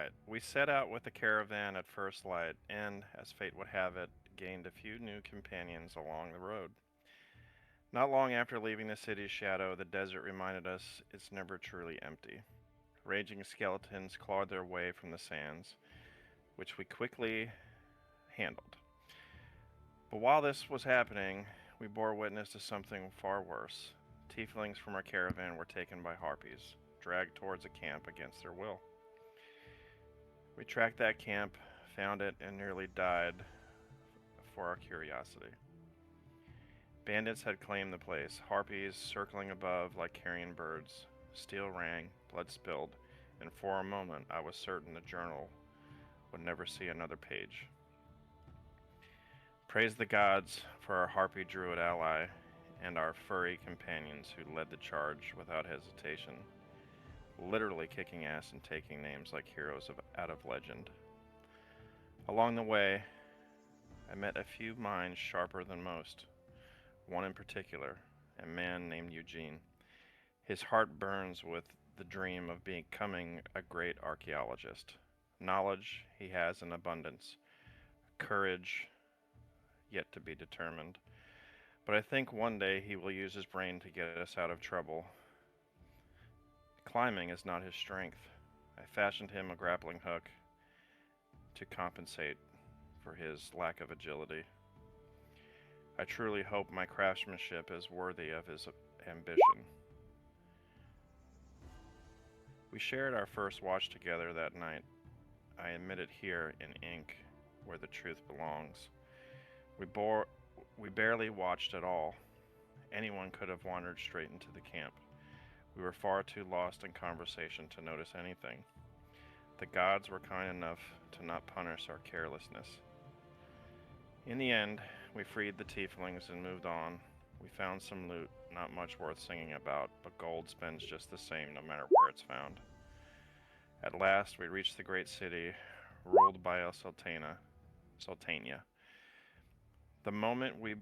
Alright, we set out with the caravan at first light, and, as fate would have it, gained a few new companions along the road. Not long after leaving the city's shadow, the desert reminded us it's never truly empty. Raging skeletons clawed their way from the sands, which we quickly handled. But while this was happening, we bore witness to something far worse. Tieflings from our caravan were taken by harpies, dragged towards a camp against their will. We tracked that camp, found it, and nearly died for our curiosity. Bandits had claimed the place, harpies circling above like carrion birds. Steel rang, blood spilled, and for a moment I was certain the journal would never see another page. Praise the gods for our harpy druid ally and our furry companions who led the charge without hesitation, literally kicking ass and taking names like heroes out of legend. Along the way, I met a few minds sharper than most. One in particular, a man named Eugene. His heart burns with the dream of becoming a great archaeologist. Knowledge he has in abundance, courage yet to be determined. But I think one day he will use his brain to get us out of trouble. Climbing is not his strength. I fashioned him a grappling hook to compensate for his lack of agility. I truly hope my craftsmanship is worthy of his ambition. We shared our first watch together that night. I admit it here in ink, where the truth belongs. We barely watched at all. Anyone could have wandered straight into the camp. We were far too lost in conversation to notice anything. The gods were kind enough to not punish our carelessness. In the end, we freed the tieflings and moved on. We found some loot, not much worth singing about, but gold spends just the same no matter where it's found. At last, we reached the great city, ruled by a Sultania. The moment we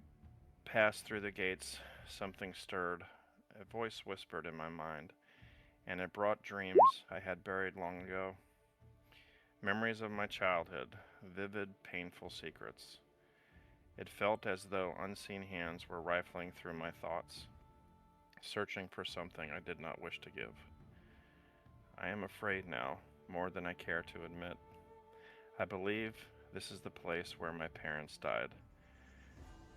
passed through the gates, something stirred. A voice whispered in my mind, and it brought dreams I had buried long ago. Memories of my childhood, vivid, painful secrets. It felt as though unseen hands were rifling through my thoughts, searching for something I did not wish to give. I am afraid now, more than I care to admit. I believe this is the place where my parents died.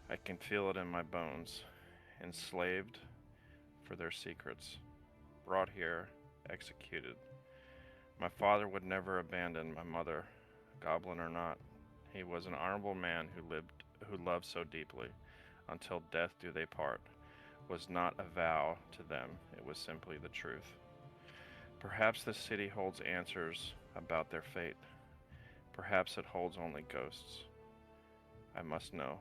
I can feel it in my bones, enslaved for their secrets, brought here, executed. My father would never abandon my mother, goblin or not. He was an honorable man who loved so deeply. Until death do they part was not a vow to them, it was simply the truth. Perhaps this city holds answers about their fate. Perhaps it holds only ghosts. I must know.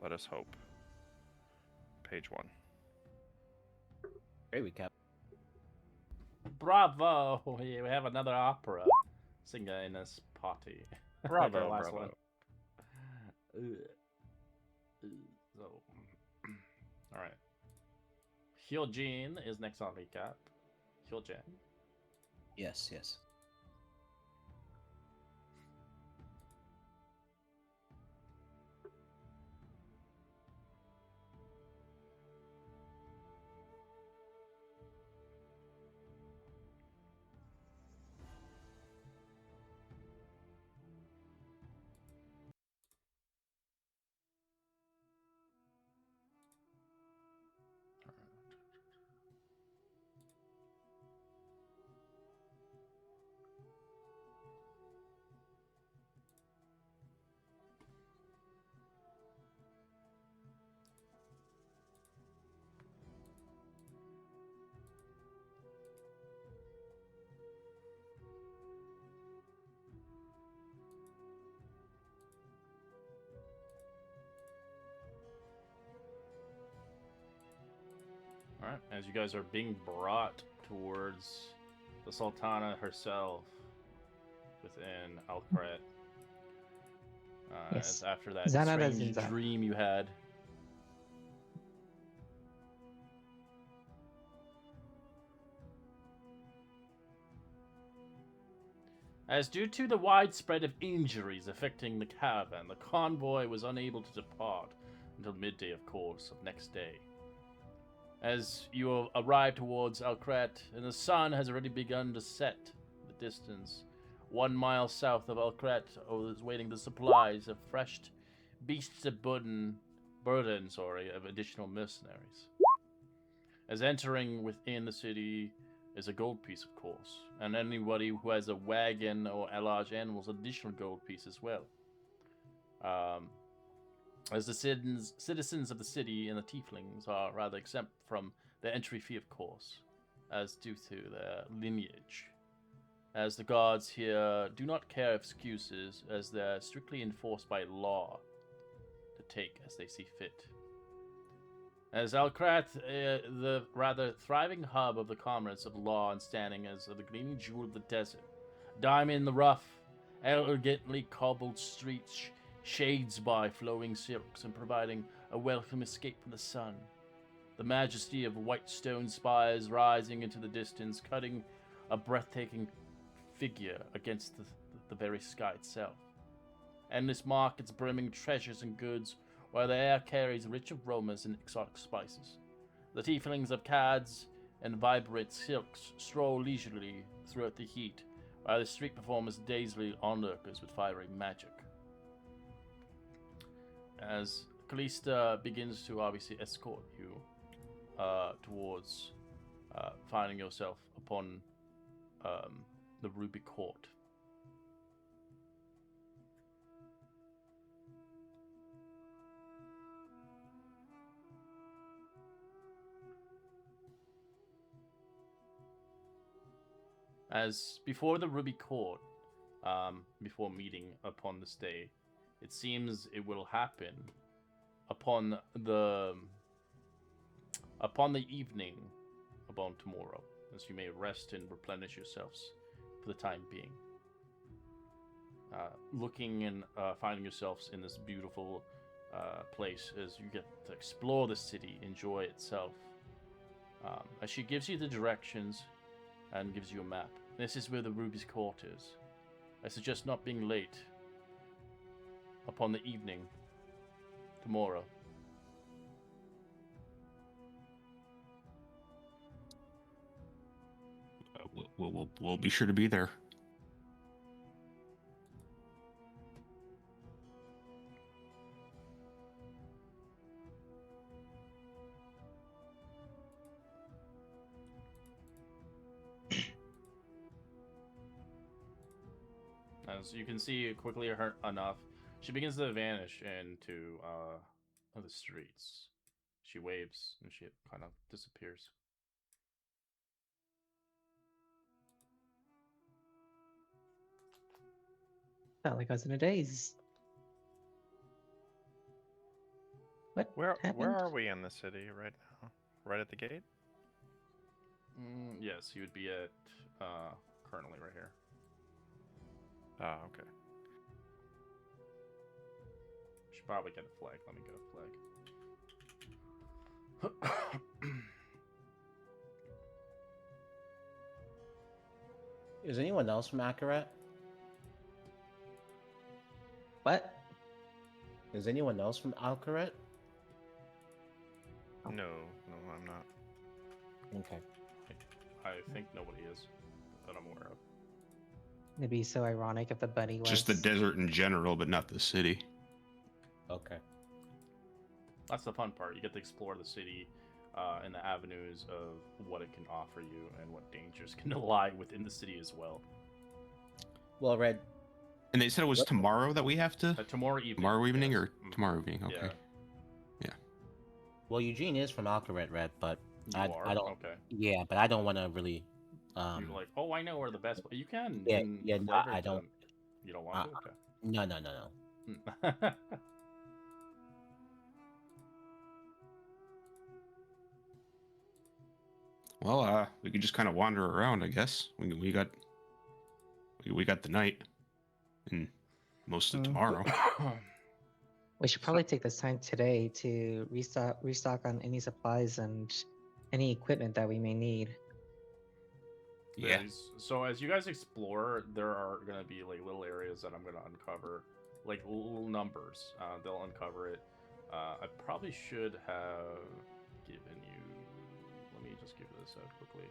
Let us hope. Page 1. Great recap. Bravo! We have another opera singer in this party. Bravo, Like last bravo. one. So, all right. Hyojin is next on recap. Hyojin. Yes, yes. All right. As you guys are being brought towards the Sultana herself within Alcaret. Yes. As after that Zanada strange Zinzan. dream you had. As due to the widespread of injuries affecting the caravan, the convoy was unable to depart until midday, of course, of next day. As you arrive towards Alcret, and the sun has already begun to set in the distance, 1 mile south of Alcret is waiting the supplies of fresh beasts of burden of additional mercenaries. As entering within the city is a gold piece, of course, and anybody who has a wagon or a large animals, additional gold piece as well. As the citizens of the city and the tieflings are rather exempt from the entry fee, of course, as due to their lineage. As the guards here do not care of excuses, as they're strictly enforced by law to take as they see fit. As Alcrat, the rather thriving hub of the commerce of law and standing as the gleaming jewel of the desert, diamond in the rough, elegantly cobbled streets, shades by flowing silks and providing a welcome escape from the sun. The majesty of white stone spires rising into the distance, cutting a breathtaking figure against the very sky itself. Endless markets brimming treasures and goods, while the air carries rich aromas and exotic spices. The tieflings of cads and vibrant silks stroll leisurely throughout the heat, while the street performers dazedly onlookers with fiery magic. As Callista begins to obviously escort you towards finding yourself upon the Ruby Court. As before the Ruby Court, before meeting upon this day, it seems it will happen upon the evening upon tomorrow, as you may rest and replenish yourselves for the time being. Looking and finding yourselves in this beautiful place as you get to explore the city, enjoy itself. As she gives you the directions and gives you a map. This is where the Ruby's Court is. I suggest not being late upon the evening tomorrow. We'll be sure to be there. As you can see quickly enough, she begins to vanish into the streets. She waves and she kind of disappears. Felt like I was in a daze. What Where happened? are we in the city right now? Right at the gate? Yes, you would be at currently right here. Ah, okay. Should probably get a flag. Let me get a flag. Is anyone else from Akarat? What? Is anyone else from Alcaret? No, I'm not. Okay. I think nobody is that I'm aware of. It'd be so ironic if the bunny was. Just the desert in general, but not the city. Okay. That's the fun part. You get to explore the city and the avenues of what it can offer you and what dangers can lie within the city as well. Well, Red. And they said it was What? tomorrow that we have to. Tomorrow evening. Tomorrow evening yes. or tomorrow evening? Okay. Yeah. Well, Eugene is from Alcaret, Red, but You I are? don't. Okay. Yeah, but I don't want to really. You're like, oh, I know where the best. You can. Yeah, in yeah, no, flavor I to don't- them. You don't want to? No. Okay. Well, we could just kind of wander around, I guess. We got the night and most of tomorrow. We should probably take this time today to restock on any supplies and any equipment that we may need. Yeah. So as you guys explore, there are gonna be like little areas that I'm gonna uncover, like little numbers. They'll uncover it. I probably should have given you. Let me just give this out quickly.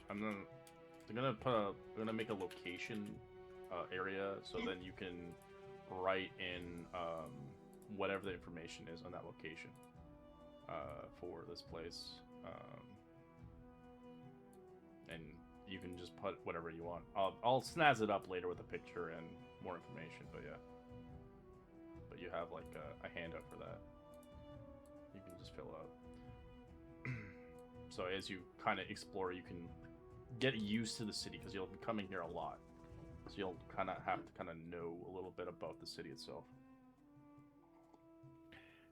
I'm gonna make a location area, so then you can write in whatever the information is on that location for this place. And you can just put whatever you want. I'll snazz it up later with a picture and more information, but yeah. But you have like a handout for that. You can just fill out. So as you kind of explore, you can get used to the city because you'll be coming here a lot. So you'll kind of have to kind of know a little bit about the city itself.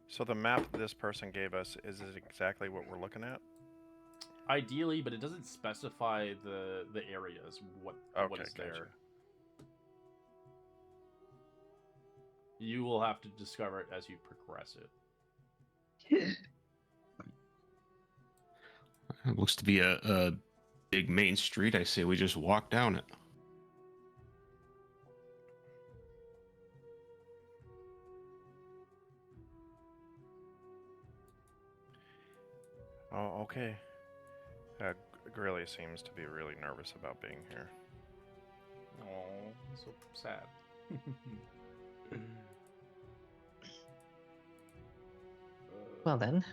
So the map this person gave us, is it exactly what we're looking at? Ideally, but it doesn't specify the areas, what is gotcha. there. You will have to discover it as you progress it. It looks to be a big main street. I say we just walk down it. Oh, okay. Grilly seems to be really nervous about being here. Oh, so sad. Well then,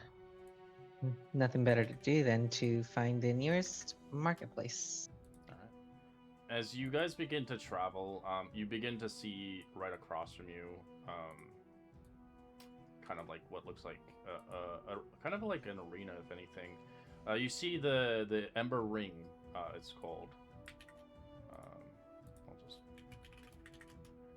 nothing better to do than to find the nearest marketplace. Alright. As you guys begin to travel, you begin to see right across from you, kind of like what looks like a kind of like an arena, if anything. You see the Ember Ring, it's called. I'll just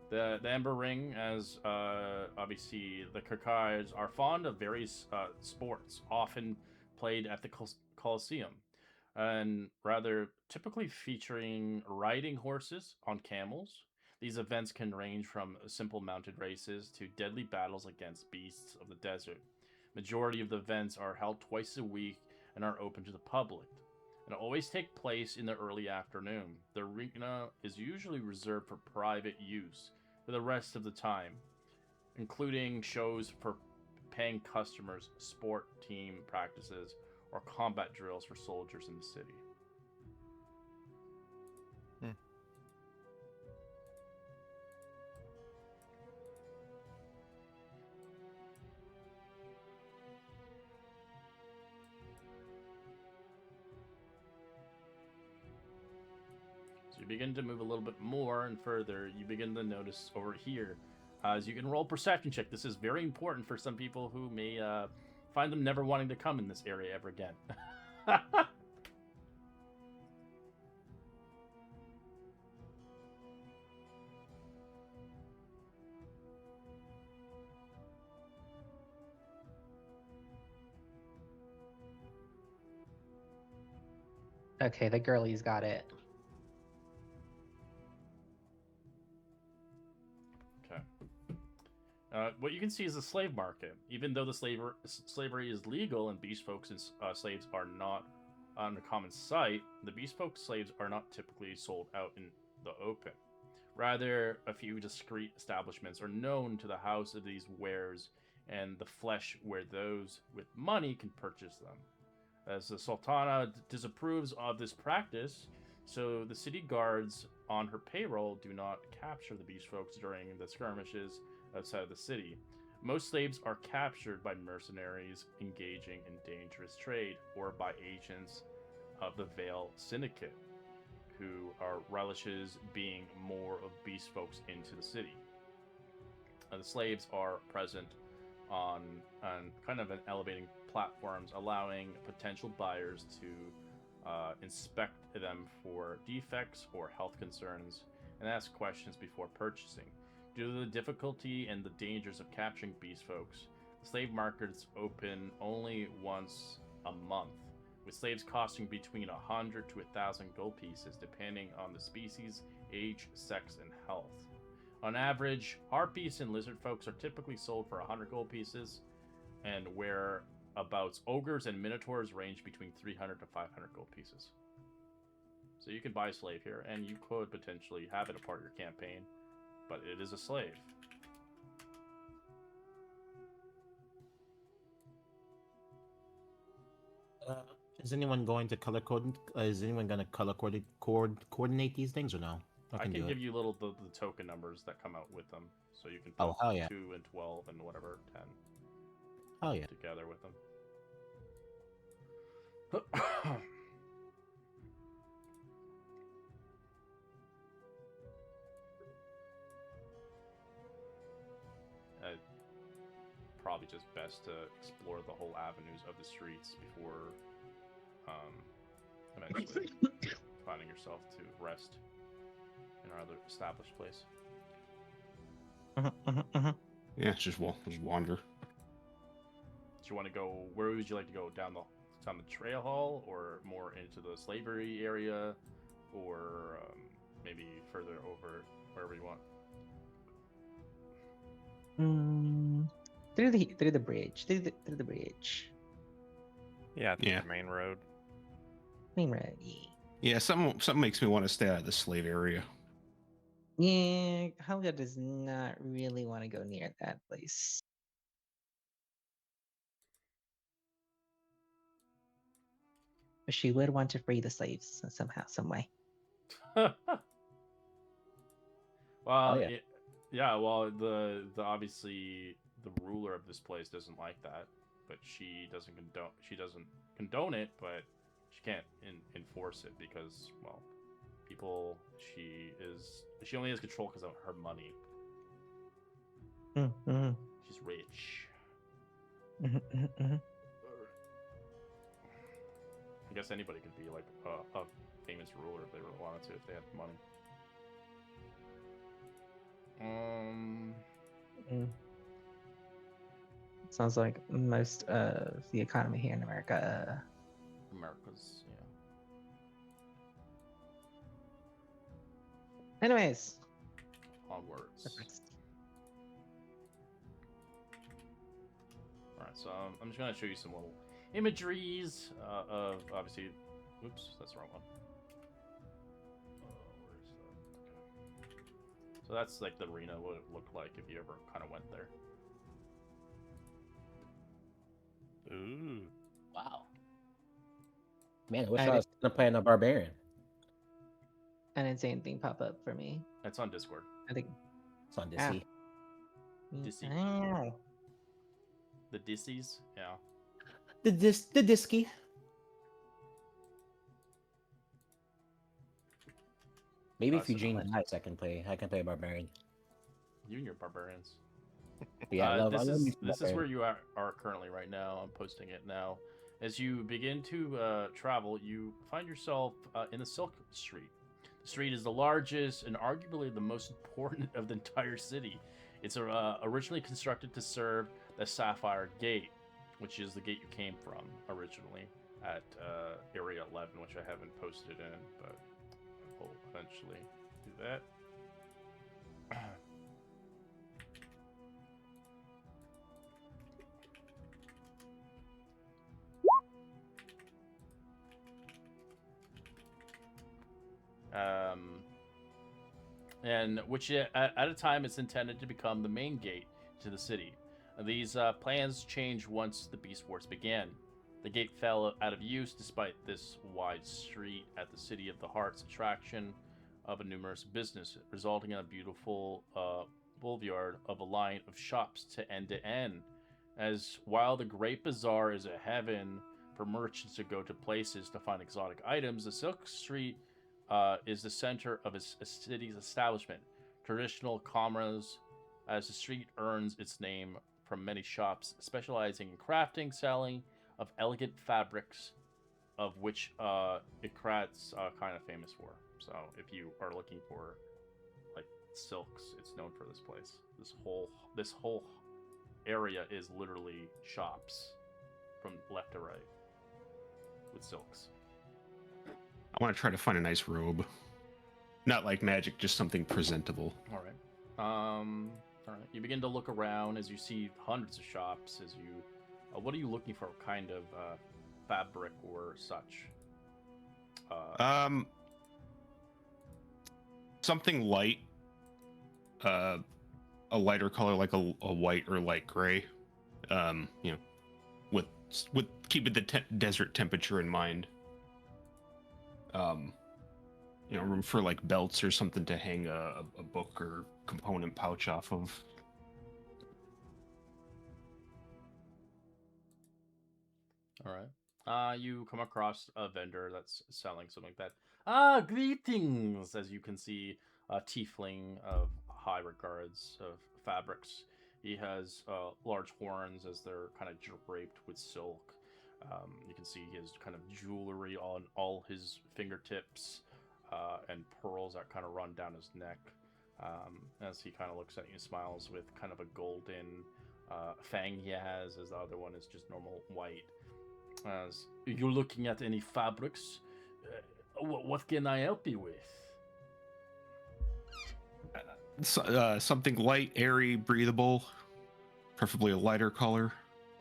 the Ember Ring, as obviously the Kirkaids are fond of various sports, often played at the Colosseum, and rather typically featuring riding horses on camels. These events can range from simple mounted races to deadly battles against beasts of the desert. Majority of the events are held twice a week and are open to the public, and always take place in the early afternoon. The arena is usually reserved for private use for the rest of the time, including shows for paying customers, sport team practices, or combat drills for soldiers in the city. So you begin to move a little bit more and further. You begin to notice over here, as you can roll perception check. This is very important for some people who may find them never wanting to come in this area ever again. Okay, the girlie's got it. Okay. What you can see is the slave market. Even though the slavery is legal and beast folks and slaves are not on a common sight, the beast folk slaves are not typically sold out in the open. Rather, a few discreet establishments are known to the house of these wares and the flesh where those with money can purchase them. As the Sultana disapproves of this practice, so the city guards on her payroll do not capture the beast folks during the skirmishes outside of the city. Most slaves are captured by mercenaries engaging in dangerous trade or by agents of the Veil Syndicate, who are relishes being more of beast folks into the city. The slaves are present on kind of an elevating platforms, allowing potential buyers to inspect them for defects or health concerns and ask questions before purchasing. Due to the difficulty and the dangers of capturing beast folks, the slave markets open only once a month, with slaves costing between 100 to 1,000 gold pieces depending on the species, age, sex, and health. On average, harpies and lizard folks are typically sold for 100 gold pieces, and where abouts, ogres, and minotaurs range between 300 to 500 gold pieces. So you can buy a slave here, and you could potentially have it a part of your campaign, but it is a slave. Is anyone going to color code? Is anyone going to color coordinate these things or no? I can do give it. you the token numbers that come out with them, so you can put Oh, hell yeah. 2 and 12 and whatever 10 Oh yeah. together with them. Probably just best to explore the whole avenues of the streets before eventually finding yourself to rest in our other established place. Yeah, just wander. Do you want to go? Where would you like to go? Down the trail hall, or more into the slavery area, or maybe further over, wherever you want? Through the bridge. Through the bridge. Yeah, Yeah. the main road. Main road. Yeah. Yeah, something makes me want to stay out of the slave area. Yeah, Helga does not really want to go near that place. But she would want to free the slaves somehow, some way. Well, yeah. yeah. Well, the obviously the ruler of this place doesn't like that, but she doesn't condone it, but she can't enforce it because, well, she only has control because of her money. Mm-hmm. She's rich. I guess anybody could be like a famous ruler if they really wanted to, if they had money. Sounds like most of the economy here in America. America's, yeah. Anyways. Onwards. Alright, so I'm just going to show you some little imageries of, obviously... Oops, that's the wrong one. Where's that? Okay. So that's like the arena, what it looked like if you ever kind of went there. Ooh. Wow. Man, I wish I was gonna play a barbarian. I didn't see anything pop up for me. It's on Discord. I think It's on Disney. Disney. Ah. The Dissies? Yeah. The Disky. Maybe if So Eugene nice. dies, I can play a barbarian. You and your barbarians. But yeah, I love this me is some barbarian. where you are currently right now. I'm posting it now. As you begin to travel, you find yourself in the Silk Street. The street is the largest and arguably the most important of the entire city. It's originally constructed to serve the Sapphire Gate, which is the gate you came from originally at Area 11, which I haven't posted in, but we'll eventually do that. And which at a time it's intended to become the main gate to the city. These plans changed once the Beast Wars began. The gate fell out of use despite this wide street at the City of the Heart's attraction of a numerous business, resulting in a beautiful boulevard of a line of shops to end. As while the Great Bazaar is a heaven for merchants to go to places to find exotic items, the Silk Street is the center of a city's establishment. Traditional commerce, as the street earns its name from many shops specializing in crafting, selling of elegant fabrics, of which Ikrat's kind of famous for. So if you are looking for like silks, it's known for this place. This whole area is literally shops from left to right with silks. I want to try to find a nice robe. Not like magic, just something presentable. All right. All right. You begin to look around as you see hundreds of shops as you What are you looking for? Kind of fabric or such? Something light. A lighter color like a white or light gray. You know, with keeping the desert temperature in mind. You know, room for like belts or something to hang a book or component pouch off of. All right. You come across a vendor that's selling something like that. Greetings! As you can see, a tiefling of high regards of fabrics. He has large horns as they're kind of draped with silk. You can see he has kind of jewelry on all his fingertips and pearls that kind of run down his neck. As he kind of looks at you and smiles with kind of a golden fang he has, as the other one is just normal white. As you're looking at any fabrics, what can I help you with? Something light, airy, breathable, preferably a lighter color.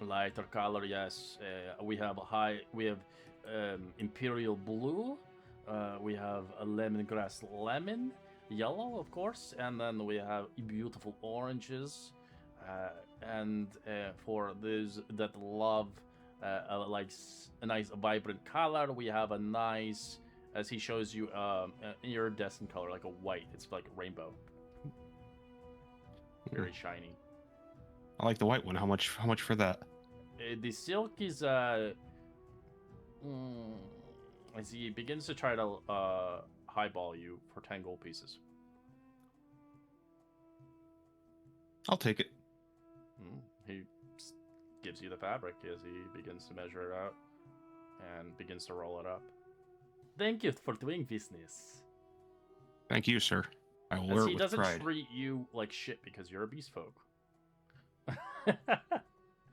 Lighter color, yes. We have imperial blue. We have a lemongrass lemon, yellow, of course, and then we have beautiful oranges. And for those that love like a nice vibrant color, we have a nice, as he shows you, iridescent color, like a white. It's like a rainbow, very shiny. I like the white one. How much for that? The silk is as he begins to try to highball you for 10 gold pieces. I'll take it. He gives you the fabric as he begins to measure it out and begins to roll it up. Thank you for doing business. Thank you, sir. I will As wear it he with doesn't pride. treat you like shit because you're a beast folk.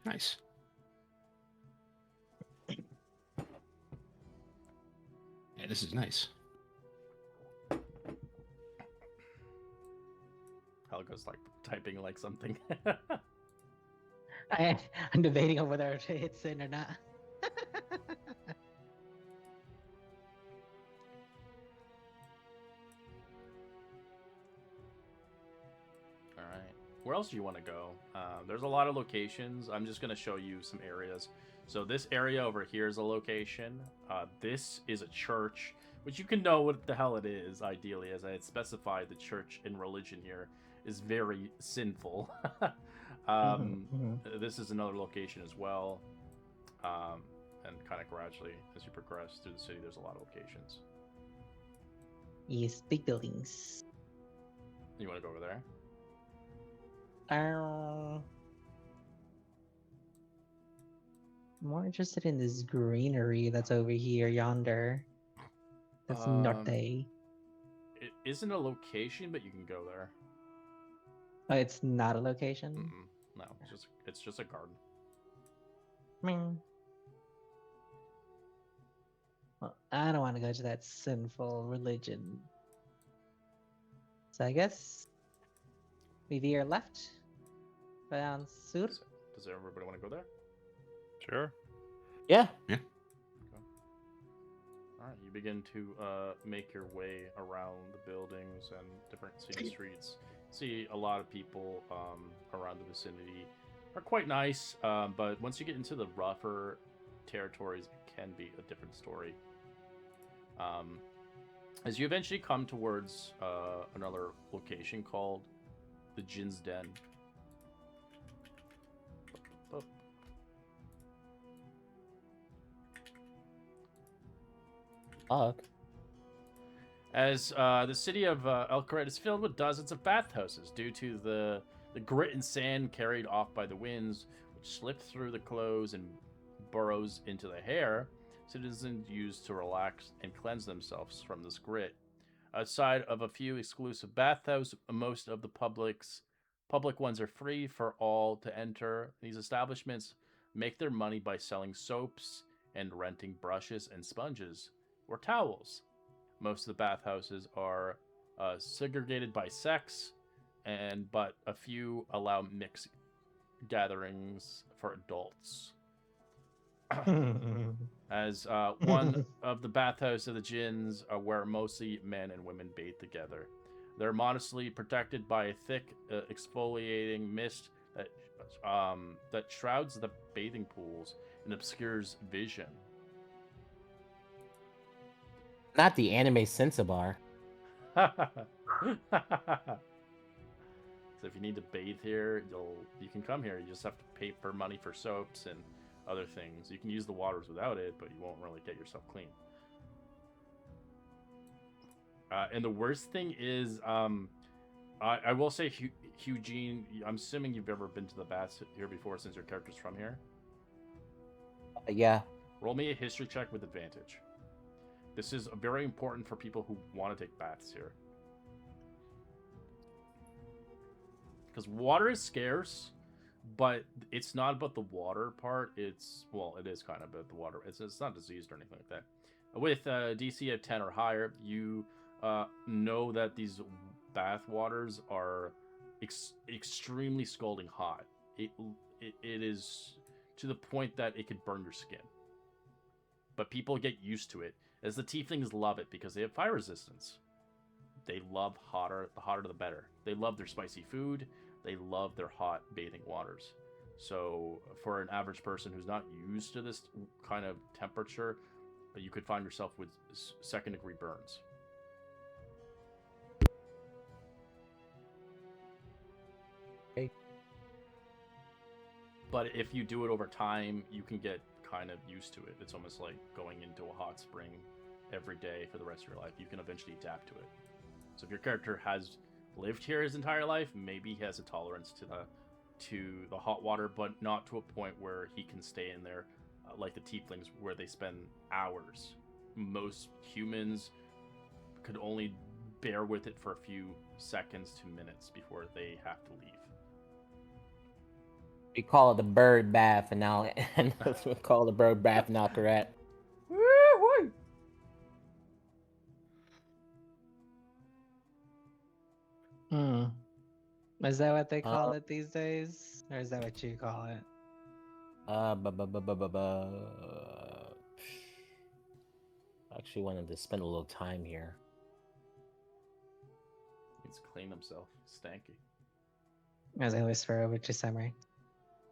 Nice. Yeah, this is nice. Helga's like typing like something. I'm debating on whether to hit send or not. All right. Where else do you want to go? There's a lot of locations. I'm just going to show you some areas. So this area over here is a location. This is a church, which you can know what the hell it is, ideally, as I had specified. The church and religion here is very sinful. This is another location as well. And kind of gradually, as you progress through the city, there's a lot of locations. Yes, big buildings. You want to go over there? More interested in this greenery that's over here, yonder. That's norte. It isn't a location, but you can go there. Oh, it's not a location? No, it's just a garden. Ming. Well, I don't want to go to that sinful religion. So I guess we veer left. Down sur. Does everybody want to go there? Sure. Yeah. All right, you begin to make your way around the buildings and different city streets. See a lot of people around the vicinity are quite nice, but once you get into the rougher territories, it can be a different story. As you eventually come towards another location called the Jin's Den. Fuck. As the city of Elkaret is filled with dozens of bathhouses due to the grit and sand carried off by the winds, which slip through the clothes and burrows into the hair, citizens use to relax and cleanse themselves from this grit. Outside of a few exclusive bathhouses, most of the public ones are free for all to enter. These establishments make their money by selling soaps and renting brushes and sponges or towels. Most of the bathhouses are segregated by sex, but a few allow mixed gatherings for adults. As one of the bathhouses of the jinns are where mostly men and women bathe together. They're modestly protected by a thick, exfoliating mist that shrouds the bathing pools and obscures vision. Not the anime Sensabar. So if you need to bathe here, you can come here. You just have to pay for money for soaps and other things. You can use the waters without it, but you won't really get yourself clean. And the worst thing is, I will say, Eugene, I'm assuming you've ever been to the baths here before since your character's from here. Yeah. Roll me a history check with advantage. This is very important for people who want to take baths here. Because water is scarce, but it's not about the water part. It's, well, it is kind of about the water. It's not diseased or anything like that. With DC of 10 or higher, you know that these bath waters are extremely scalding hot. It is to the point that it could burn your skin. But people get used to it, as the tieflings love it because they have fire resistance. They love hotter, the hotter the better. They love their spicy food. They love their hot bathing waters. So for an average person who's not used to this kind of temperature, you could find yourself with second-degree burns. Okay. But if you do it over time, you can get kind of used to it. It's almost like going into a hot spring every day for the rest of your life. You can eventually adapt to it. So if your character has lived here his entire life, maybe he has a tolerance to the hot water, but not to a point where he can stay in there like the tieflings, where they spend hours. Most humans could only bear with it for a few seconds to minutes before they have to leave. We call it the bird bath, and now we call it the bird bath now, correct? Is that what they call it these days? Or is that what you call it? Actually wanted to spend a little time here. He's clean himself. Stanky. As I whisper over to Summer.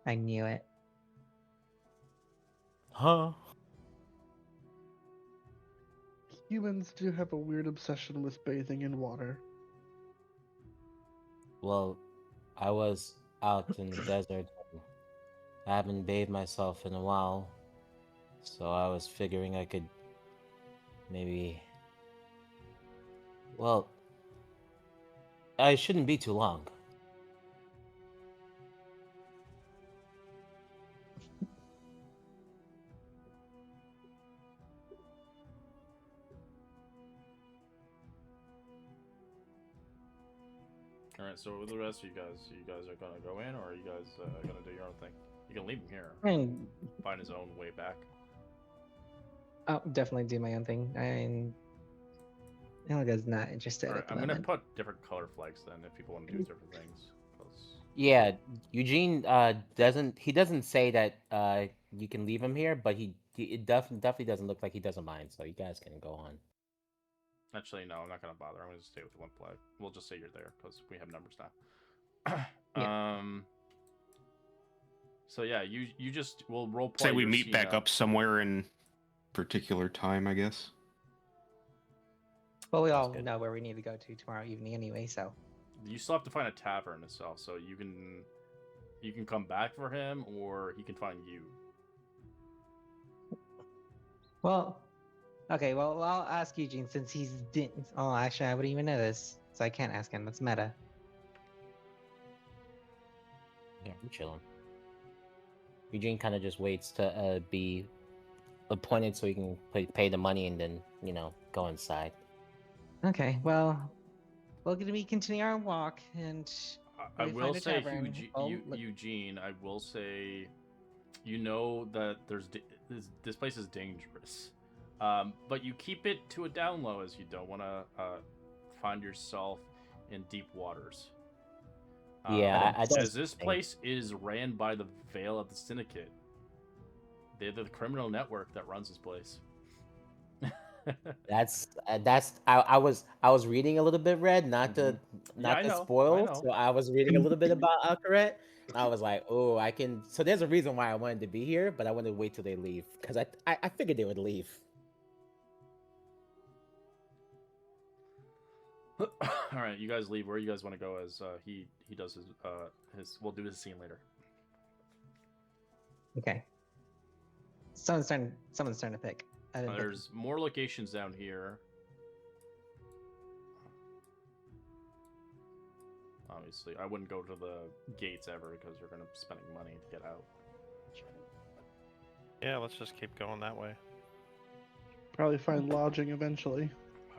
I knew it. Huh? Humans do have a weird obsession with bathing in water. Well, I was out in the desert. I haven't bathed myself in a while, so I was figuring I could maybe... Well, I shouldn't be too long. Alright, so with the rest of you guys are gonna go in, or are you guys gonna do your own thing? You can leave him here. And Find his own way back. I'll definitely do my own thing. Ilga's not interested Alright, at the I'm gonna moment. put different color flags then if people want to do different things. 'Cause- Yeah, Eugene doesn't say that you can leave him here, but it definitely doesn't look like he doesn't mind, so you guys can go on. Actually, no, I'm not gonna bother. I'm gonna stay with the one flag. We'll just say you're there because we have numbers now. Yeah. So yeah, you just will role play. Say we your meet back scene up somewhere in particular time, I guess. Well, we That's all good. know where we need to go to tomorrow evening anyway, so. You still have to find a tavern itself, so you can come back for him, or he can find you. Well, okay, well, I'll ask Eugene since he's didn't. Oh, actually, I wouldn't even know this, so I can't ask him. That's meta. Yeah, I'm chilling. Eugene kind of just waits to be appointed so he can pay the money and then, go inside. Okay, well, we're going to be continuing our walk, and I we will find a say, tavern. Eugene, I will say, you know that this place is dangerous, but you keep it to a down low as you don't want to find yourself in deep waters. Yeah, I don't As this think- place is ran by the Veil of the Syndicate, They're the criminal network that runs this place. That's I was reading a little bit, Red, not to Yeah, I not to know. I spoil. know. So I was reading a little bit about Alcaret. I was like, oh, I can. So there's a reason why I wanted to be here, but I wanted to wait till they leave because I figured they would leave. All right, you guys leave. Where you guys want to go? As he does his. We'll do his scene later. Okay. Someone's turn to pick. I didn't pick. There's more locations down here. Obviously, I wouldn't go to the gates ever because you're going to be spending money to get out. Yeah, let's just keep going that way. Probably find lodging eventually.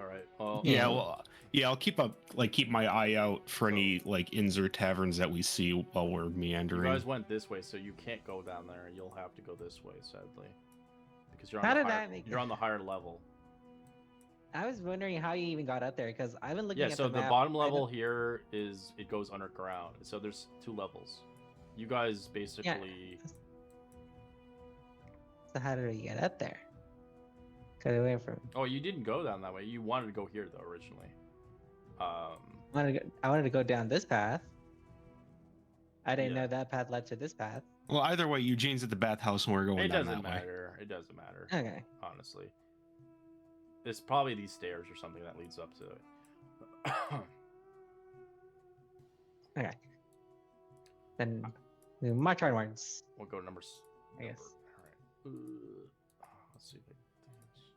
All right. Well, Yeah, well, yeah, I'll keep my eye out for any like inns or taverns that we see while we're you meandering. guys went this way, so you can't go down there. You'll have to go this way, sadly, because you're How on did the higher, that make you're on the higher level. I was wondering how you even got up there because I've been looking Yeah. at So the map. bottom level here is it goes underground. So there's 2 levels. You guys basically. So how did we get up there? Cause we went from. Oh, you didn't go down that way. You wanted to go here though originally. I wanted to go down this path. I didn't know that path led to this path. Well, either way, Eugene's at the bathhouse and we're going It down doesn't that way. matter. It doesn't matter. Okay. Honestly, it's probably these stairs or something that leads up to it. Okay. Then we march onwards. We'll go to number. I guess. All right. Let's see. If I can do this.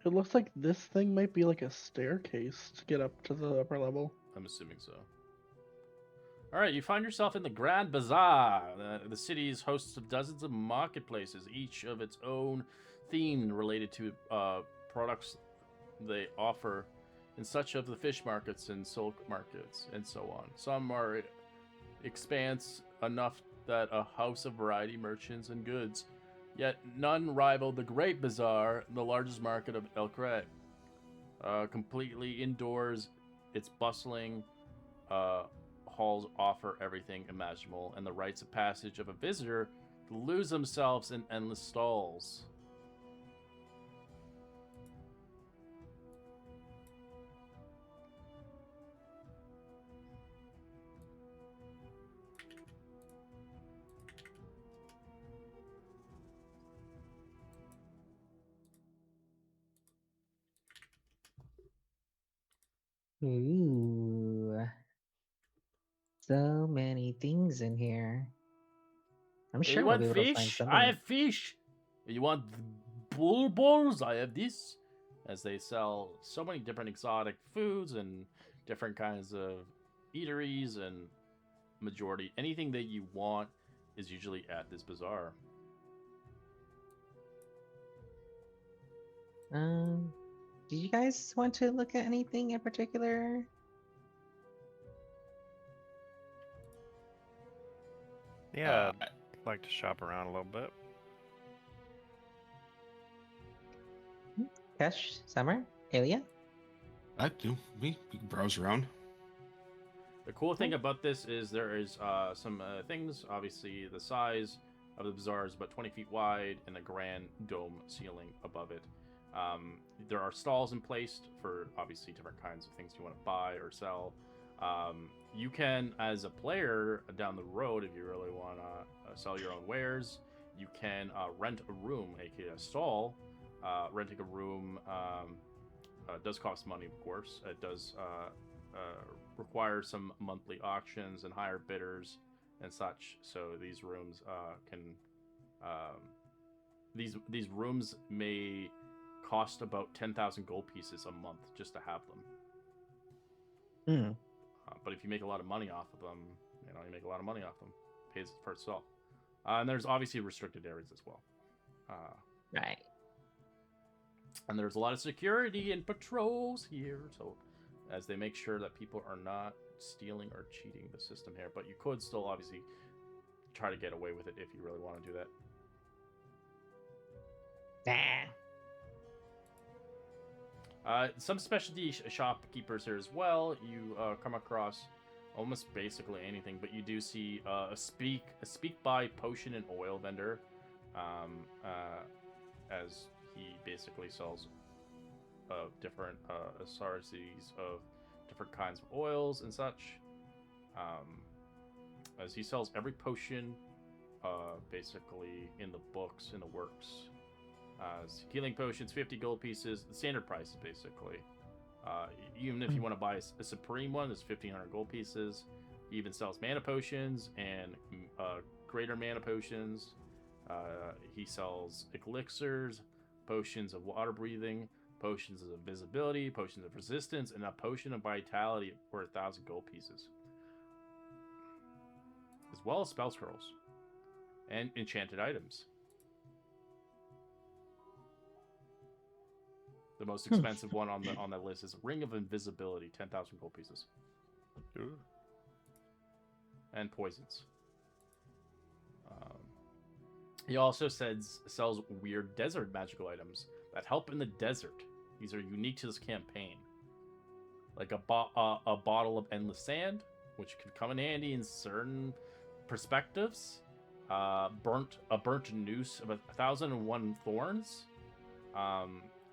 It looks like this thing might be like a staircase to get up to the upper level. I'm assuming so. All right, you find yourself in the Grand Bazaar. The city is hosts of dozens of marketplaces, each of its own theme related to products they offer, in such of the fish markets and silk markets, and so on. Some are expanse enough that a house of variety merchants and goods, yet none rival the Great Bazaar, the largest market of Alcaret. Completely indoors, it's bustling. Halls offer everything imaginable, and the rites of passage of a visitor lose themselves in endless stalls. Ooh. So many things in here. I'm sure You we'll want be able to find fish? something. I have fish. You want bull balls? I have this. As they sell so many different exotic foods and different kinds of eateries, and majority anything that you want is usually at this bazaar. Do you guys want to look at anything in particular? Yeah, I'd like to shop around a little bit. Kesh, Summer, Alia? I do. We can browse around. The cool thing about this is there is some things. Obviously, the size of the bazaar is about 20 feet wide and a grand dome ceiling above it. There are stalls in place for obviously different kinds of things you want to buy or sell. You can, as a player down the road, if you really want to sell your own wares, you can rent a room, aka a stall. Renting a room does cost money, of course. It does require some monthly auctions and higher bidders and such. So these rooms these rooms may cost about 10,000 gold pieces a month just to have them. But if you make a lot of money off of them, you make a lot of money off them. Pays for itself. And there's obviously restricted areas as well. Right. And there's a lot of security and patrols here, so as they make sure that people are not stealing or cheating the system here. But you could still obviously try to get away with it if you really want to do that. Nah. Some specialty shopkeepers here as well. You come across almost basically anything, but you do see a speak by potion and oil vendor, as he basically sells different asarcies of different kinds of oils and such. As he sells every potion, basically in the books, in the works. Healing potions, 50 gold pieces, the standard price basically. Even if you want to buy a supreme one, there's 1,500 gold pieces. He even sells mana potions and greater mana potions. He sells elixirs, potions of water breathing, potions of invisibility, potions of resistance, and a potion of vitality for 1,000 gold pieces, as well as spell scrolls and enchanted items. The most expensive one on that list is Ring of Invisibility, 10,000 gold pieces. Ooh. And poisons. He also sells weird desert magical items that help in the desert. These are unique to this campaign, like a bottle of endless sand, which can come in handy in certain perspectives. A burnt noose of 1,001 thorns.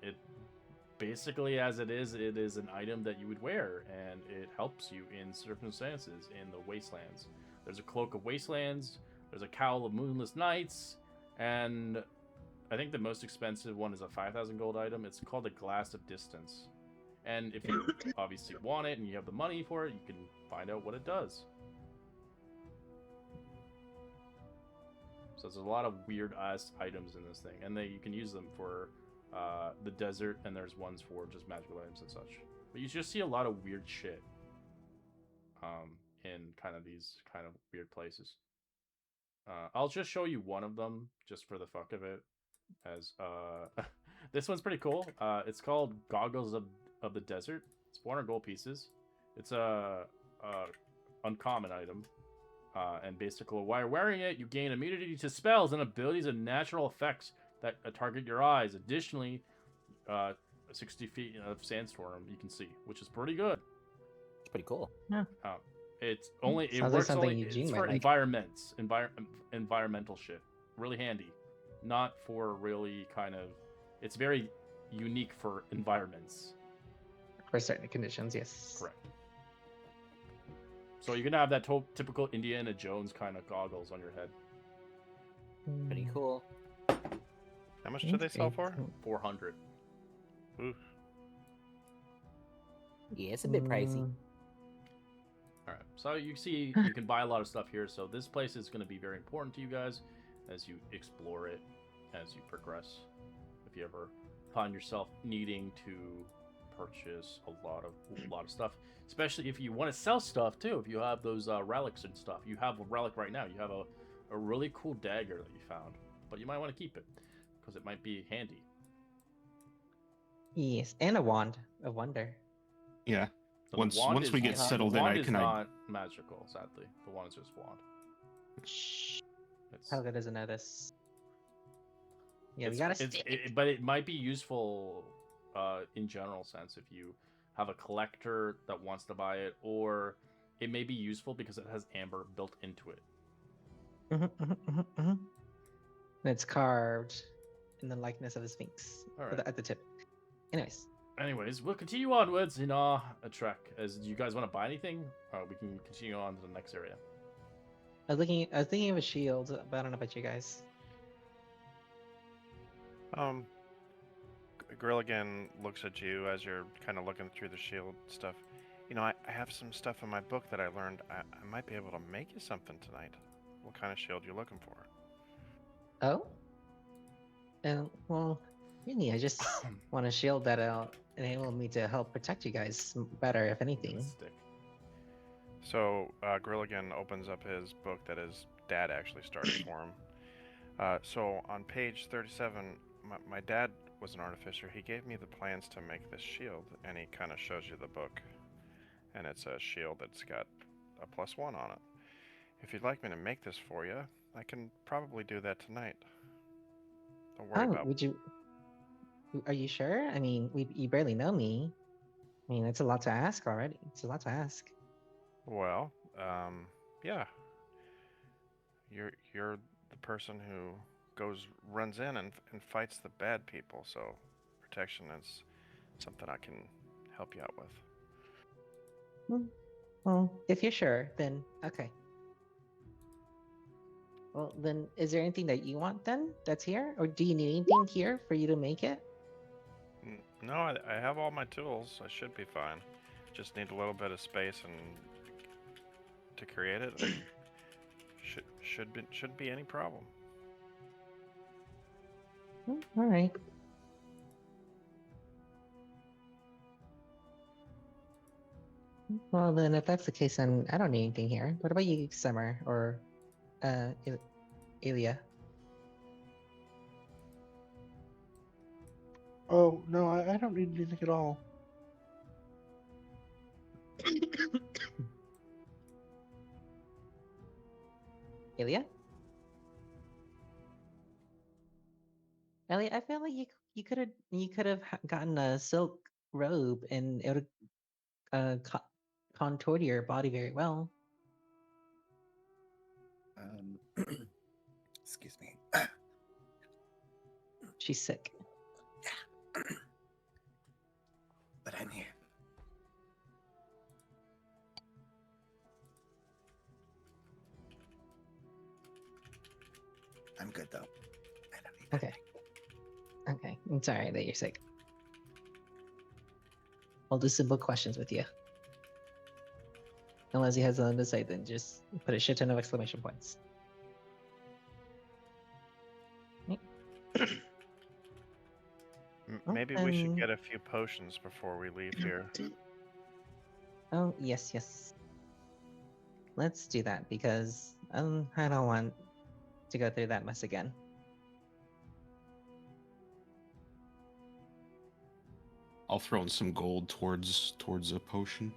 It basically, as it is an item that you would wear, and it helps you in circumstances in the wastelands. There's a cloak of wastelands. There's a cowl of moonless nights, and I think the most expensive one is a 5,000 gold item. It's called a glass of distance, and if you obviously want it and you have the money for it, you can find out what it does. So there's a lot of weird ass items in this thing, and you can use them for the desert, and there's ones for just magical items and such. But you just see a lot of weird shit in kind of these kind of weird places. I'll just show you one of them just for the fuck of it. As this one's pretty cool. It's called Goggles of the Desert. It's 400 gold pieces. It's a uncommon item. And basically, while wearing it, you gain immunity to spells and abilities and natural effects that target your eyes. Additionally, 60 feet of sandstorm you can see, which is pretty good. It's pretty cool. Yeah. It's only it Sounds like works something only Eugene it's might for like. environmental shit. Really handy, not for really kind of. It's very unique for environments. For certain conditions, yes. Correct. So you're gonna have that typical Indiana Jones kind of goggles on your head. Pretty cool. How much do they sell for? 400. Ooh. Yeah, it's a bit pricey. All right, so you see, you can buy a lot of stuff here. So this place is going to be very important to you guys as you explore it, as you progress. If you ever find yourself needing to purchase a lot of stuff, especially if you want to sell stuff too. If you have those relics and stuff, you have a relic right now. You have a really cool dagger that you found, but you might want to keep it because it might be handy. Yes, and a wand of wonder. Yeah. The Once wand we get settled in, wand I is can not magical. Sadly, the wand is just wand. Shh. It's, Helga doesn't know this. Yeah, we it's- gotta it's- stick. but it might be useful in general sense if you have a collector that wants to buy it, or it may be useful because it has amber built into it. And it's carved in the likeness of a sphinx All at right. at the tip. Anyways, we'll continue onwards in a trek. As do you guys want to buy anything? We can continue on to the next area. I was thinking of a shield, but I don't know about you guys. Grilligan looks at you as you're kind of looking through the shield stuff. You know, I have some stuff in my book that I learned. I might be able to make you something tonight. What kind of shield you looking for? Oh? Well, really, I just want a shield that'll enable me to help protect you guys better, if anything. Stick. So Grilligan opens up his book that his dad actually started for him. So on page 37, my dad was an artificer. He gave me the plans to make this shield, and he kind of shows you the book. And it's a shield that's got a +1 on it. If you'd like me to make this for you, I can probably do that tonight. Don't worry about. Would you? Are you sure? I mean, you barely know me. I mean, it's a lot to ask already. It's a lot to ask. Well, yeah. You're the person who runs in and fights the bad people. So protection is something I can help you out with. Hmm. Well, if you're sure, then okay. Well, then, is there anything that you want then that's here? Or do you need anything here for you to make it? No, I have all my tools. I should be fine. Just need a little bit of space and to create it. And shouldn't be any problem. All right. Well, then, if that's the case, then I don't need anything here. What about you, Summer or Ilya? Oh no, I don't need anything at all. Ilya? Elliot, I feel like you could have gotten a silk robe and it would contour your body very well. Excuse me. She's sick. But I'm here. I'm good though. I don't need Okay. Okay. I'm sorry that you're sick. I'll do simple questions with you. Unless he has something to say, then just put a shit ton of exclamation points. Maybe we should get a few potions before we leave here. Oh, yes. Let's do that because I don't want to go through that mess again. I'll throw in some gold towards a potion.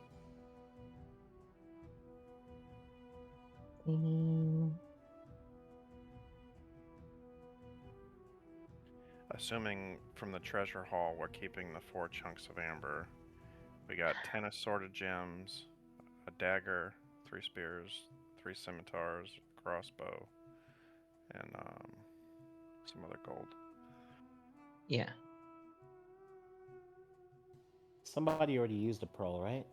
Assuming from the treasure haul we're keeping the 4 chunks of amber. We got 10 assorted gems, a dagger, 3 spears, 3 scimitars, crossbow, and some other gold. Yeah. Somebody already used a pearl, right?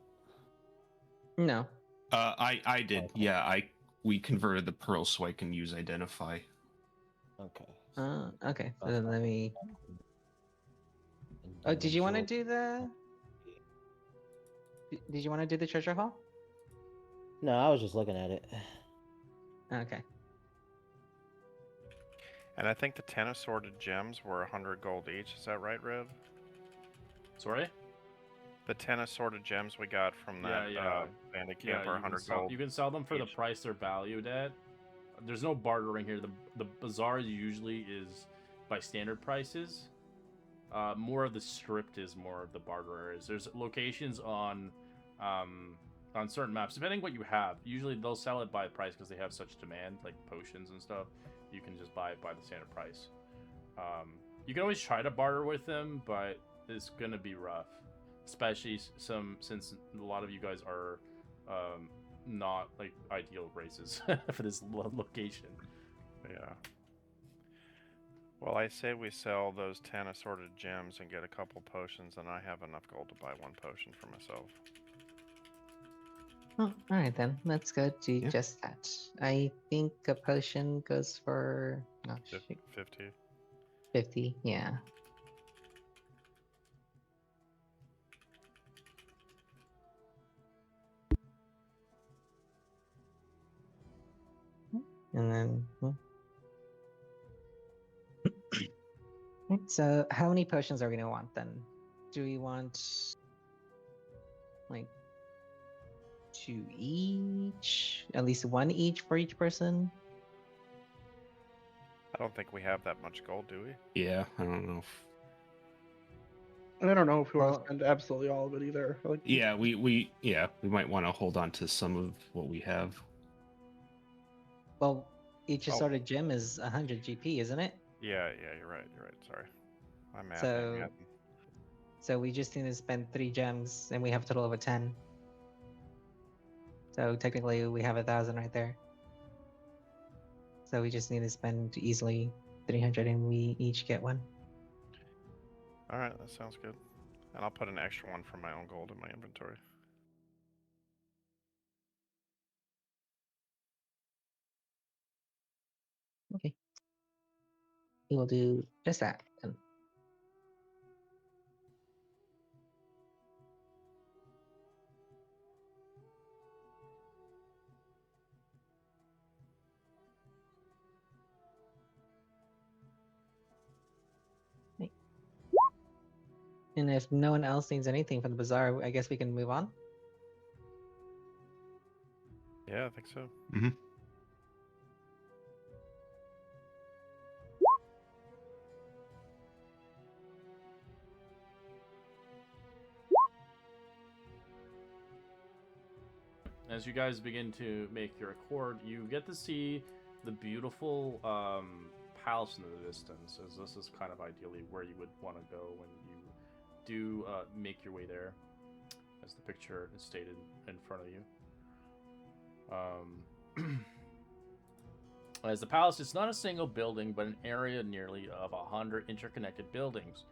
No. I did. Okay. Yeah, we converted the pearl so I can use identify. Okay. Okay. So then let me. Oh, did you want to do the? Did you want to do the treasure haul? No, I was just looking at it. Okay. And I think the 10 assorted gems were 100 gold each. Is that right, Rev? Sorry? The 10 assorted gems we got from that bandit camp are 100 gold. You can sell them for the each. price they're valued at. There's no bartering here. The bazaar usually is by standard prices. More of the stripped is more of the barterers. There's locations on certain maps, depending what you have. Usually they'll sell it by price because they have such demand, like potions and stuff. You can just buy it by the standard price. You can always try to barter with them, but it's gonna be rough, especially since a lot of you guys are not like ideal races for this location. Yeah. Well, I say we sell those 10 assorted gems and get a couple potions, and I have enough gold to buy 1 potion for myself. Oh, all right then. Let's go do just that. I think a potion goes for 50. 50. Yeah. And then. So, how many potions are we gonna want then? Do we want like 2 each? At least 1 each for each person? I don't think we have that much gold, do we? Yeah, I don't know. And I don't know if we want to spend absolutely all of it either. Like, Yeah, we might want to hold on to some of what we have. Well, each assorted gem is 100 GP, isn't it? Yeah, you're right. Sorry. My math. So we just need to spend 3 gems, and we have a total of 10. So technically, we have 1,000 right there. So we just need to spend easily 300, and we each get one. All right, that sounds good. And I'll put an extra one for my own gold in my inventory. Okay. We will do just that. Then. Okay. And if no one else needs anything from the bazaar, I guess we can move on. Yeah, I think so. Mm-hmm. As you guys begin to make your accord, you get to see the beautiful palace in the distance, as this is kind of ideally where you would want to go when you do make your way there, as the picture is stated in front of you. As the palace is not a single building, but an area nearly of 100 interconnected buildings.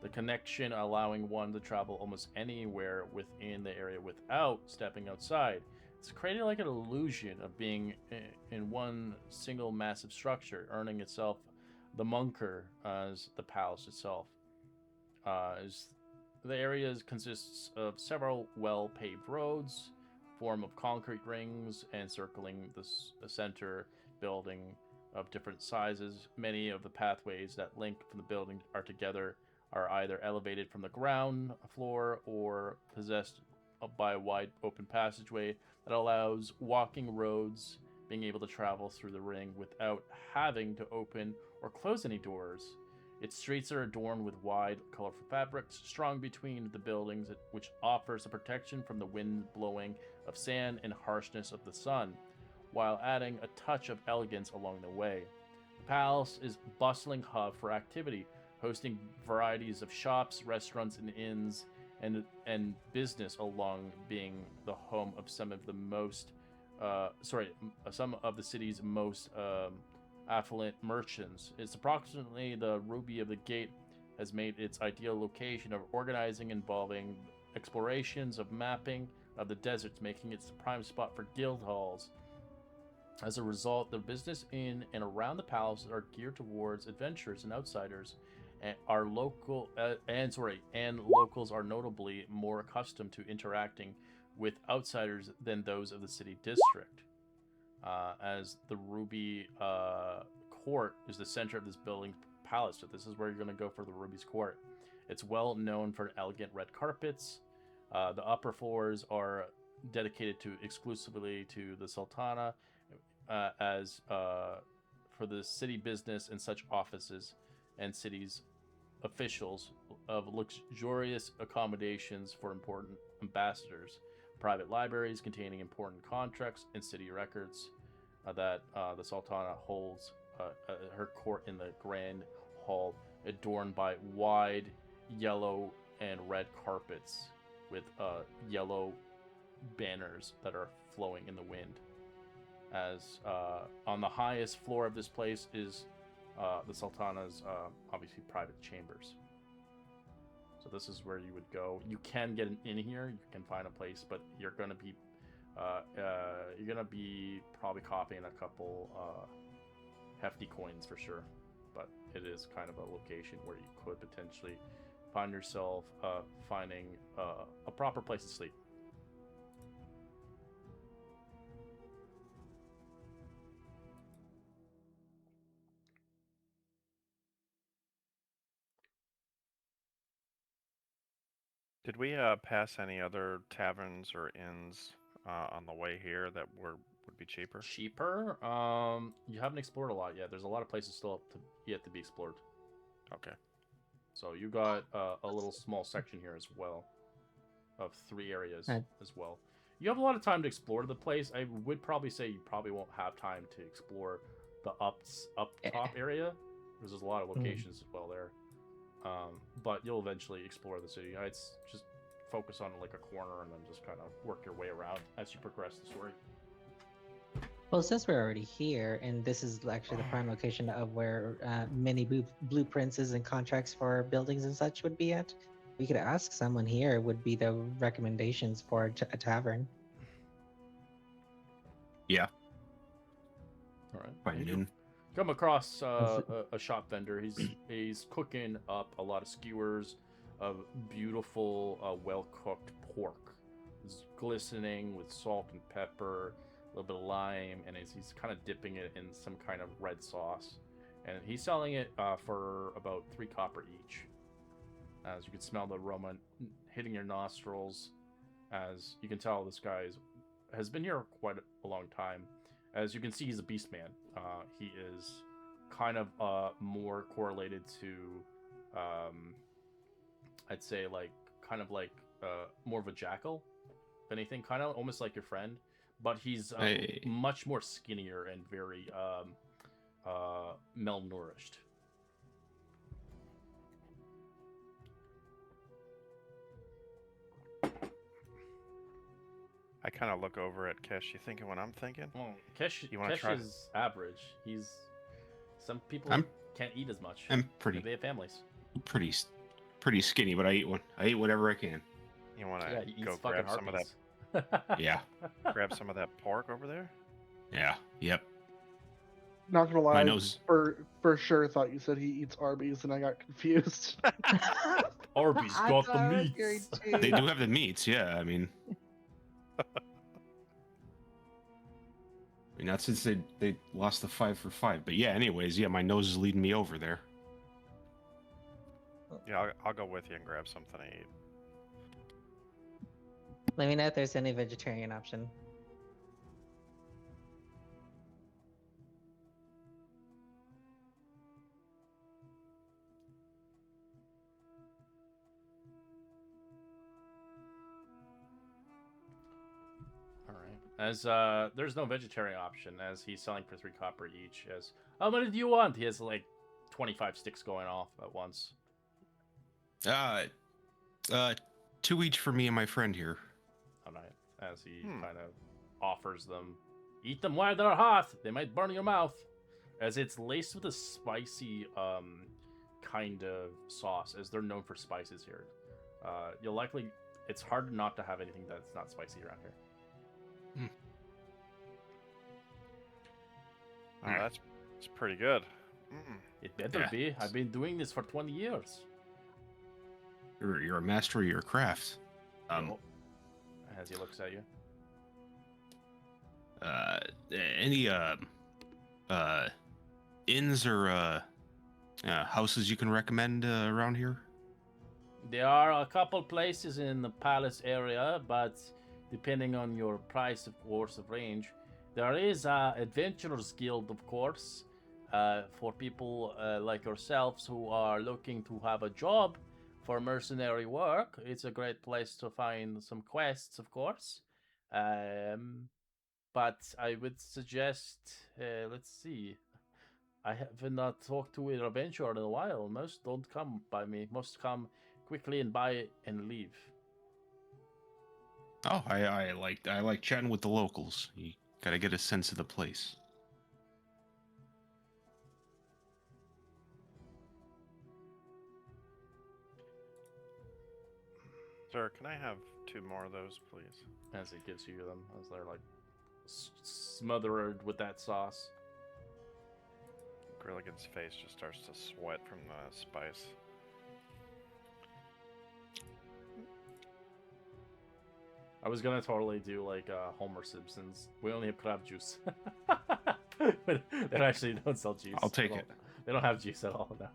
The connection allowing one to travel almost anywhere within the area without stepping outside. It's created like an illusion of being in one single massive structure, earning itself the monker as the palace itself. The area consists of several well-paved roads, form of concrete rings, encircling the center building of different sizes. Many of the pathways that link from the building are either elevated from the ground floor or possessed by a wide open passageway that allows walking roads being able to travel through the ring without having to open or close any doors. Its streets are adorned with wide, colorful fabrics strung between the buildings, which offers a protection from the wind blowing of sand and harshness of the sun, while adding a touch of elegance along the way. The palace is a bustling hub for activity, hosting varieties of shops, restaurants, and inns, and business, along being the home of some of the city's most affluent merchants. It's approximately the Ruby of the Gate has made its ideal location of organizing involving explorations of mapping of the deserts, making it the prime spot for guild halls. As a result, the business in and around the palace are geared towards adventurers and outsiders, and locals are notably more accustomed to interacting with outsiders than those of the city district. As the Ruby Court is the center of this building's palace, so this is where you're going to go for the Ruby's Court. It's well known for elegant red carpets. The upper floors are dedicated exclusively to the Sultana, for the city business and such offices and cities officials, of luxurious accommodations for important ambassadors, private libraries containing important contracts and city records that the Sultana holds her court in the grand hall, adorned by wide yellow and red carpets with yellow banners that are flowing in the wind. As on the highest floor of this place is the Sultana's obviously private chambers. So this is where you would go. You can get an inn here. You can find a place, but you're gonna be probably copying a couple hefty coins for sure. But it is kind of a location where you could potentially find yourself finding a proper place to sleep. Did we pass any other taverns or inns on the way here that would be cheaper? Cheaper? You haven't explored a lot yet. There's a lot of places still yet to be explored. Okay. So you got a little small section here as well, of 3 areas as well. You have a lot of time to explore the place. I would probably say you probably won't have time to explore the up top area, because there's a lot of locations as well there. But you'll eventually explore the city. It's just focus on like a corner and then just kind of work your way around as you progress the story. Well, since we're already here, and this is actually the prime location of where many blueprints and contracts for buildings and such would be at, we could ask someone here would be the recommendations for a tavern. Yeah. All right. By And you noon. come across a shop vendor. He's cooking up a lot of skewers of beautiful, well-cooked pork. It's glistening with salt and pepper, a little bit of lime, and he's kind of dipping it in some kind of red sauce. And he's selling it for about 3 copper each. As you can smell the aroma hitting your nostrils, as you can tell this guy has been here quite a long time. As you can see, he's a beast man. He is kind of more correlated to, I'd say, like kind of like more of a jackal than anything, kind of almost like your friend, but he's much more skinnier and very malnourished. I kind of look over at Kesh. You thinking what I'm thinking? Well, Kesh try? is average. Some people can't eat as much. I'm pretty They have families. pretty skinny, but I eat whatever I can. You want Yeah, to he go eats fucking grab some of that? harpies. Yeah. Grab some of that pork over there. Yeah. Yep. Not gonna lie, nose- for sure thought you said he eats Arby's, and I got confused. Arby's I got the thought I was meats. going to. They do have the meats. Yeah. I mean, not since they lost the 5 for 5. But yeah. Anyways, yeah, my nose is leading me over there. Yeah, I'll go with you and grab something to eat. Let me know if there's any vegetarian option. All right. As there's no vegetarian option, as he's selling for 3 copper each. As how many do you want? He has like 25 sticks going off at once. 2 each for me and my friend here. All right. As he kind of offers them, eat them while they're hot. They might burn your mouth. As it's laced with a spicy kind of sauce, as they're known for spices here. It's hard not to have anything that's not spicy around here. Oh, that's pretty good. It better Yeah. be. I've been doing this for 20 years. You're a master of your craft. As he looks at you. Any inns or houses you can recommend around here? There are a couple places in the palace area, but depending on your price, of course, of range, there is Adventurers Guild, of course, for people like yourselves who are looking to have a job for mercenary work. It's a great place to find some quests, of course. But I would suggest, let's see. I have not talked to an adventurer in a while. Most don't come by me. Most come quickly and buy it and leave. Oh, I like chatting with the locals. You gotta get a sense of the place. Sir, can I have 2 more of those, please? As he gives you them, as they're like smothered with that sauce. Grilligan's face just starts to sweat from the spice. I was gonna totally do like Homer Simpson's. We only have crab juice. But they actually don't sell juice. I'll take it. They don't have juice at all now.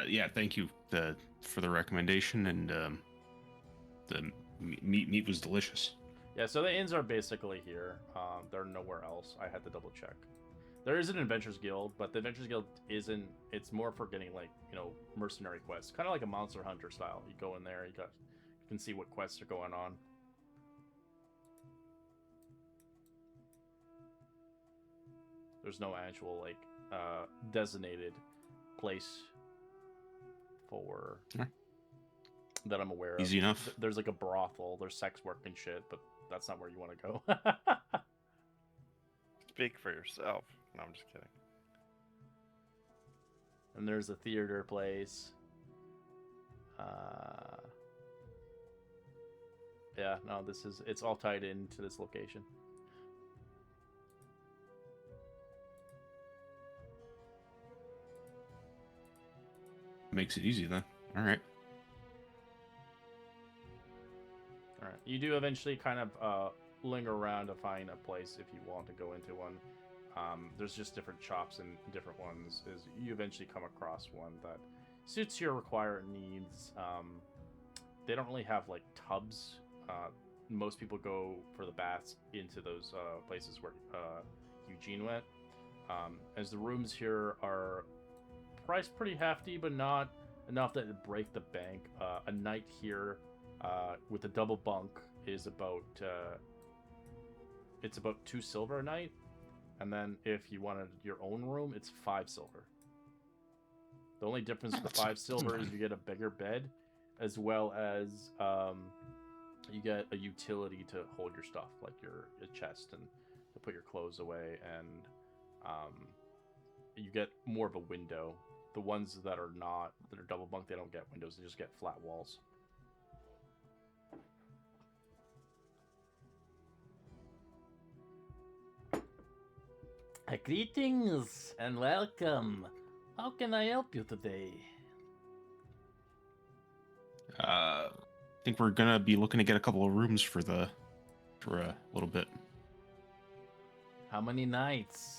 Yeah, thank you for the recommendation, and the meat was delicious. Yeah, so the inns are basically here. They're nowhere else. I had to double check. There is an Adventurers Guild, but the Adventurers Guild isn't. It's more for getting like mercenary quests, kind of like a Monster Hunter style. You go in there, you can see what quests are going on. There's no actual like designated place for Alright. that I'm aware of. Easy enough. There's like a brothel. There's sex work and shit, but that's not where you want to go. Speak for yourself. No, I'm just kidding. And there's a theater place. Yeah, no, it's all tied into this location. Makes it easy then. All right. All right. You do eventually kind of linger around to find a place if you want to go into one. There's just different shops and different ones. Is you eventually come across one that suits your required needs. They don't really have like tubs. Most people go for the baths into those places where Eugene went. As the rooms here are priced pretty hefty, but not enough that it break the bank. A night here with a double bunk is about it's about 2 silver a night, and then if you wanted your own room, it's 5 silver. The only difference with the 5 silver is you get a bigger bed, as well as you get a utility to hold your stuff, like your chest and to put your clothes away, and you get more of a window. The ones that are double bunk, they don't get windows; they just get flat walls. Greetings and welcome. How can I help you today? I think we're gonna be looking to get a couple of rooms for a little bit. How many nights?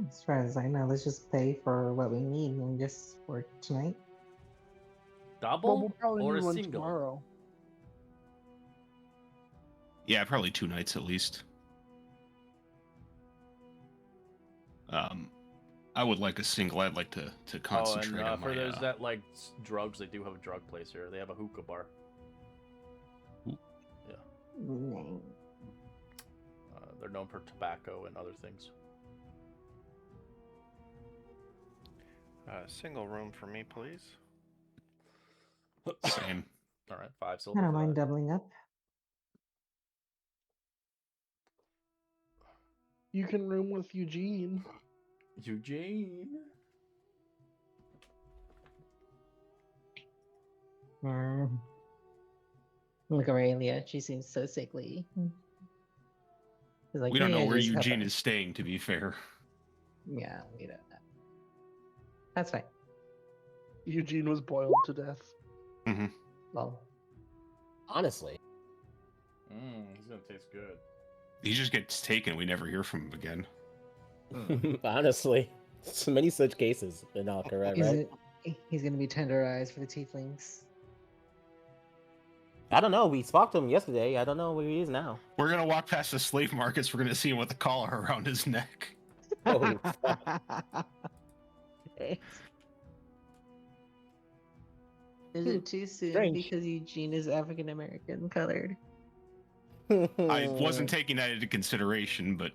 As far as I know, let's just pay for what we need and just for tonight. Double Well, we'll probably or need a one single? tomorrow. Yeah, probably 2 nights at least. I would like a single. I'd like to concentrate on for my. those that like drugs, they do have a drug place here. They have a hookah bar. Mm. They're known for tobacco and other things. Single room for me, please. Same. All right, 5 I silver. don't for mind that. doubling up. You can room with Eugene. Eugene. Look, Aurelia, she seems so sickly. She's like, We don't know "Yeah, where just help Eugene her." is staying, to be fair. Yeah, we don't know. That's fine. Eugene was boiled to death. Mm-hmm. Well, Honestly, He's gonna taste good. He just gets taken. We never hear from him again. honestly, so many such cases in Alcaraz, right? he's gonna be tenderized for the tieflings. I don't know. We spoke to him yesterday. I don't know where he is now. We're gonna walk past the slave markets. We're gonna see him with a collar around his neck. Oh, Is it too soon Strange. because Eugene is African American colored? I wasn't taking that into consideration, but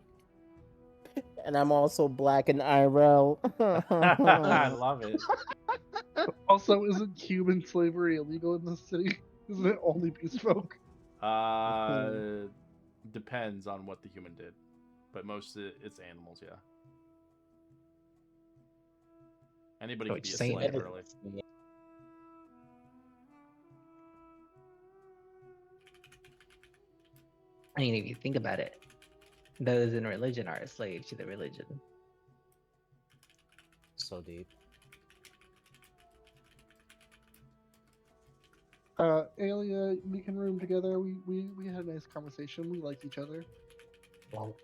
And I'm also black and IRL. I love it. Also, isn't Cuban slavery illegal in this city? Isn't it only beast folk? Depends on what the human did, but most of it's animals. Yeah. Anybody could be a slave, really. I mean, if you think about it, those in religion are a slave to the religion. So deep. Alia, we can room together. We had a nice conversation. We like each other. Well,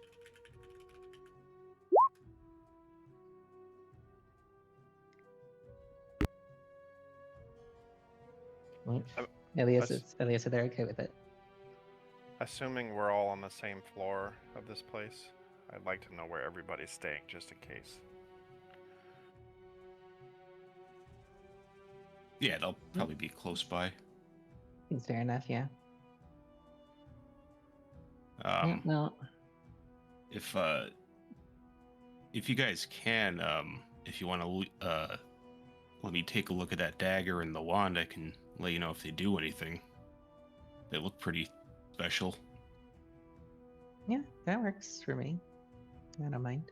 Elias That's- said they're okay with it. Assuming we're all on the same floor of this place, I'd like to know where everybody's staying, just in case. yeah, they'll probably be close by. Seems fair enough, yeah. Yeah, Um, well, if if you guys can, if you want to, let me take a look at that dagger and the wand, I can let you know if they do anything. They look pretty special. Yeah, that works for me. I don't mind.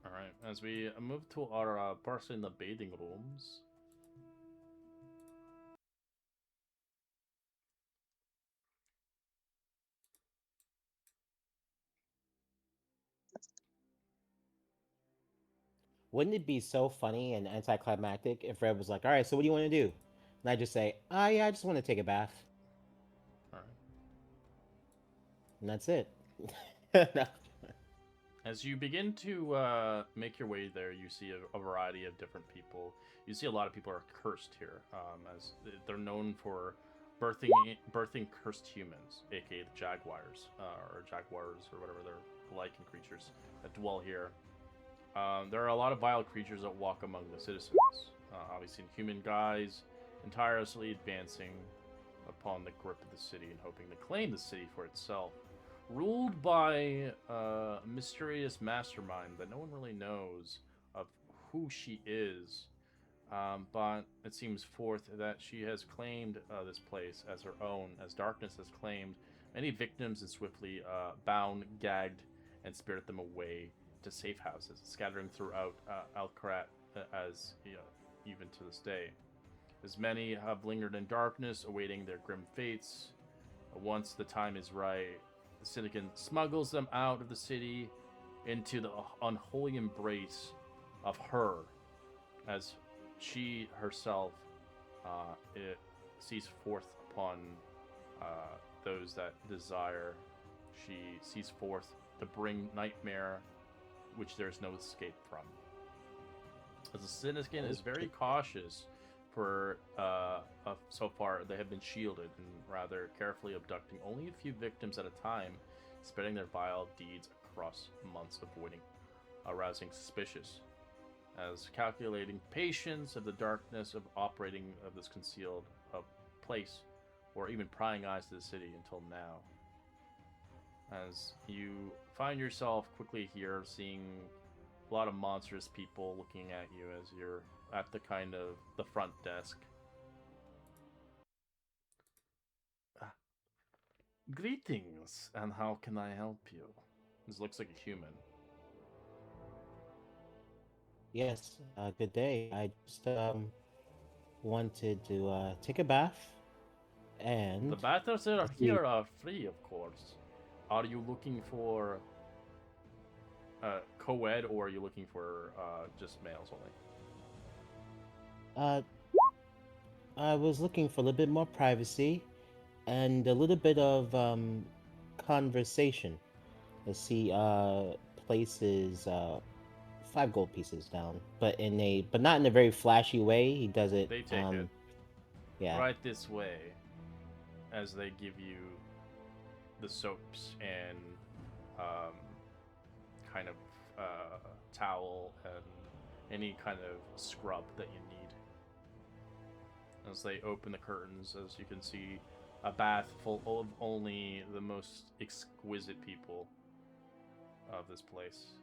All right, as we move to our person in the bathing rooms. Wouldn't it be so funny and anticlimactic if Red was like, "All right, so what do you want to do?" And I just say, "Oh yeah, I just want to take a bath," All right. and that's it. No. As you begin to make your way there, you see a variety of different people. You see a lot of people are cursed here, as they're known for birthing cursed humans, aka the jaguars, or jaguars, or whatever they're lichen creatures that dwell here. There are a lot of vile creatures that walk among the citizens. Obviously, human guys tirelessly advancing upon the grip of the city and hoping to claim the city for itself. Ruled by a mysterious mastermind that no one really knows of who she is, but it seems forth that she has claimed this place as her own, as darkness has claimed many victims and swiftly bound, gagged, and spirited them away to safe houses, scattering throughout Alcarat as even to this day. As many have lingered in darkness, awaiting their grim fates. Once the time is right, the syndicate smuggles them out of the city into the unholy embrace of her, as she herself it sees forth upon those that desire. She sees forth to bring nightmare, which there's no escape from. As the syndicate is very cautious, for so far they have been shielded and rather carefully abducting only a few victims at a time, spreading their vile deeds across months, avoiding arousing suspicious. As calculating patience of the darkness of operating of this concealed place, or even prying eyes to the city until now. As you find yourself quickly here, seeing a lot of monstrous people looking at you as you're at the kind of the front desk. Greetings, and how can I help you? This looks like a human. Yes, good day. I just wanted to take a bath and The bathers are see- here are free, of course. Are you looking for co-ed, or are you looking for just males only? uh, I was looking for a little bit more privacy and a little bit of conversation. I see places 5 gold pieces down, but not in a very flashy way. He does it. They take it. Yeah. Right this way, as they give you the soaps and kind of towel and any kind of scrub that you need. As they open the curtains, as you can see, a bath full of only the most exquisite people of this place.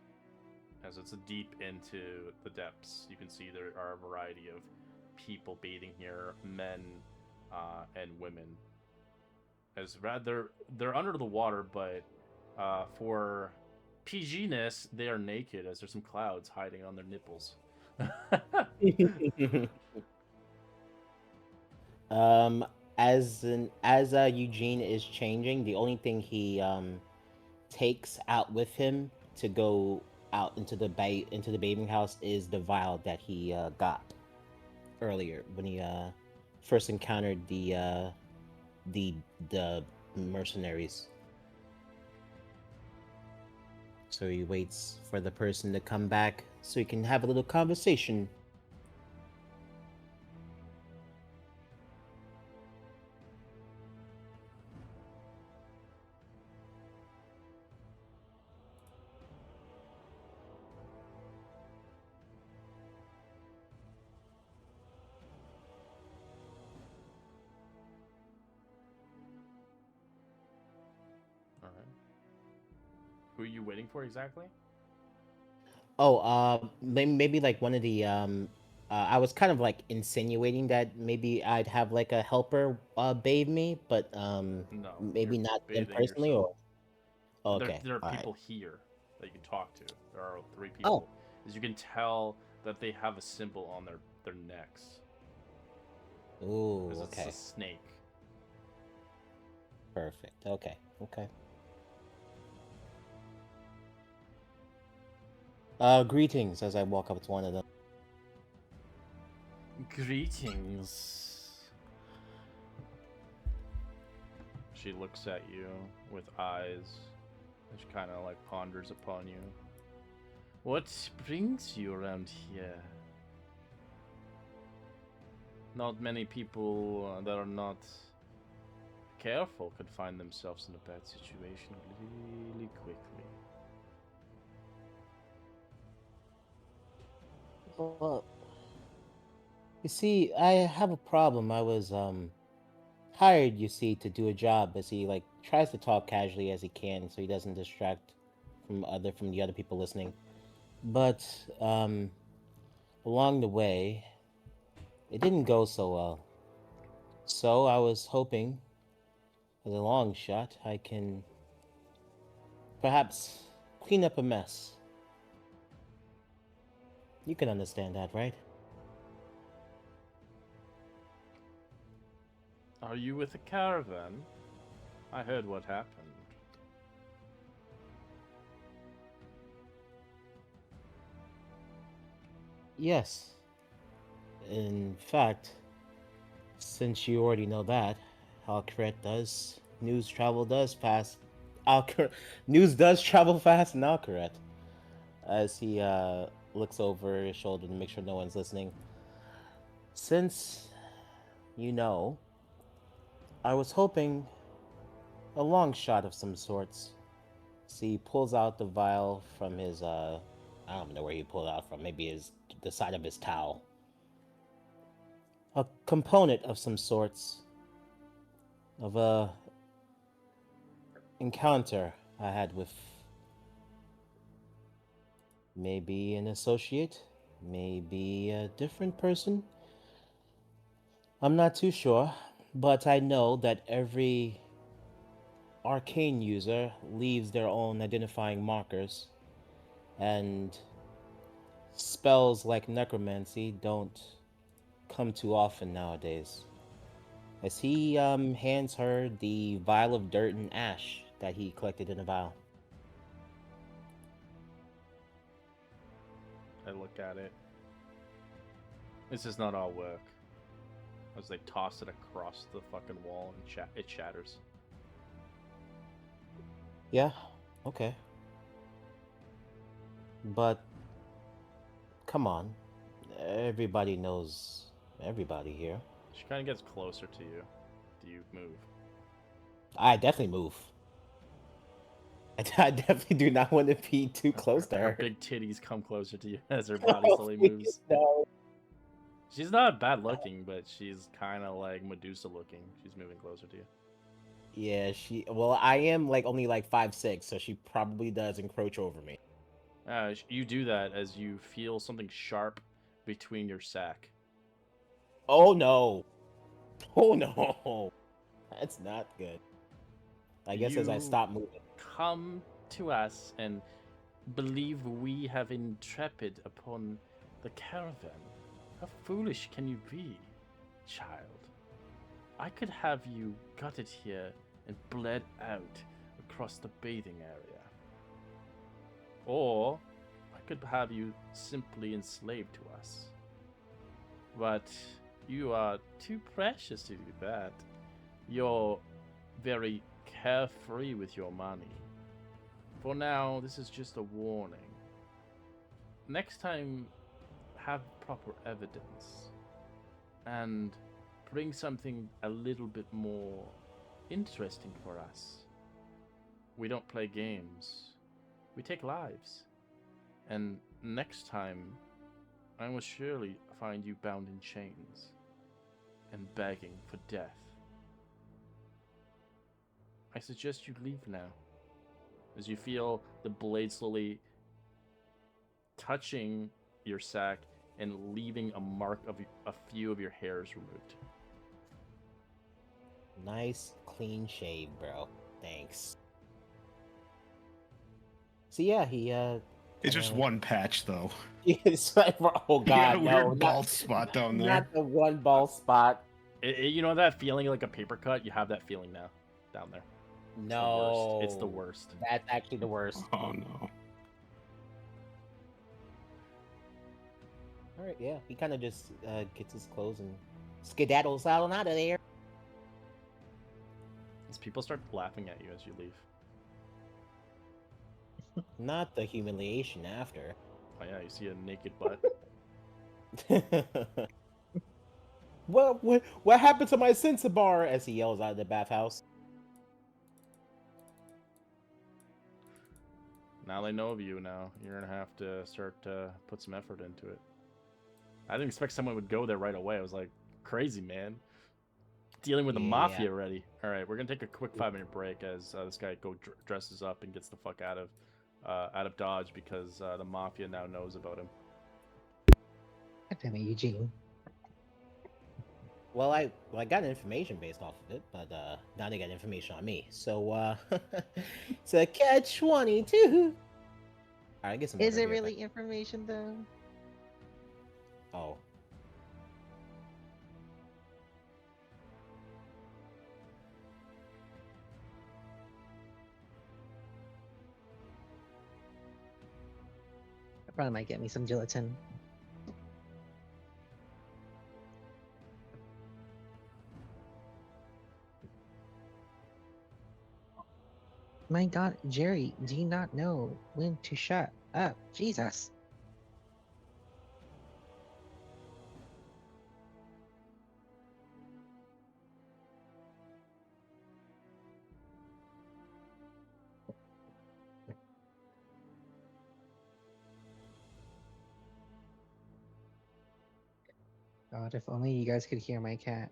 As it's deep into the depths, you can see there are a variety of people bathing here, men and women. As rather, they're under the water, but for PG-ness, they are naked, as there's some clouds hiding on their nipples. um, as Eugene is changing, the only thing he takes out with him to go out into the bathing house is the vial that he got earlier when he first encountered the mercenaries. So he waits for the person to come back so he can have a little conversation. Who are you waiting for exactly? Oh, maybe like one of the I was kind of like insinuating that maybe I'd have like a helper bathe me, but No, maybe you're not them bathing personally, yourself. or oh, There, okay, there are all right. people here that you can talk to. There are 3 Oh, people. As you can tell that they have a symbol on their necks. ooh, Because it's a okay, snake. perfect. Okay, okay. Greetings as I walk up to one of them. Greetings. She looks at you with eyes, and she kind of like ponders upon you. What brings you around here? Not many people that are not careful could find themselves in a bad situation really quickly. Well, you see, I have a problem. I was hired, you see, to do a job as he like tries to talk casually as he can so he doesn't distract from the other people listening. But along the way, it didn't go so well. So I was hoping, as a long shot, I can perhaps clean up a mess. You can understand that, right? Are you with a caravan? I heard what happened. Yes. In fact, since you already know that, Alcret does news travel does fast. Alcret news does travel fast in Alcret. As he looks over his shoulder to make sure no one's listening. Since you know, I was hoping a long shot of some sorts. See, he pulls out the vial from his I don't know where he pulled it out from. Maybe the side of his towel. A component of some sorts of a encounter I had with maybe an associate, maybe a different person. I'm not too sure, but I know that every arcane user leaves their own identifying markers, and spells like necromancy don't come too often nowadays. As he hands her the vial of dirt and ash that he collected in a vial. I look at it. This is not all work. As they toss it across the fucking wall and it shatters. Yeah, okay. But come on, everybody knows everybody here. She kind of gets closer to you. Do you move? I definitely move. I definitely do not want to be too close to Her her. big titties come closer to you as her body slowly moves. No. She's not bad looking, but she's kind of like Medusa looking. She's moving closer to you. Yeah, well, I am like only like 5'6", so she probably does encroach over me. You do that as you feel something sharp between your sack. Oh no. Oh no. That's not good. I guess as I You stop moving. come to us and believe we have intrepid upon the caravan. How foolish can you be, child? I could have you gutted here and bled out across the bathing area. Or I could have you simply enslaved to us. But you are too precious to do that. You're very carefree with your money. For now, this is just a warning. Next time, have proper evidence. And bring something a little bit more interesting for us. We don't play games. We take lives. And next time, I will surely find you bound in chains and begging for death. I suggest you leave now. as you feel the blade slowly touching your sack and leaving a mark of a few of your hairs removed. Nice clean shave, bro. Thanks. So yeah, he It's just kinda- one patch though. It's like, oh You got god, a no, weird bald spot down there. not the one ball spot. You know that feeling like a paper cut? You have that feeling now, down there. No, It's the worst. That's actually the worst. Oh no. All right, yeah, he kind of just gets his clothes and skedaddles out of there. As people start laughing at you as you leave. Not the humiliation after. Oh yeah, you see a naked butt. What happened to my sense bar? As he yells out of the bathhouse. Now they know of you. Now you're gonna have to start to put some effort into it. I didn't expect someone would go there right away. I was like, crazy man, dealing with the mafia already. All right, we're gonna take a quick 5-minute break as this guy dresses up and gets the fuck out of Dodge because the mafia now knows about him. God damn it, Eugene. Well, I got information based off of it, but now they got information on me. So it's a catch-22. All right, get some. Is water, it be right really back. information though? Oh. I probably might get me some gelatin. My god, Jerry, do you not know when to shut up? Jesus. God, if only you guys could hear my cat.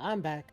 I'm back.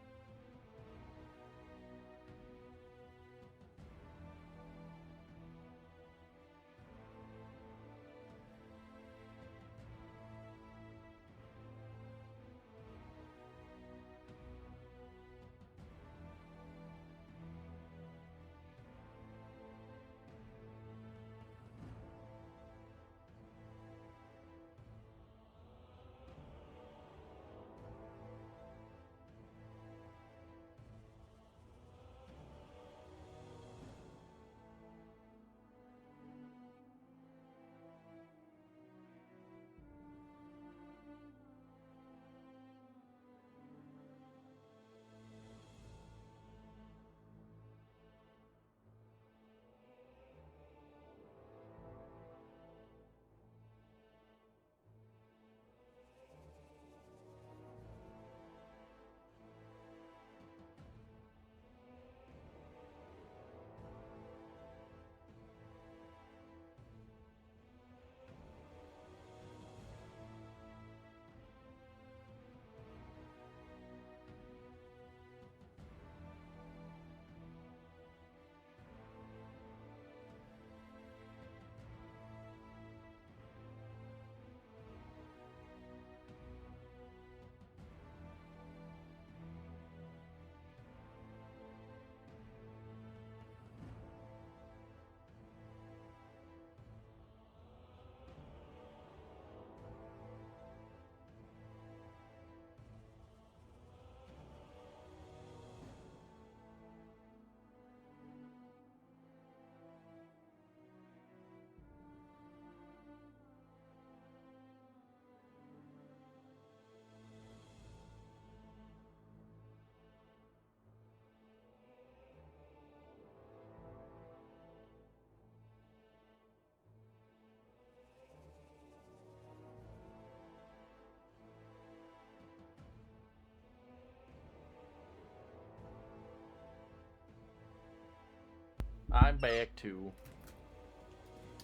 I'm back too.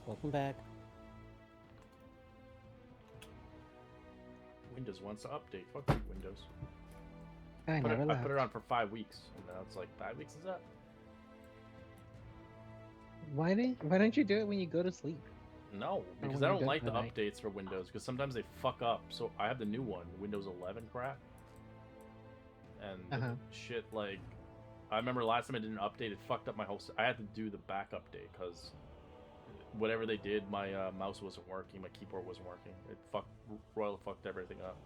Welcome back. Windows wants to update. Fuck you, Windows. I I never put it left. on for 5 weeks, and now it's like 5 weeks is up. Why don't you do it when you go to sleep? No, because when I you're don't done like for the the night. updates for Windows, because sometimes they fuck up. So I have the new one, Windows 11 crap. And Uh-huh. shit, like, I remember last time I did an update, it fucked up my whole... I had to do the back update, because whatever they did, my mouse wasn't working, my keyboard wasn't working. It royal fucked everything up.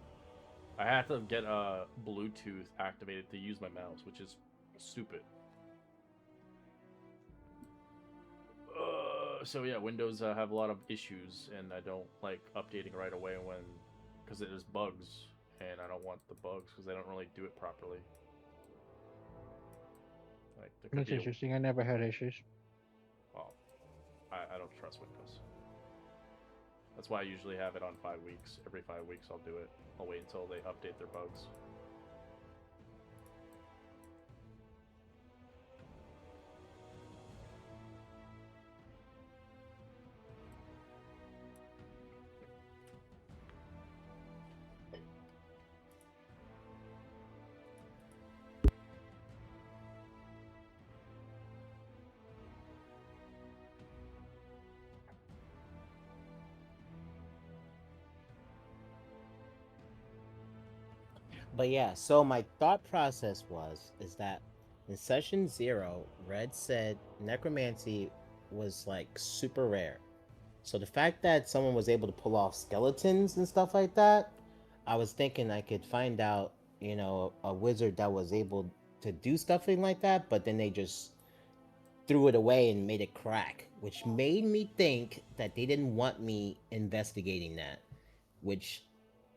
I had to get Bluetooth activated to use my mouse, which is stupid. So yeah, Windows have a lot of issues, and I don't like updating right away because there's bugs, and I don't want the bugs because they don't really do it properly. Like there could That's be interesting. I never had issues. well, I don't trust Windows. That's why I usually have it on 5 weeks. Every 5 weeks I'll do it. I'll wait until they update their bugs. But yeah, so my thought process is that in session 0, Red said necromancy was like super rare. So the fact that someone was able to pull off skeletons and stuff like that, I was thinking I could find out, a wizard that was able to do something like that, but then they just threw it away and made it crack, which made me think that they didn't want me investigating that, which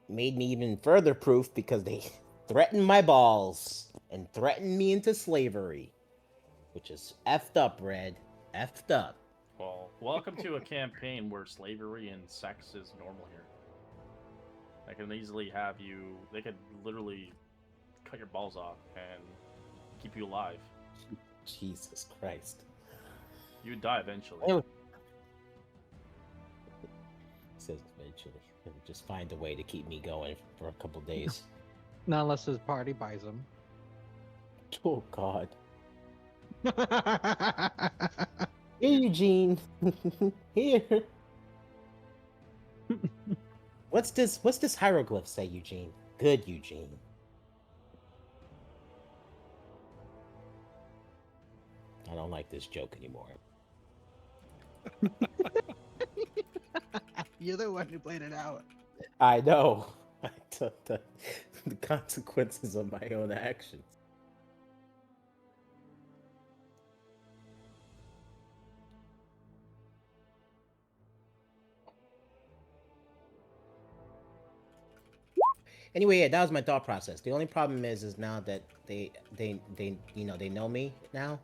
made me even further proof because they threatened my balls and threatened me into slavery, which is effed up, Red. Effed up. Well, welcome to a campaign where slavery and sex is normal here. I can easily have you... They could literally cut your balls off and keep you alive. Jesus Christ. You would die eventually. Anyway. Says eventually. Just find a way to keep me going for a couple days. Not unless his party buys them. Oh God. Here, Eugene. Here. What's this hieroglyph say, Eugene? Good, Eugene. I don't like this joke anymore. You're the one who played it out. I know. I took the consequences of my own actions. Anyway, yeah, that was my thought process. The only problem is now that they know me now,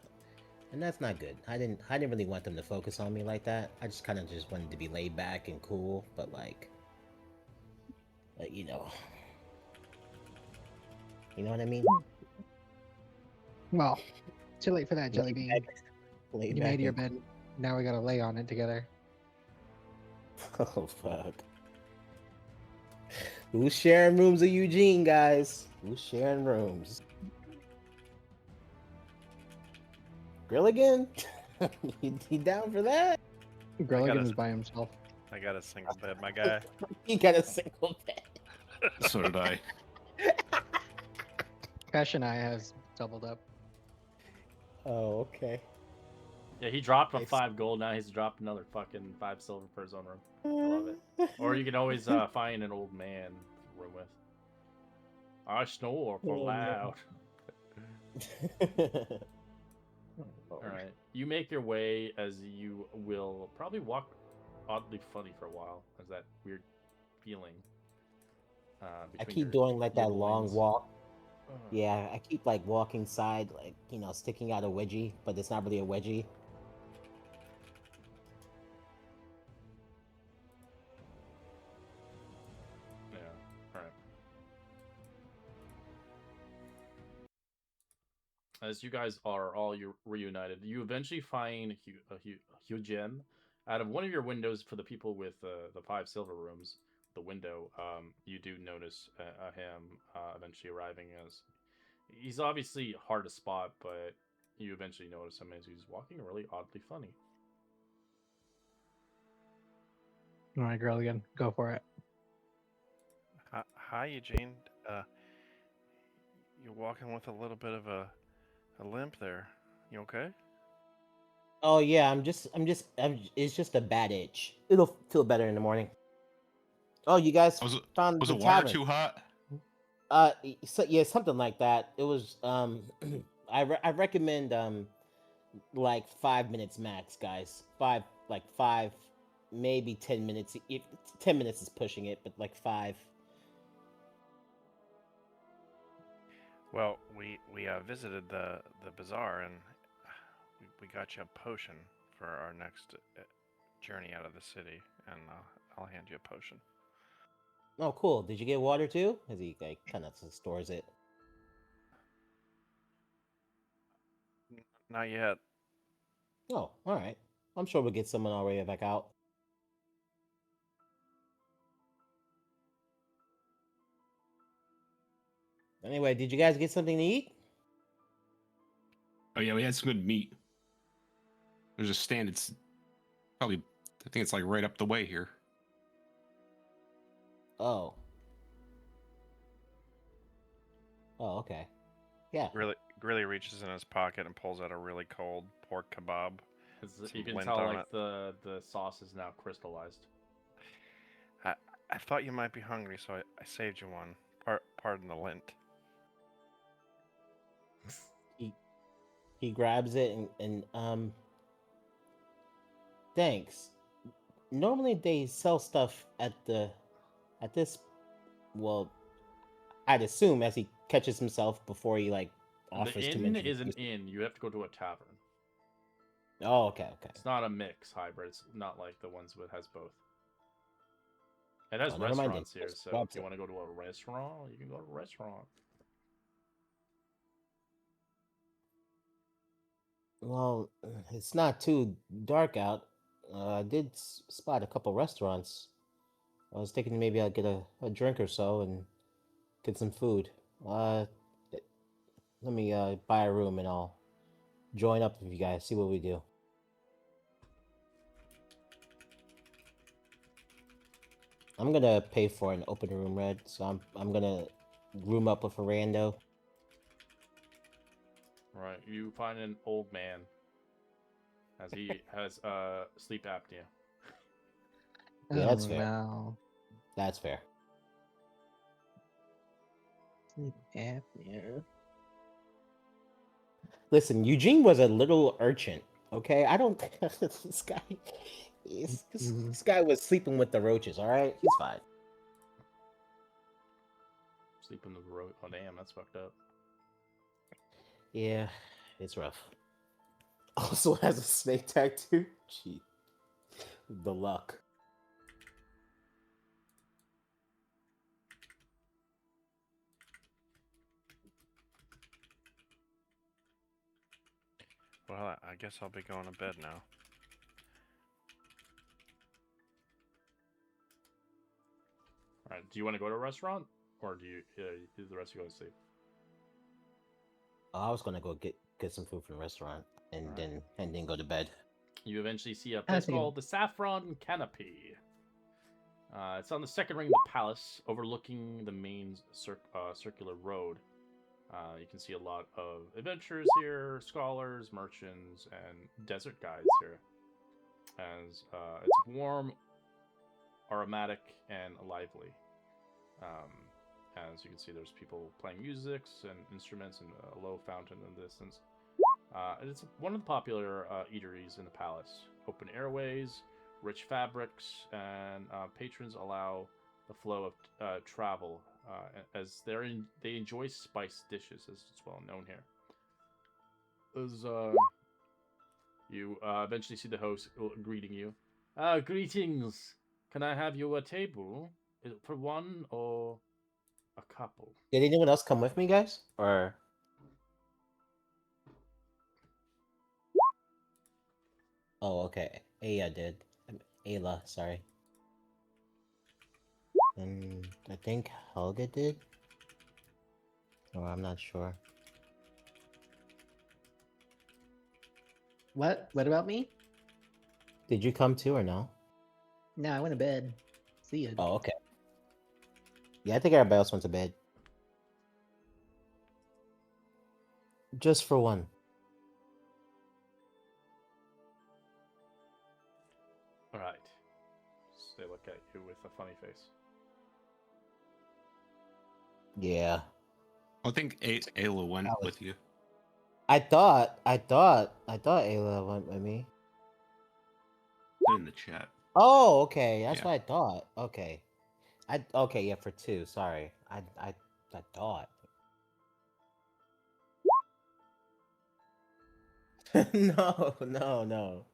and that's not good. I didn't really want them to focus on me like that. I just kind of just wanted to be laid back and cool, but like you know what I mean? Well, too late for that, Jelly Bean. Laid You back made your and bed. cool. Now we gotta lay on it together. Oh fuck. Who's sharing rooms with Eugene, guys? Who's sharing rooms? Grilligan? he down for that? Grilligan is by himself. I got a single bed, my guy. He got a single bed. So did I. Cash and I has doubled up. Oh, okay. Yeah, he dropped a Nice. 5 gold, now he's dropped another fucking 5 silver for his own room. I love it. Or you can always find an old man to room with. I snore for Oh, no. loud. Alright. You make your way as you will probably walk oddly funny for a while, as that weird feeling. I keep doing like your that long loins. walk. Yeah, I keep like walking side, like, sticking out a wedgie, but it's not really a wedgie. Yeah, alright. As you guys are all reunited, you eventually find Hugh Gem out of one of your windows for the people with the 5 silver rooms. The window, you do notice him eventually arriving. As he's obviously hard to spot, but you eventually notice him as he's walking really oddly funny. All right, girl again. Go for it. Hi, Eugene. You're walking with a little bit of a limp there. You okay? Oh yeah, it's just a bad itch. It'll feel better in the morning. Oh, you guys found Was the the water tavern. too hot? So, yeah, something like that. It was I recommend like 5 minutes max, guys. Five, maybe 10 minutes. If 10 minutes is pushing it, but like 5. Well, we visited the bazaar and we got you a potion for our next journey out of the city, and I'll hand you a potion. Oh, cool. Did you get water too? As he like kind of stores it. Not yet. Oh, all right. I'm sure we'll get someone already back out. Anyway, did you guys get something to eat? Oh yeah, we had some good meat. There's a stand. It's probably, I think it's like right up the way here. Oh. Oh, okay. Yeah. Grilly reaches in his pocket and pulls out a really cold pork kebab. You can lint tell on like it. the sauce is now crystallized. I thought you might be hungry, so I saved you one. Pardon the lint. He grabs it and thanks. Normally they sell stuff at this, well, I'd assume, as he catches himself before he like offers The too inn much. is an inn. You have to go to a tavern. Oh, okay. It's not a mix hybrid. It's not like the ones with has both. It has Oh, never mind then. restaurants here, Just so grabs if you it. want to go to a restaurant, you can go to a restaurant. Well, it's not too dark out. I did spot a couple restaurants. I was thinking maybe I'll get a drink or so and get some food. Let me buy a room and I'll join up with you guys. See what we do. I'm gonna pay for an open room, Red. So I'm gonna room up with a rando. Right. You find an old man as he has sleep apnea. Yeah, that's Oh fair. no. That's fair. Sleep apnea. Listen, Eugene was a little urchin. Okay, I don't. This guy, this guy was sleeping with the roaches. All right, he's fine. Sleeping with the road. Oh damn, that's fucked up. Yeah, it's rough. Also has a snake tattoo. Gee, the luck. Well, I guess I'll be going to bed now. All right. Do you want to go to a restaurant, or do the rest of you go to sleep? I was gonna go get some food from the restaurant and then go to bed. You eventually see a place see. called the Saffron Canopy. It's on the second ring of the palace, overlooking the main circular road. You can see a lot of adventurers here, scholars, merchants, and desert guides here. As it's warm, aromatic, and lively. As you can see, there's people playing music and instruments and a low fountain in the distance. It's one of the popular eateries in the palace. Open airways, rich fabrics, and patrons allow the flow of travel as they enjoy spiced dishes, as it's well known here. As you eventually see the host greeting you. Greetings. Can I have you a table? Is it for one or a couple? Did anyone else come with me, guys? Or Oh, okay. Aya did. Ayla, sorry. And I think Helga did. Or I'm not sure. What? What about me? Did you come too or no? No, I went to bed. See ya. Oh, okay. Yeah, I think everybody else went to bed. Just for one. All right. They look at you with a funny face. Yeah. I think Ayla went That was- with you. I thought Ayla went with me. Put it in the chat. Oh, okay. That's Yeah. what I thought. Okay. Okay, yeah, for two. Sorry. I thought. No.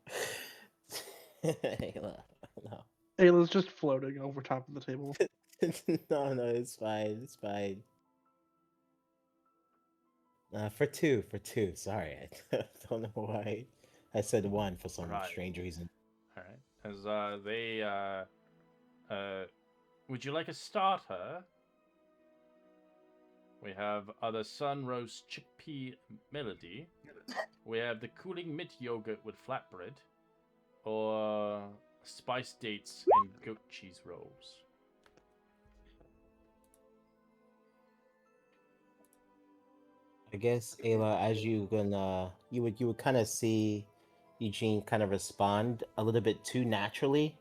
Ayla, no. Ayla's just floating over top of the table. No, it's fine. It's fine. For two. Sorry, I don't know why I said one for some Right. strange reason. All right. As would you like a starter? We have the sun roast chickpea melody. We have the cooling mint yogurt with flatbread, or spice dates and goat cheese rolls. I guess Ayla, as you would kind of see Eugene kind of respond a little bit too naturally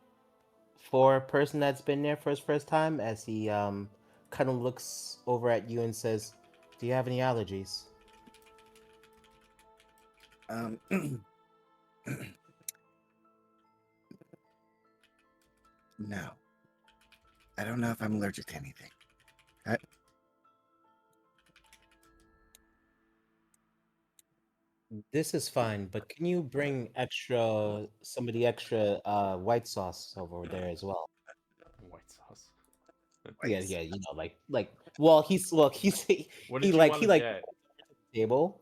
for a person that's been there for his first time, as he kind of looks over at you and says, "Do you have any allergies?" No. I don't know if I'm allergic to anything. This is fine, but can you bring some of the extra white sauce over there as well? White sauce. Yeah, Whites. yeah, well, he's What he did you like want he to like get? table.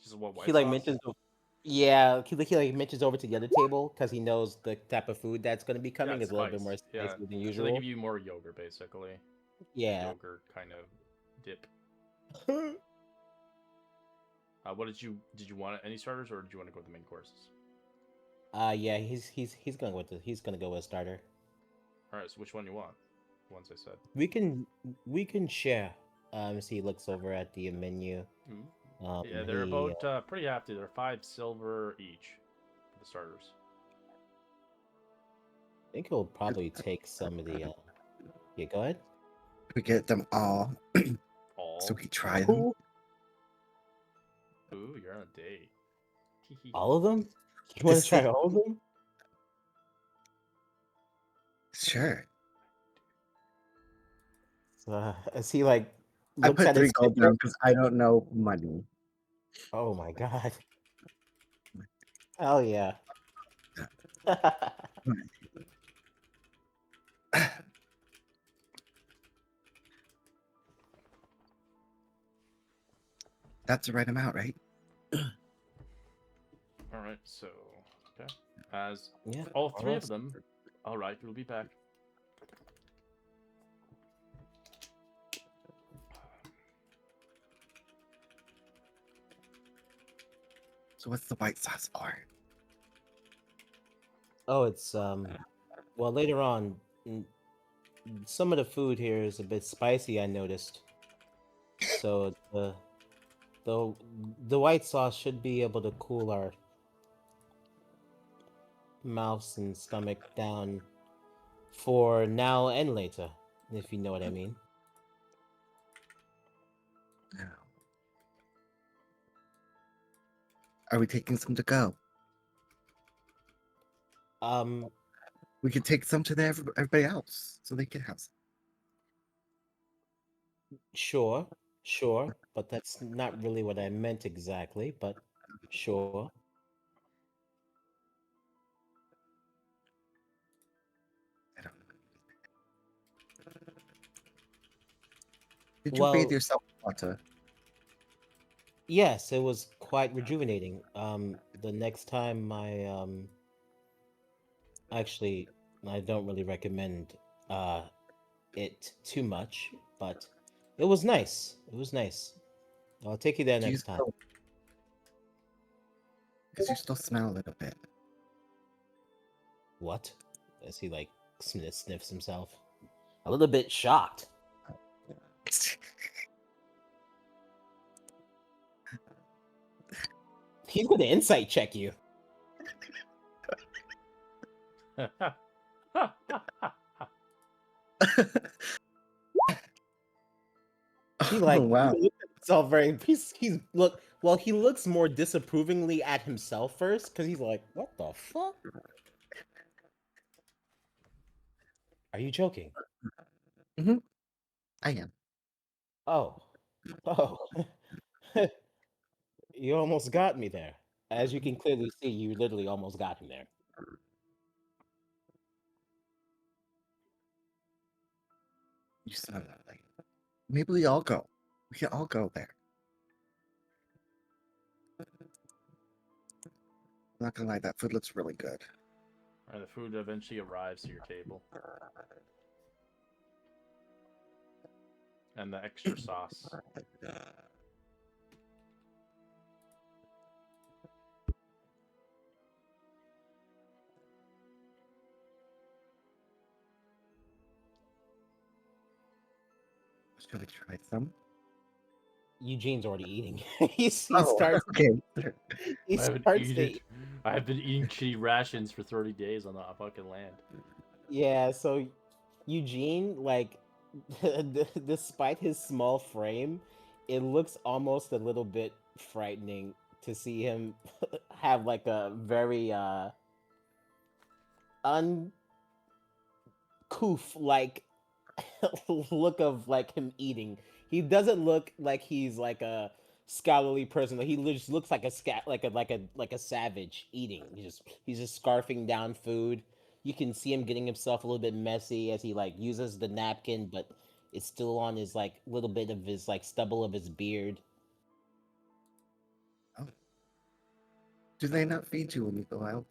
Just what white He like sauce? mentions Yeah, he like mentions over to the other table because he knows the type of food that's going to be coming Yeah, is a little bit more spice. Yeah. spicy than So they usual. give you more yogurt, basically. Yeah. Yogurt kind of dip. What did you want? Any starters, or did you want to go with the main courses? Yeah, he's gonna go with starter. All right. So which one you want? The ones I said. We can share. So he looks over at the menu. Yeah, they're about pretty hefty. They're 5 silver each for the starters. I think he'll probably take some of the. Yeah, go ahead. We get them all, All. so we try them. Ooh, you're on a date. All of them? You want to try all of them? Sure. As he like I looks put at 3 his gold menu. down because I don't know money. Oh my god. Hell yeah. That's the right amount, right? All right. So, okay. As Yeah, all 3 of almost. them. All right. We'll be back. So what's the white sauce for? Oh, it's well, later on, some of the food here is a bit spicy, I noticed. So the white sauce should be able to cool our mouths and stomach down for now and later, if you know what I mean. No. Are we taking some to go? We could take some to everybody else so they can have some. Sure, but that's not really what I meant exactly, but sure. I don't know. Did you bathe Well, yourself in water? yes, it was quite rejuvenating. the next time actually, I don't really recommend it too much, but it was nice. It was nice. I'll take you there Do you next time. still, because you still smell a little bit. What? As he like sniffs himself, a little bit shocked. He's gonna insight check you. He like Oh wow. he looks at himself very. He's look. Well, he looks more disapprovingly at himself first because he's like, "What the fuck? Are you joking?" I am. Oh, oh, you almost got me there. As you can clearly see, you literally almost got him there. You smell that like. Maybe we all go. We can all go there. I'm not gonna lie, that food looks really good. And the food eventually arrives to your table. And the extra sauce. Should we try some? Eugene's already eating. he Oh, starts. okay. He I haven't starts eaten to. it. I have been eating shitty rations for 30 days on the fucking land. Yeah. So Eugene, like, despite his small frame, it looks almost a little bit frightening to see him have like a very uncouth like look of like him eating. He doesn't look like he's like a scholarly person. He just looks like a savage eating. He's just scarfing down food. You can see him getting himself a little bit messy as he like uses the napkin, but it's still on his like little bit of his like stubble of his beard. Oh. Do they not feed you when you go out?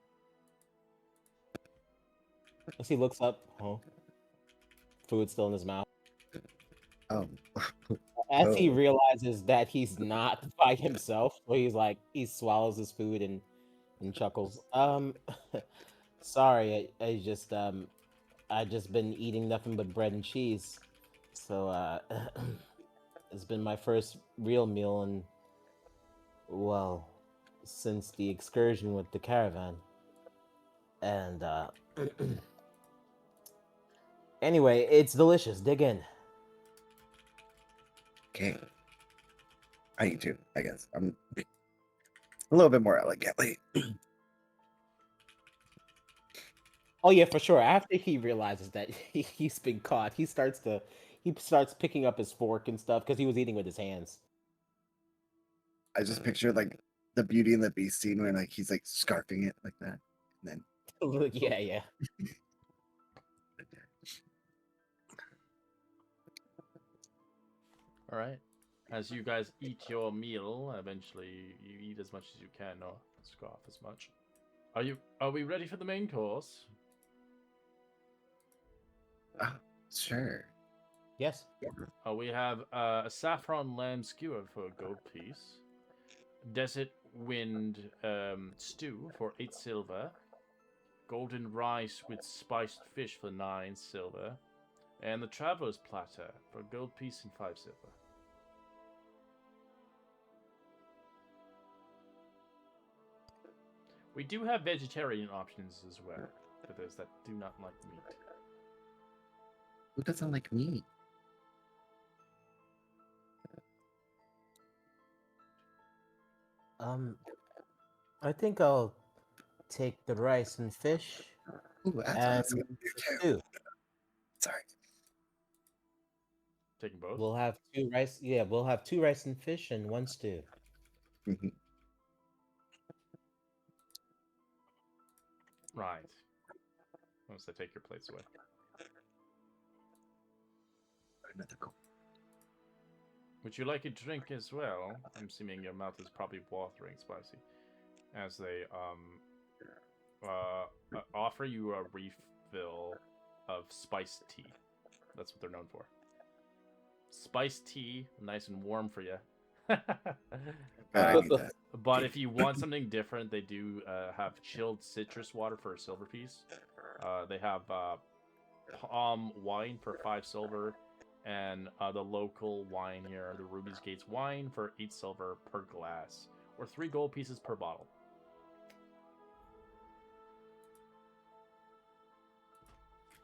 As he looks up, oh, food still in his mouth. Oh. As he Oh. realizes that he's not by himself, so he swallows his food and chuckles. Sorry, I just been eating nothing but bread and cheese. So it's been my first real meal in, well, since the excursion with the caravan. And anyway, it's delicious. Dig in. Okay. I need to, I guess. I'm a little bit more elegantly. Oh yeah, for sure. After he realizes that he's been caught, he starts picking up his fork and stuff because he was eating with his hands. I just picture like the Beauty and the Beast scene where like he's like scarfing it like that. And then yeah. All right. As you guys eat your meal, eventually you eat as much as you can, or scarf as much. Are we ready for the main course? sure. Yes. We have a saffron lamb skewer for a gold piece, desert wind stew for 8 silver, golden rice with spiced fish for 9 silver, and the traveler's platter for a gold piece and 5 silver. We do have vegetarian options as well, for those that do not like meat. Who doesn't like meat? I think I'll take the rice and fish Ooh, that's and awesome. the stew. Sorry. Taking both? We'll have 2 rice. Yeah, we'll have 2 rice and fish and 1 stew. Mhm. Right. Once they take your plates away. Another go. Would you like a drink as well? I'm assuming your mouth is probably watering spicy. as they offer you a refill of spiced tea. That's what they're known for. Spiced tea, nice and warm for you. I need that. But if you want something different, they do have chilled citrus water for a silver piece. They have palm wine for 5 silver, and the local wine here, the Ruby's Gates wine, for 8 silver per glass, or 3 gold pieces per bottle.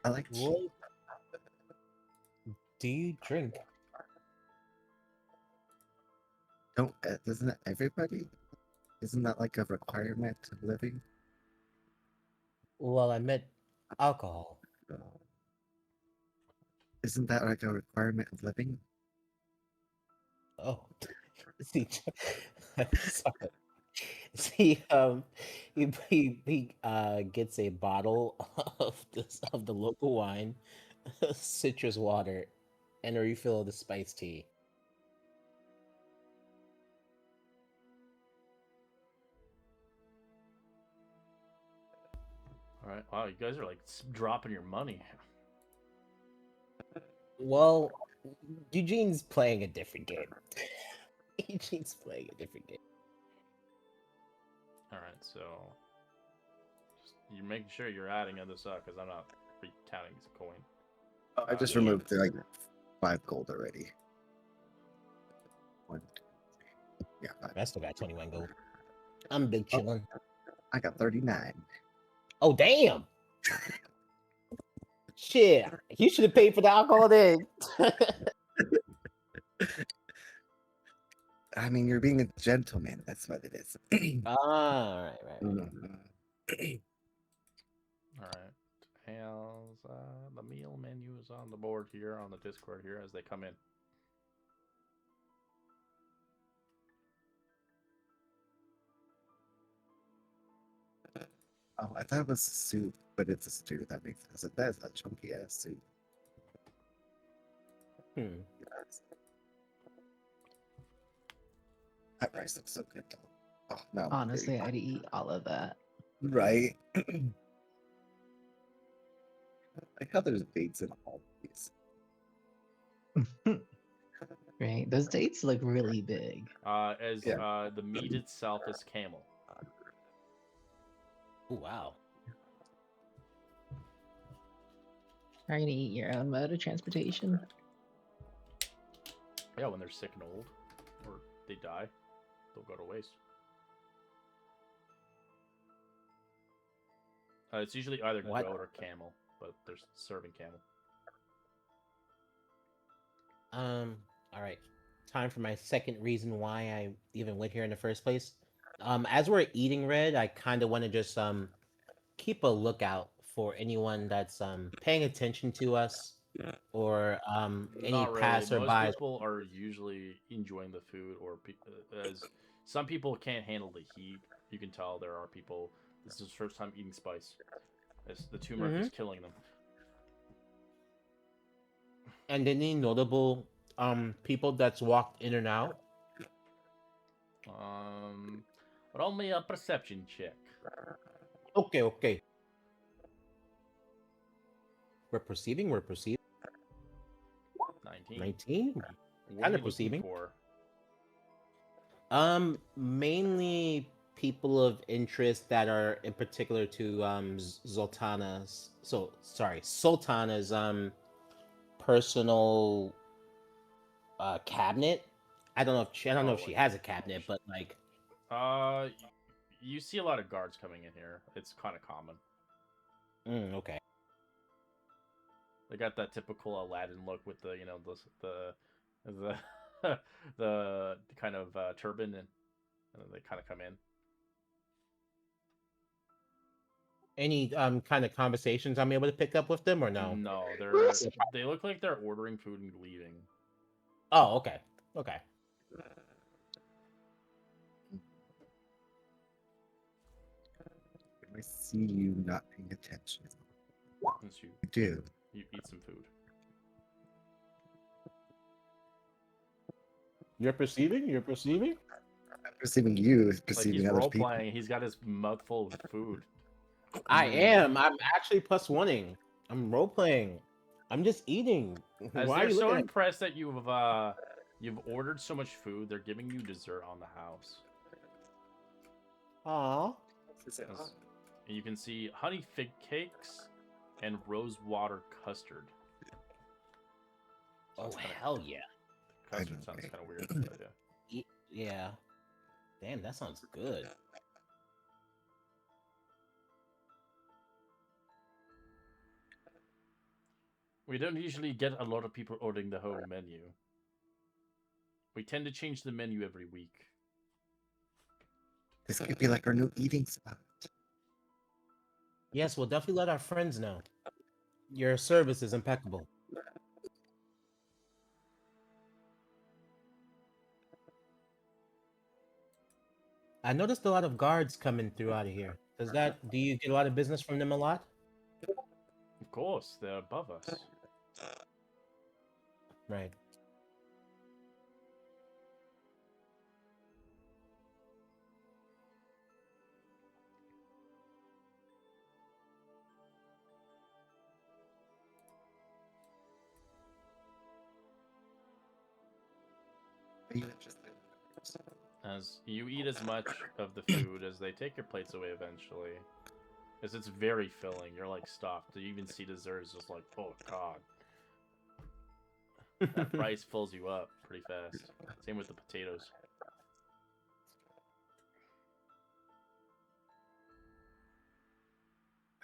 I like What tea. do you drink? Don't isn't everybody? Isn't that like a requirement of living? Well, I meant alcohol. Isn't that like a requirement of living? Oh, see, sorry. See, he gets a bottle of the local wine, citrus water, and a refill of the spiced tea. All right. Wow, you guys are like dropping your money. Well, Eugene's playing a different game. Eugene's playing a different game. All right, so you're making sure you're adding this up because I'm not recounting this coin. Oh, I just yeah. removed like 5 gold already. 1, 2, 3. Yeah, 5. I still got 21 gold. I'm big chillin'. I got 39. Oh, damn! Shit, you should have paid for the alcohol then. I mean, you're being a gentleman. That's what it is. Right. All right. How's the meal menu is on the board here on the Discord here as they come in. Oh, I thought it was soup, but it's a stew. That makes sense. That's a chunky ass soup. That rice looks so good though. Oh no. Honestly, I'd eat all of that. Right. Like how there's dates in all these. Right? Those dates look really big. The meat itself is camel. Oh, wow. Are you gonna eat your own mode of transportation? Yeah, when they're sick and old, or they die, they'll go to waste. It's usually either What? goat or camel, but they're serving camel. All right. Time for my second reason why I even went here in the first place. As we're eating red, I kind of want to just keep a lookout for anyone that's paying attention to us, or any Not really. passerbys. Most people are usually enjoying the food, or as some people can't handle the heat. You can tell there are people. This is the first time eating spice. The turmeric is killing them. And any notable people that's walked in and out. But only a perception check. Okay. We're perceiving. 19. 19. What Kinda are you looking perceiving. for? Mainly people of interest that are in particular to Sultana's personal cabinet. I don't know if she has a cabinet, but like You see a lot of guards coming in here. It's kind of common. Okay. They got that typical Aladdin look with the the kind of turban, and they kind of come in. Any kind of conversations I'm able to pick up with them or no? No, they look like they're ordering food and leaving. Oh, okay. I see you not paying attention. Once You do. you eat some food. You're perceiving? perceiving you, Like perceiving he's other role people. playing. He's got his mouth full of food. I Mm. am. I'm actually plus oneing. I'm role playing. I'm just eating. As Why are they're you so looking at? impressed that you've ordered so much food, they're giving you dessert on the house. Aw. As- and you can see honey fig cakes and rose water custard. Oh Sounds kinda- hell yeah. Custard sounds kind of weird, but yeah. Yeah. Damn, that sounds good. We don't usually get a lot of people ordering the whole menu. We tend to change the menu every week. This could be like our new eating spot. Yes, we'll definitely let our friends know. Your service is impeccable. I noticed a lot of guards coming through out of here. Do you get a lot of business from them a lot? Of course, they're above us. Right. Are you interested? As you eat as much of the food as they take your plates away eventually. As it's very filling, you're like stuffed. You even see desserts just like, oh god. That rice fills you up pretty fast. Same with the potatoes.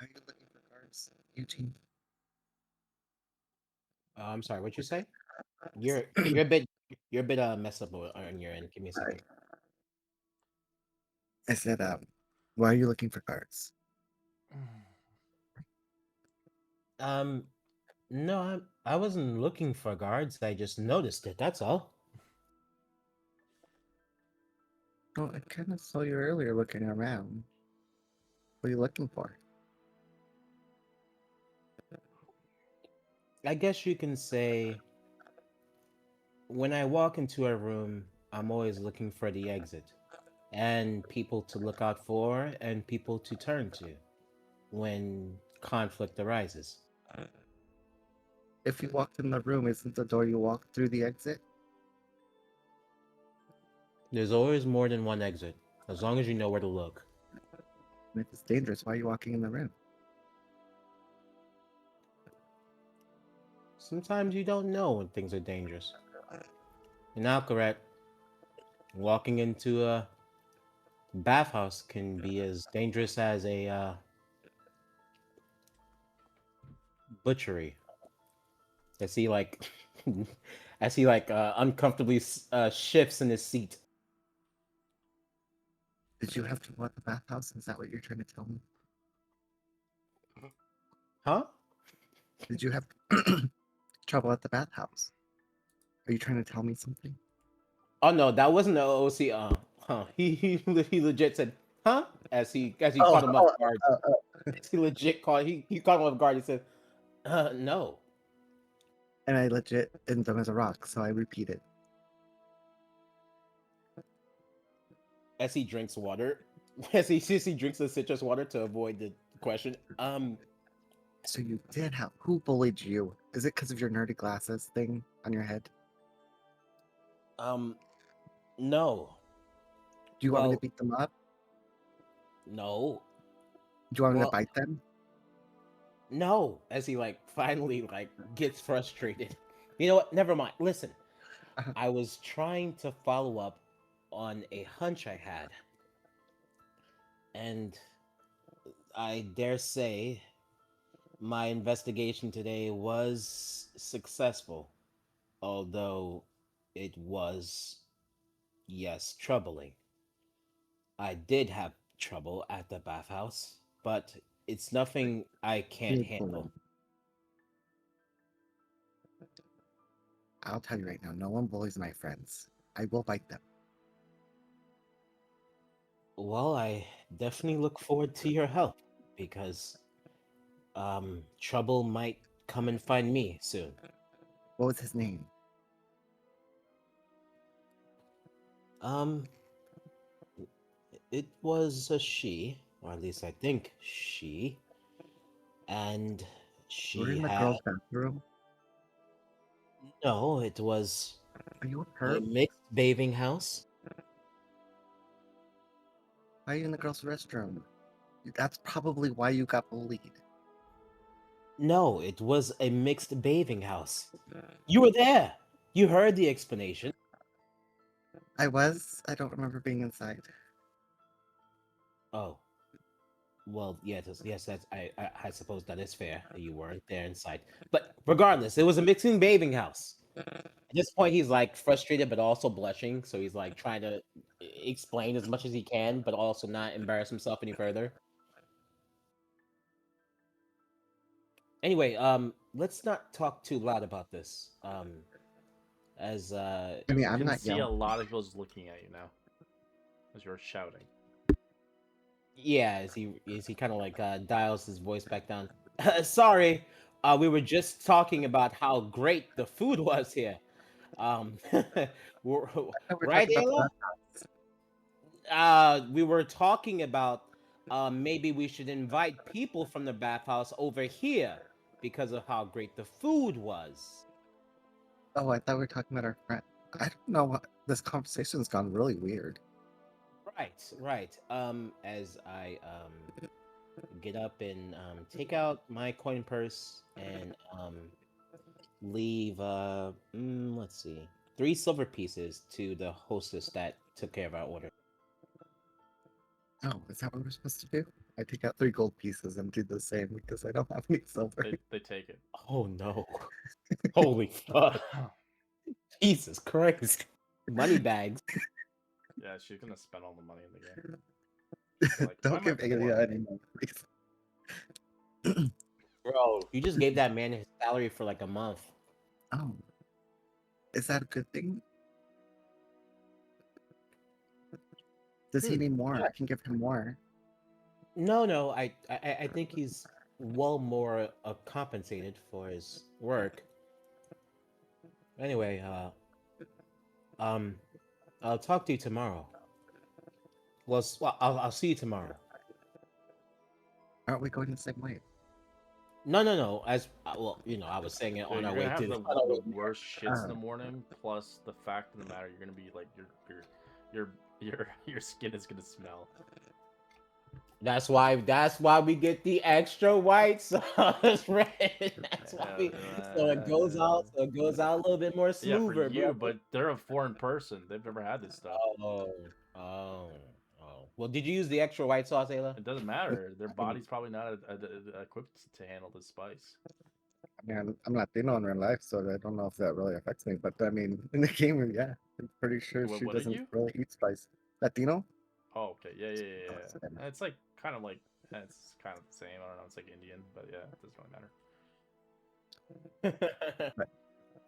Are you looking for cards, Eugene? I'm sorry, what'd you say? You're a bit messed up on your end. Give me a second. I said, why are you looking for cards? No, I wasn't looking for guards. I just noticed it. That's all. Oh, I kind of saw you earlier looking around. What are you looking for? I guess you can say when I walk into a room, I'm always looking for the exit and people to look out for and people to turn to when conflict arises. If you walked in the room, isn't the door you walked through the exit? There's always more than one exit, as long as you know where to look. And if it's dangerous, why are you walking in the room? Sometimes you don't know when things are dangerous. And now, correct, walking into a bathhouse can be as dangerous as a butchery. As he like, uncomfortably shifts in his seat. Did you have to walk the bathhouse? Is that what you're trying to tell me? Huh? Did you have trouble at the bathhouse? Are you trying to tell me something? Oh no, that wasn't the OC. He legit said, "Huh?" As he caught him off guard. He legit caught he caught him off guard. He said, no." And I legit in them as a rock, so I repeat it. As he drinks water, as he drinks the citrus water to avoid the question. So you did have who bullied you? Is it because of your nerdy glasses thing on your head? No. Do you want me Well, to beat them up? no. Do you want me Well, to bite them? no. As he finally gets frustrated. You know what? Never mind. Listen, I was trying to follow up on a hunch I had, and I dare say my investigation today was successful, although it was, yes, troubling. I did have trouble at the bathhouse, but it's nothing I can't Big handle. bully. I'll tell you right now, no one bullies my friends. I will bite them. Well, I definitely look forward to your help because trouble might come and find me soon. What was his name? Um It was a she, or at least I think she, and You were she in the had girls' bathroom. no. It was Are you a a perp? mixed bathing house. Why are you in the girls' restroom? That's probably why you got bullied. No, it was a mixed bathing house. You were there. You heard the explanation. I was. I don't remember being inside. Oh, well, yes, that's I suppose that is fair. You weren't there inside, but regardless, it was a mixing bathing house. At this point, he's like frustrated, but also blushing. So he's like trying to explain as much as he can, but also not embarrass himself any further. Anyway, let's not talk too loud about this. As I mean, You I'm can not see a yelling. lot of people just looking at you now as you're shouting. yeah, as he kind of like dials his voice back down. Sorry, we were just talking about how great the food was here. Um, we're- I thought we were right, talking about the Ayla? bathhouse. We were talking about maybe we should invite people from the bathhouse over here because of how great the food was. Oh, I thought we were talking about our friend. I don't know what this conversation's gone really weird. Right. As I get up and take out my coin purse and leave let's see, 3 silver pieces to the hostess that took care of our order. Oh, is that what we're supposed to do? I take out 3 gold pieces and do the same because I don't have any silver. They take it. Oh no. Holy fuck. Jesus Christ. Money bags. Yeah, she's gonna spend all the money in the game. She's like, why Don't am I give Alia poor? any more, please. Bro, you just gave that man his salary for like a month. Oh, is that a good thing? Does he need more? I can give him more. No, I think he's well more compensated for his work. Anyway, I'll talk to you tomorrow. Well, I'll see you tomorrow. Aren't we going the same way? No. As well, I was saying it Dude, on our you're way gonna have to. the worst shits in the Oh. morning. Plus, the fact of the matter, you're gonna be like your skin is gonna smell. That's why we get the extra white sauce, right? That's why we. So it goes out. So it goes out a little bit more Yeah, for smoother, you, bro. but they're a foreign person. They've never had this stuff. Oh, oh. Well, did you use the extra white sauce, Ayla? It doesn't matter. Their body's probably not equipped to handle this spice. I mean, I'm Latino in real life, so I don't know if that really affects me. But I mean, in the game, yeah, I'm pretty sure Wait, she what are doesn't you? really eat spice. Latino? Oh, okay. Yeah. Same. It's like kind of like it's kind of the same. I don't know. It's like Indian, but yeah, it doesn't really matter. But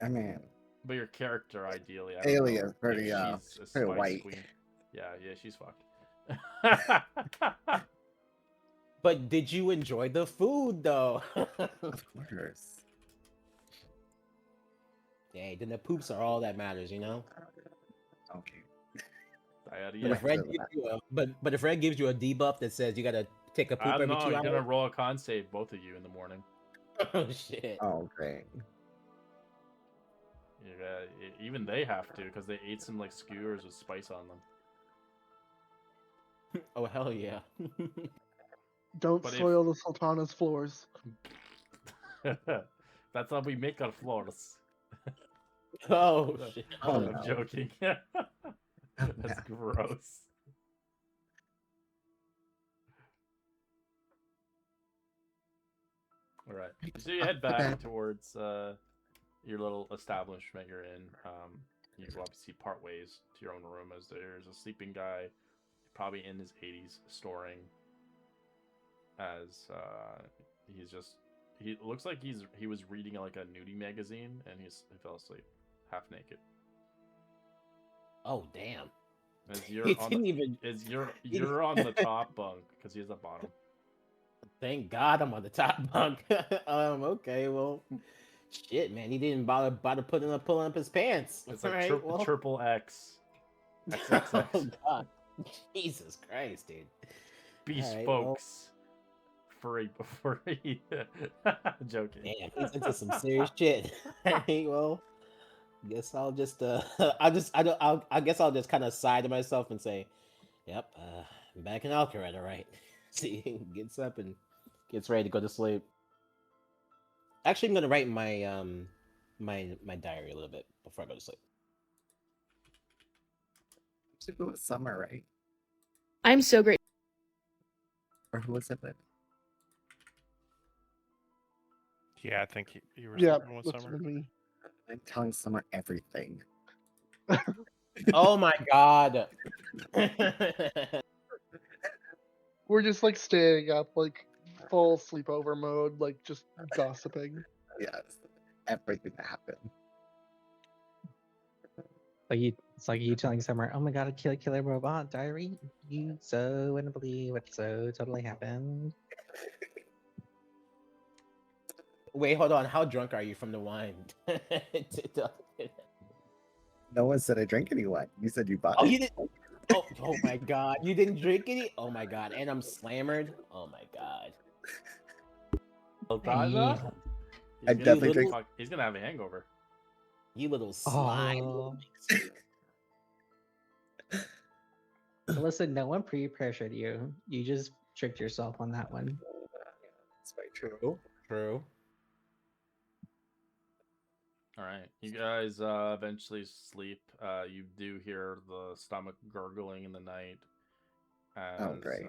I mean, But your character, ideally, I don't Alia know. is pretty, She's a pretty spice white. queen. Yeah, she's fucked. But did you enjoy the food though? Of course. Hey, then the poops are all that matters, Okay. Diarrhea. If Red gives you but if Red gives you a debuff that says you gotta take a poop I every don't know. 2 You're gonna hours. roll a con save, both of you, in the morning. Oh shit. Oh, great. Yeah, even they have to because they ate some like skewers with spice on them. Oh hell yeah. Don't But if- soil the Sultana's floors. That's how we make our floors. Oh shit. Oh, I'm no. joking. That's gross. All right, so you head back towards your little establishment you're in. You obviously part ways to your own room as there's a sleeping guy, probably in his 80s, storing. As he looks like he was reading like a nudie magazine and he fell asleep, half naked. Oh damn. As He you're on didn't the, even as you're on the top bunk because he's the bottom. thank God I'm on the top bunk. Okay, well shit man, he didn't bother pulling up his pants. It's like Alright, well. triple X. XXX. Oh god. Jesus Christ, dude. Bespokes free before he. Joking. Damn, he's into some serious shit. Well, guess I'll just I guess I'll just kind of sigh to myself and say, "Yep, I'm back in Alcaret, all right." See, gets up and gets ready to go to sleep. Actually, I'm gonna write my my diary a little bit before I go to sleep. It was summer, right? I'm so great. Or who was it with? Yeah, I think you were Yeah, sleeping with that's Summer. me. I'm telling Summer everything. Oh my god. We're just like staying up, like full sleepover mode, like just gossiping. Yes, everything that happened. It's like you telling Summer, "Oh my god, a killer robot diary. You so wouldn't believe what so totally happened." Wait, hold on. How drunk are you from the wine? No one said I drank any wine. You said you bought Oh, it. you didn't. Oh my god, you didn't drink any. Oh my god, and I'm slammered. Oh my god. Balthazar? I definitely drink- He's gonna have a hangover. You little slime. Oh. Listen, no one pre-pressured you. You just tricked yourself on that one. That's very true. True. All right, you guys eventually sleep. You do hear the stomach gurgling in the night. Oh, great.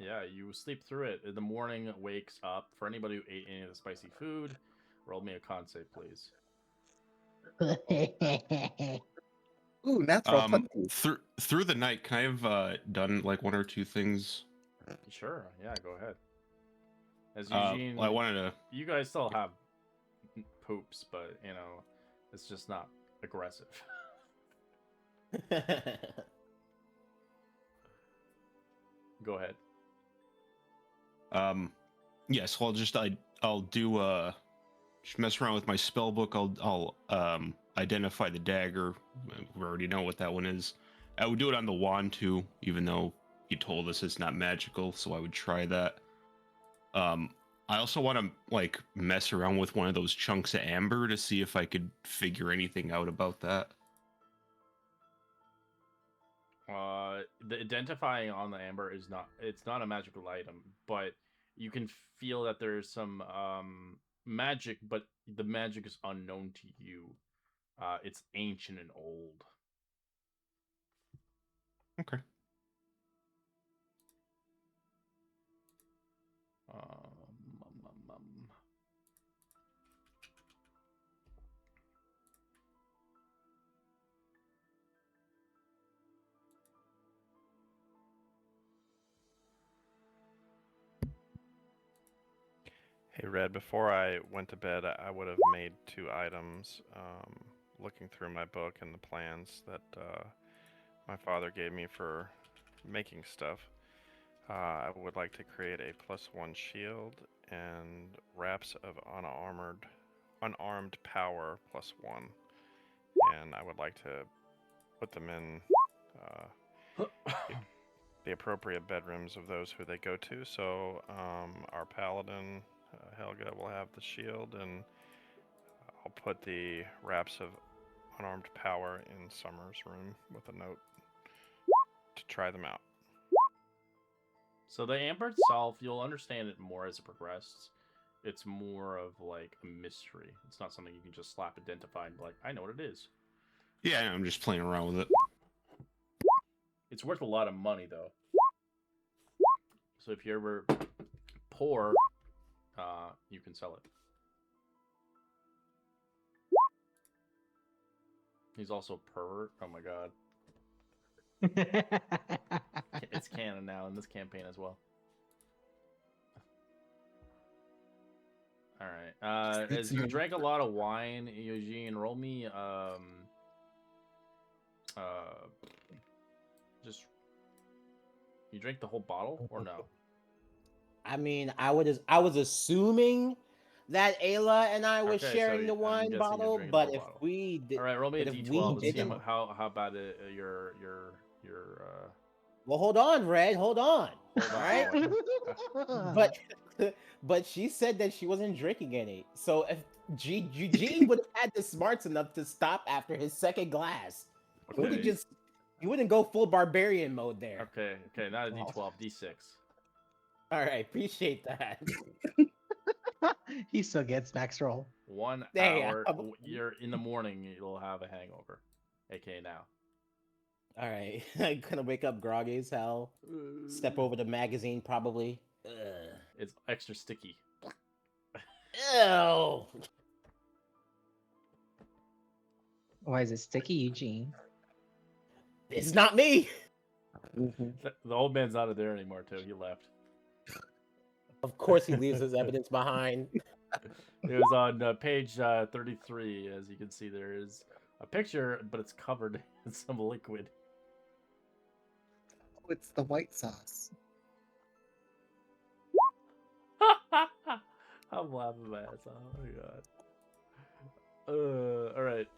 Yeah, you sleep through it. In the morning, wakes up. For anybody who ate any of the spicy food, roll me a con save, please. Ooh, natural 20. Through the night, can I have done like one or two things? Sure, yeah, go ahead. As Well, Eugene, I wanted to. you guys still have poops, but you know, it's just not aggressive. Go ahead. Yes, well, I'll do just mess around with my spell book. I'll identify the dagger. We already know what that one is. I would do it on the wand too, even though he told us it's not magical, so I would try that. I also want to like mess around with one of those chunks of amber to see if I could figure anything out about that. The identifying on the amber is it's not a magical item, but you can feel that there's some magic, but the magic is unknown to you. It's ancient and old. Okay. Hey, Red, before I went to bed, I would have made 2 items. Looking through my book and the plans that my father gave me for making stuff, I would like to create a +1 shield and wraps of unarmed power +1. And I would like to put them in the appropriate bedrooms of those who they go to. So our paladin, Helga, will have the shield, and I'll put the wraps of unarmed power in Summer's room with a note to try them out. So the amber itself, you'll understand it more as it progresses. It's more of like a mystery. It's not something you can just slap identify and be like, I know what it is. Yeah, I'm just playing around with it. It's worth a lot of money though. So if you're ever poor, you can sell it. He's also a pervert. Oh my god. It's canon now in this campaign as well. All right. As you drank a lot of wine, Eugene, roll me just you drank the whole bottle or no? I mean, I was assuming that Ayla and I was Okay, sharing so the I'm wine guessing you're bottle, drinking the but whole if bottle. we did, All right, roll me a but if we d12 to see didn't- how bad your your Well, hold on, Red. Hold on. hold All on. right. But she said that she wasn't drinking any. So if Eugene would have had the smarts enough to stop after his second glass, he would have Okay. just you wouldn't go full barbarian mode there. Okay, not a D12, D6. All right, appreciate that. He still gets max roll. 1 Hey, hour. I'm- You're in the morning. You'll have a hangover, aka now. All right, I'm gonna wake up groggy as hell. Step over the magazine, probably. Ugh. It's extra sticky. Ew. Why is it sticky, Eugene? It's not me. The old man's not there anymore too. He left. Of course, he leaves his evidence behind. It was on page 33. As you can see, there is a picture, but it's covered in some liquid. Oh, it's the white sauce. I'm laughing my ass off. Oh my god. All right.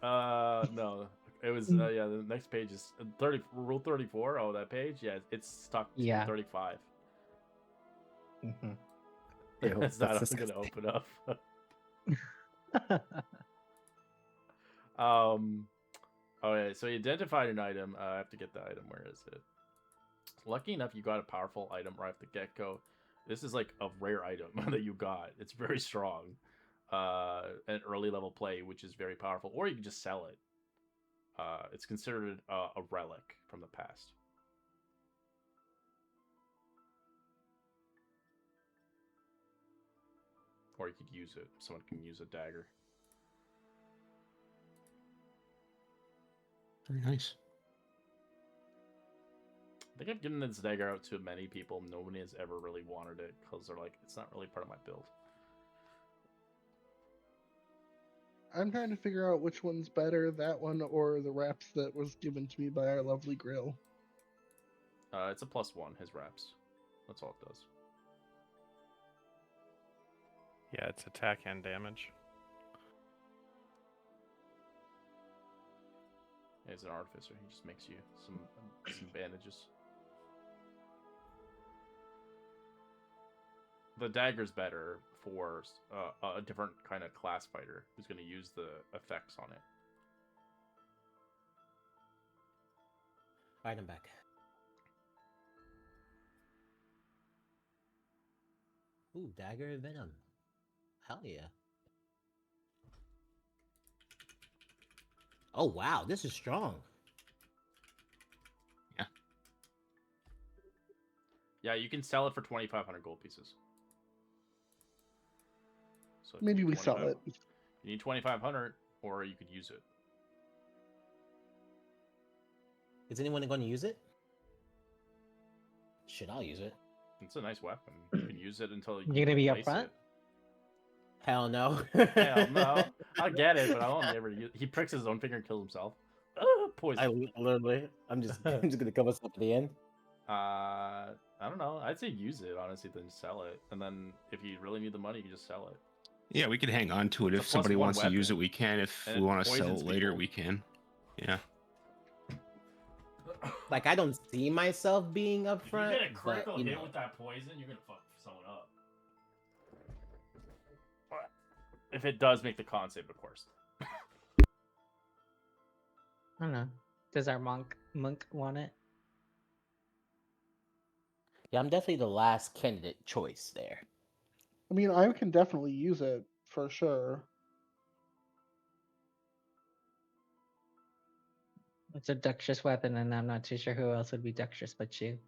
No. It was yeah. The next page is 30. Rule 34. Oh, that page. Yeah, it's stuck to Yeah. 35. Mhm. It's not that's going to disgusting. open up. Okay, so you identified an item. I have to get the item. Where is it? Lucky enough, you got a powerful item right off the get-go. This is like a rare item that you got. It's very strong. An early level play, which is very powerful. Or you can just sell it. It's considered a relic from the past. Or you could use it. Someone can use a dagger. Very nice. I think I've given this dagger out to many people. Nobody has ever really wanted it because they're like, it's not really part of my build. I'm trying to figure out which one's better, that one or the wraps that was given to me by our lovely grill. It's a +1, his wraps. That's all it does. Yeah, it's attack and damage. He's an artificer. He just makes you some bandages. The dagger's better for a different kind of class fighter who's going to use the effects on it. Alright, I'm back. Ooh, dagger venom. Hell yeah. Oh wow, this is strong. Yeah, you can sell it for 2,500 gold pieces. So if you Maybe need we sell 25 it. You need 2,500, or you could use it. Is anyone going to use it? Shit, I'll use it. It's a nice weapon. You can use it until you You're gonna be replace upfront? it. Hell no. Hell no. I'll get it, but I won't ever use it. He pricks his own finger and kills himself. Poison. I'm just gonna cover stuff at the end. I don't know. I'd say use it, honestly, then sell it. And then if you really need the money, you can just sell it. Yeah, we could hang on to it. It's a If somebody +1 wants to use it, weapon. we can. If And we it want to sell poisons it later, people. we can. Yeah. Like I don't see myself being If you upfront, get a but critical you hit know. with that poison, you're gonna fuck someone up. If it does make the con save, of course. I don't know. Does our monk want it? Yeah, I'm definitely the last candidate choice there. I mean, I can definitely use it for sure. It's a dexterous weapon, and I'm not too sure who else would be dexterous but you.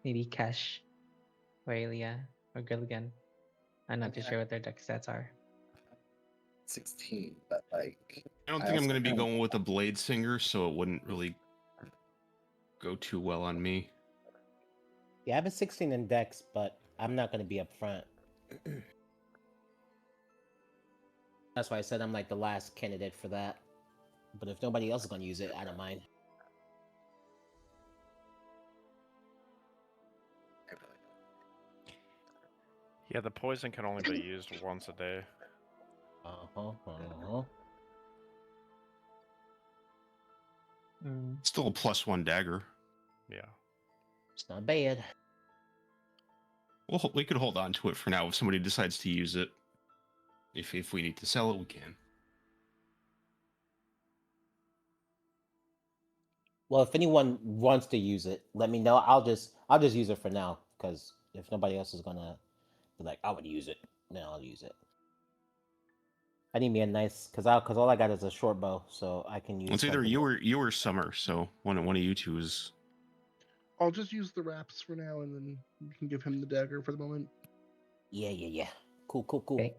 Maybe Kesh, or Aelia, or Gilligan. I'm not too mean, sure what their dex stats are. 16, but like I don't I think I'm also going to be have- going with a blade singer, so it wouldn't really go too well on me. Yeah, I have a 16 in dex, but I'm not gonna be upfront. That's why I said I'm like the last candidate for that. But if nobody else is gonna use it, I don't mind. Yeah, the poison can only be used once a day. Still a +1 dagger. Yeah. It's not bad. Well, we could hold on to it for now if somebody decides to use it. If we need to sell it, we can. Well, if anyone wants to use it, let me know. I'll just use it for now, because if nobody else is gonna be like, I would use it, then I'll use it. I need me a nice, because all I got is a short bow, so I can use. It's either something you or Summer. So one of you two is. I'll just use the wraps for now, and then you can give him the dagger for the moment. Yeah. Cool. Okay.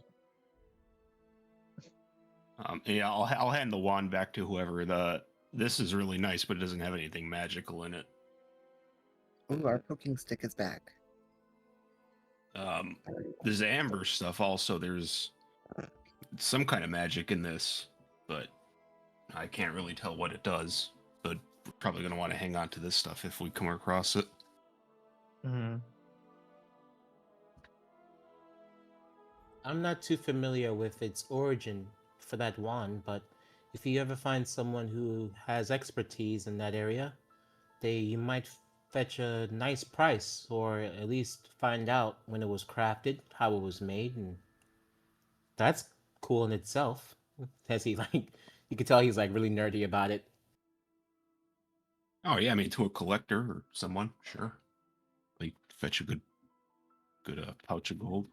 Yeah, I'll hand the wand back to whoever. This is really nice, but it doesn't have anything magical in it. Ooh, our poking stick is back. There's amber stuff also. There's some kind of magic in this, but I can't really tell what it does. But we're probably going to want to hang on to this stuff if we come across it. Mm-hmm. I'm not too familiar with its origin for that wand, but if you ever find someone who has expertise in that area, you might fetch a nice price, or at least find out when it was crafted, how it was made, and that's cool in itself. As he you could tell he's like really nerdy about it. Oh yeah, I mean to a collector or someone, sure. Like fetch a good pouch of gold.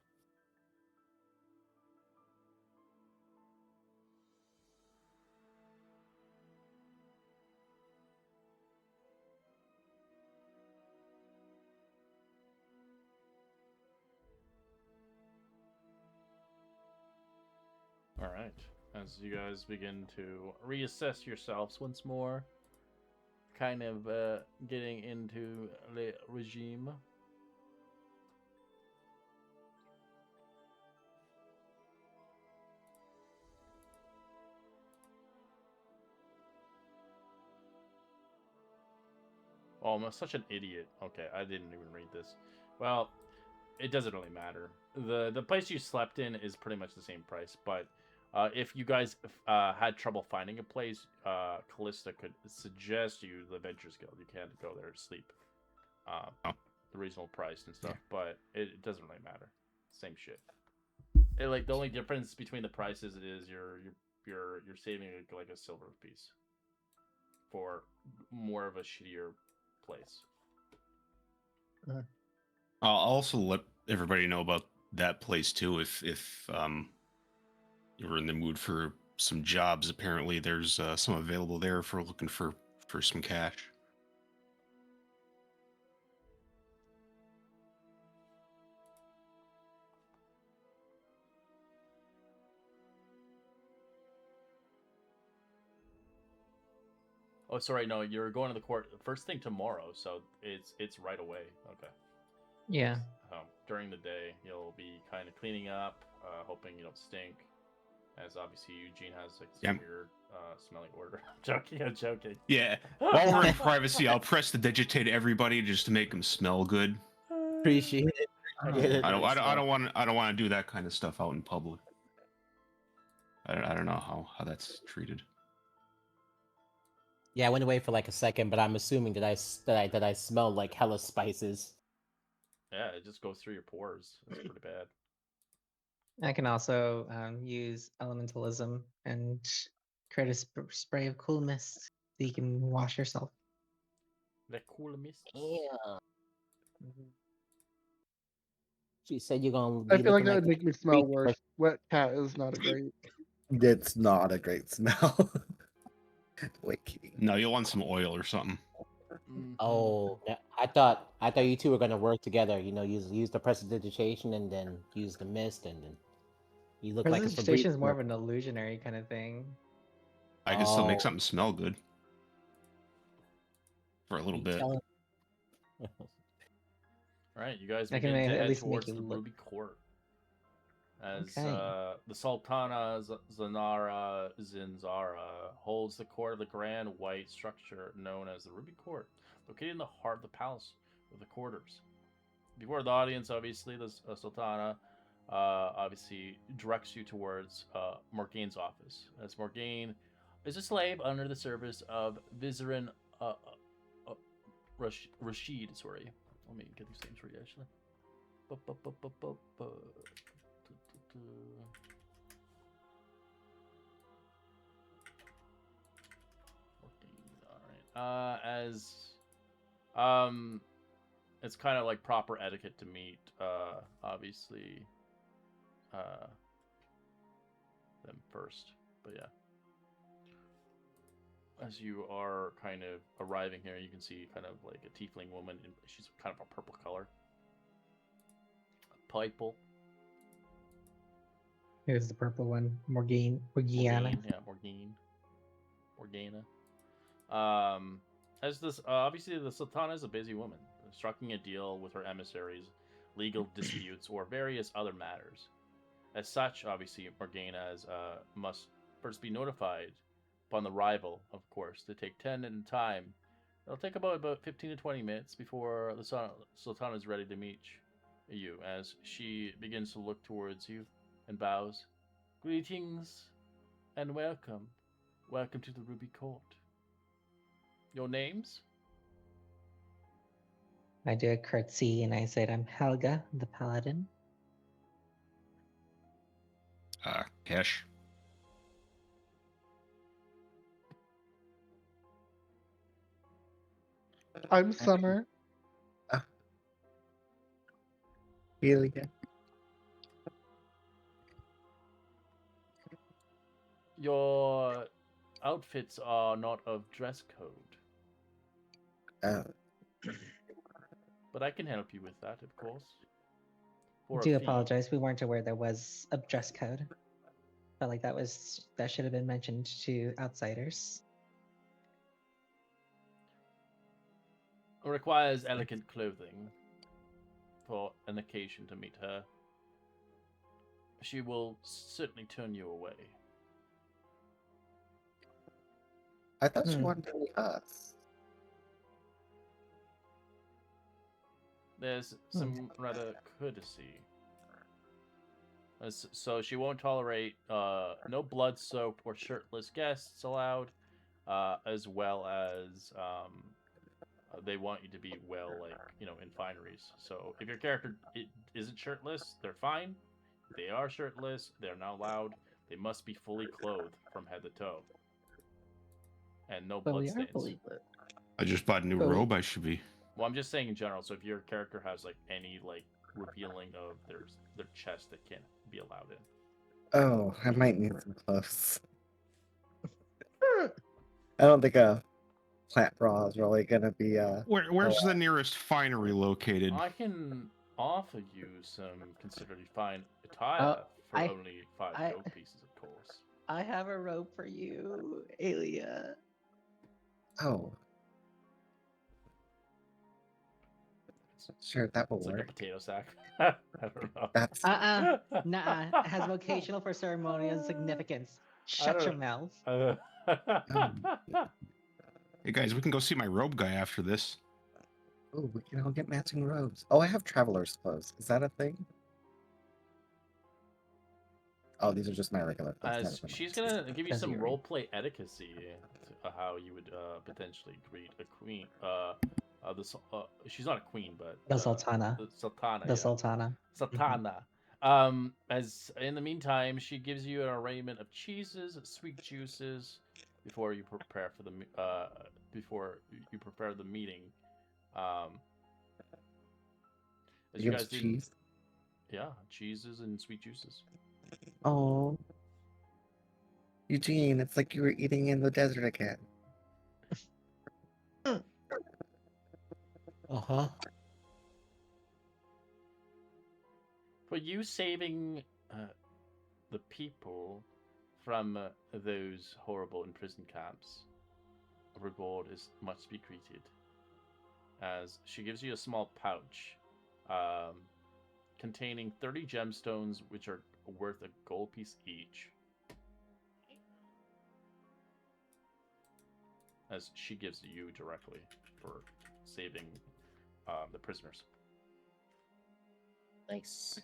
All right. As you guys begin to reassess yourselves once more, kind of getting into the regime. Oh, I'm such an idiot. Okay, I didn't even read this. Well, it doesn't really matter. The place you slept in is pretty much the same price, but if you guys had trouble finding a place, Callista could suggest you the Adventurers Guild. You can't go there to sleep. The reasonable price and stuff, but it doesn't really matter. Same shit. Like the only difference between the prices is you're saving like a silver piece for more of a shittier place. I'll also let everybody know about that place too. If you're in the mood for some jobs, apparently there's some available there if we're looking for some cash. Oh, sorry, no, you're going to the court first thing tomorrow, so it's right away. Okay. Yeah. During the day, you'll be kind of cleaning up, hoping you don't stink. As obviously Eugene has like some weird smelling odor. I'm joking. Yeah. While we're in privacy, I'll press the digitate everybody just to make them smell good. Appreciate it. I don't want to do that kind of stuff out in public. I don't know how that's treated. Yeah, I went away for like a second, but I'm assuming that I smell like hella spices. Yeah, it just goes through your pores. It's pretty bad. I can also use elementalism and create a spray of cool mist so you can wash yourself. That cool mist. Yeah. She said you're gonna. I feel like that would make me smell worse. Wet cat is not a great. It's not a great smell. Wait, Kitty. No, you'll want some oil or something. Oh, I thought you two were gonna work together. You know, use the prestidigitation and then use the mist, and then you look like a Prestidigitation is more of an illusionary kind of thing. I can still make something smell good for a little bit. All right, you guys I begin can to at head least make towards you the look. Ruby Court. As Okay. the Sultana Zanara Zinzara holds the court of the grand white structure known as the Ruby Court, located in the heart of the palace with the quarters. Before the audience, obviously, the Sultana obviously directs you towards Morgane's office, as Morgane is a slave under the service of Vizerin Rashid, sorry. Let me get these names for you, actually. Alright. It's kind of like proper etiquette to meet, obviously, them first. But yeah. As you are kind of arriving here, you can see kind of like a tiefling woman. She's kind of a purple color. Purple. Here's the purple one, Morgana. Yeah, Morgana. As this, obviously, the Sultana is a busy woman, striking a deal with her emissaries, legal disputes, or various other matters. As such, obviously, Morgana must first be notified upon the arrival, of course, to take 10 in time. It'll take about 15 to 20 minutes before the Sultana is ready to meet you, as she begins to look towards you and bows. Greetings and welcome. Welcome to the Ruby Court. Your names? I do a curtsy and I said, I'm Helga, the paladin. Cash. I'm Summer. Really good. Your outfits are not of dress code. But I can help you with that, of course. I do apologize. We weren't aware there was a dress code. Felt like that should have been mentioned to outsiders. It requires elegant clothing for an occasion to meet her. She will certainly turn you away. I thought she wanted to meet us. There's some rather courtesy. So she won't tolerate no blood-soaked or shirtless guests allowed, as well as they want you to be in fineries. So if your character isn't shirtless, they're fine. If they are shirtless, they're not allowed. They must be fully clothed from head to toe. And no bloodstains. I just bought a new robe. I should be. Well, I'm just saying in general. So if your character has any revealing of their chest, that can't be allowed in. Oh, I might need some clothes. I don't think a plant bra is really gonna be Where's the nearest finery located? I can offer you some considerably fine attire for only 5 gold pieces, of course. I have a robe for you, Aelia. Oh. Sure, that will It's work. like a potato sack. I don't know. That's Nah. It has vocational for ceremonial significance. Shut your mouth. Hey guys, we can go see my robe guy after this. Oh, we can all get matching robes. Oh, I have traveler's clothes. Is that a thing? Oh, these are just my regular clothes. She's gonna give you some roleplay etiquette how you would potentially greet a queen. She's not a queen, but the Sultana. The Sultana. The Sultana. Sultana. As in the meantime, she gives you an arraignment of cheeses, sweet juices, before you prepare for the meeting. As you guys cheese? Yeah, cheeses and sweet juices. Oh, Eugene, it's like you were eating in the desert again. For you saving the people from those horrible imprisoned camps, a reward must be greeted. As she gives you a small pouch containing 30 gemstones, which are worth a gold piece each. As she gives you directly for saving the prisoners. Nice.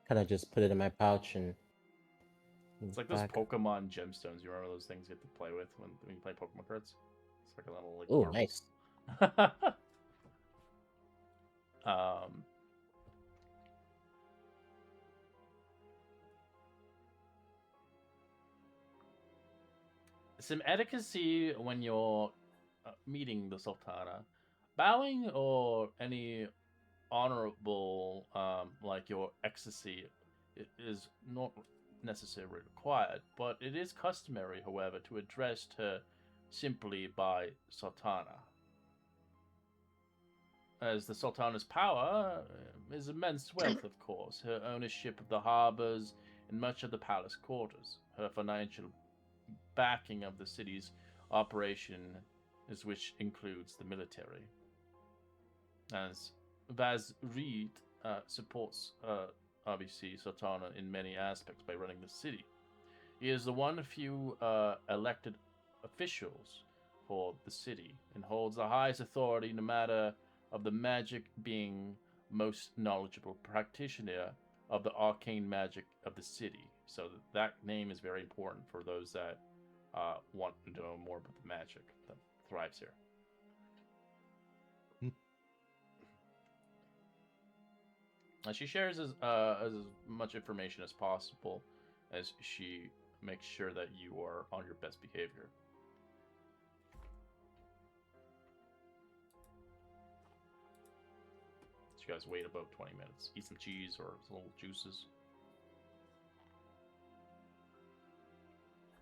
Kind of just put it in my pouch and It's like those Back. Pokemon gemstones. You remember those things you have to play with when you play Pokemon cards? It's like a little like. Oh, marbles. nice. Some etiquette when you're meeting the Sultana. Bowing or any honorable, like your ecstasy, is not necessarily required, but it is customary, however, to address her simply by Sultana. As the Sultana's power is immense wealth, of course, her ownership of the harbors and much of the palace quarters, her financial backing of the city's operation, is which includes the military. As Vaz Reed supports RBC Sultana in many aspects by running the city. He is the one of few elected officials for the city and holds the highest authority no matter of the magic, being most knowledgeable practitioner of the arcane magic of the city. So that name is very important for those that want to know more about the magic that thrives here. She shares as much information as possible as she makes sure that you are on your best behavior. So you guys wait about 20 minutes. Eat some cheese or some little juices.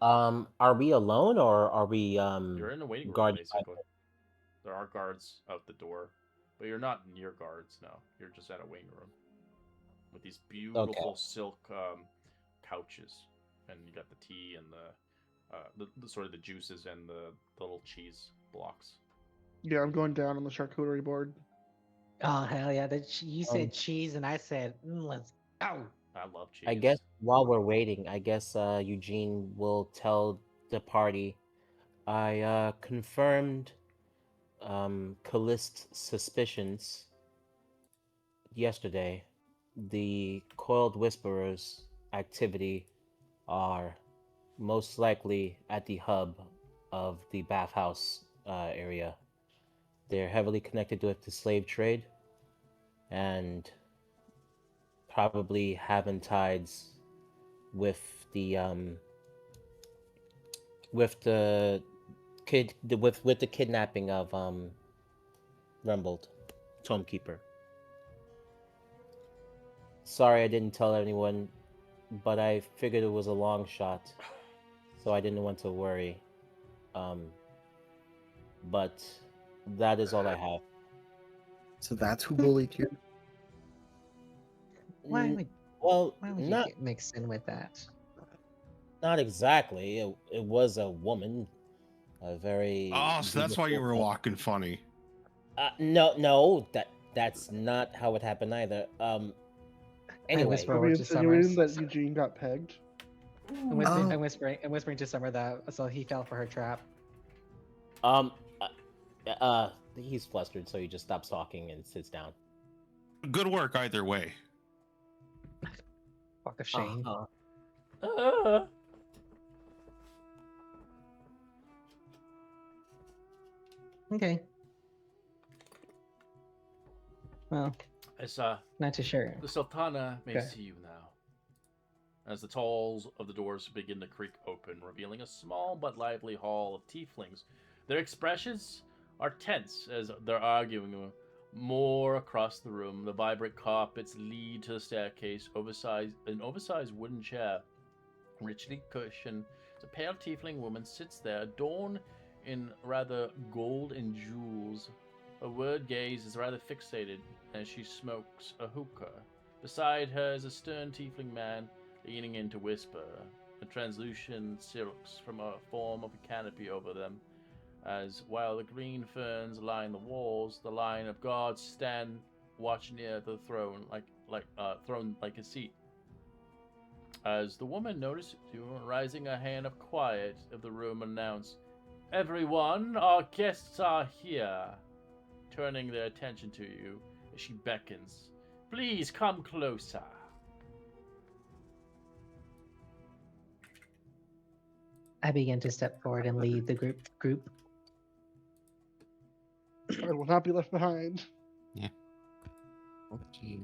Are we alone or are we You're in a waiting room, guarded by- basically. There are guards out the door, but you're not near guards, no. You're just at a waiting room. With these beautiful silk couches, and you got the tea and the sort of the juices and the little cheese blocks. Yeah, I'm going down on the charcuterie board. Oh hell yeah! You said cheese, and I said let's go. I love cheese. I guess while we're waiting, I guess Eugene will tell the party. I confirmed Callist's suspicions yesterday. The Coiled Whisperers activity are most likely at the hub of the bathhouse area. They're heavily connected with the slave trade and probably having ties with the kidnapping of Rumbled, Tomekeeper. Sorry I didn't tell anyone, but I figured it was a long shot, so I didn't want to worry. But that is all I have. So that's who bullied you? Why would Well, why would you not get mixed in with that? not exactly. It was a woman, a very. Oh, so that's why you were beautiful- walking funny. No, that's not how it happened either. Anyway, whisper Are over we to Summer. insinuating that Eugene got pegged? I'm whispering to Summer that so he fell for her trap. he's flustered, so he just stops talking and sits down. Good work either way. Walk of shame. Okay. Well, It's not too sure. the Sultana may Okay. see you now. As the talls of the doors begin to creak open, revealing a small but lively hall of tieflings. Their expressions are tense as they're arguing more across the room. The vibrant carpets lead to the staircase. An oversized wooden chair, richly cushioned. A pale tiefling woman sits there, adorned in rather gold and jewels. Her word gaze is rather fixated as she smokes a hookah. Beside her is a stern tiefling man, leaning in to whisper. The translucent silks from a form of a canopy over them, as while the green ferns line the walls, the line of guards stand watch near the throne, throne like a seat. As the woman notices you, raising a hand of quiet of the room, announced, "Everyone, our guests are here." Turning their attention to you as she beckons, "Please come closer." I begin to step forward and lead the group. I will not be left behind. Okay.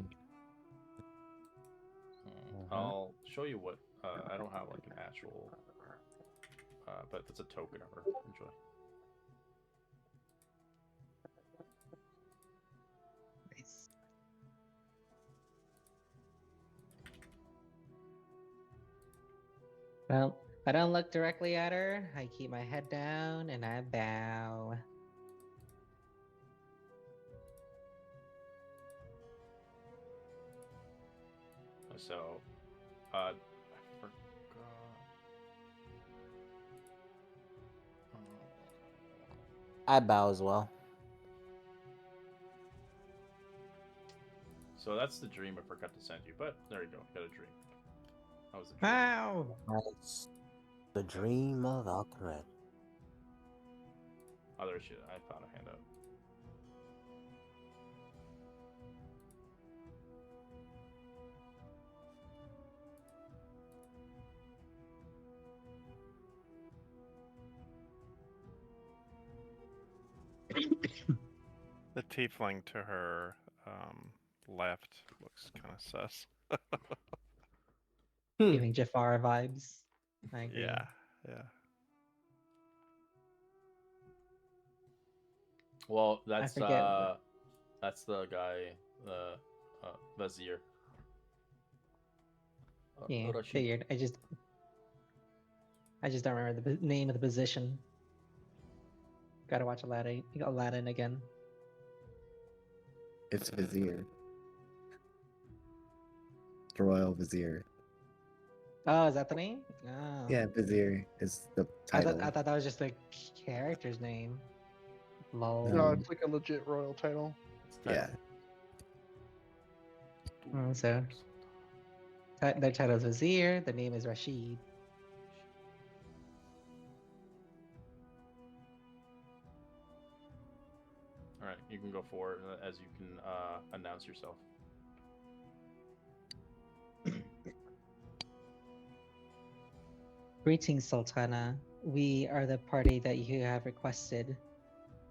I'll show you what I don't have like an actual, but it's a token of her. Enjoy. Nice. Well, I don't look directly at her. I keep my head down and I bow. So, I forgot. I bow as well. So that's the dream I forgot to send you, but there you go. Got a dream. That was the dream. Wow! Nice. The dream of Alcaret. Other shit. I found a handout. The tiefling to her left looks kind of sus. Giving Jafar vibes. I agree. Yeah, yeah. Well, that's forget what- that's the guy, Vizier. Yeah, Rashid. figured. I just don't remember the name of the position. Gotta watch Aladdin again. It's Vizier. The Royal Vizier. Oh, is that the name? Oh. Yeah, Vizier is the I title. thought that was just the character's name. Lol. No, it's like a legit royal title. Yeah. So their title is Vizier. The name is Rashid. All right, you can go forward as you can announce yourself. Greetings, Sultana. We are the party that you have requested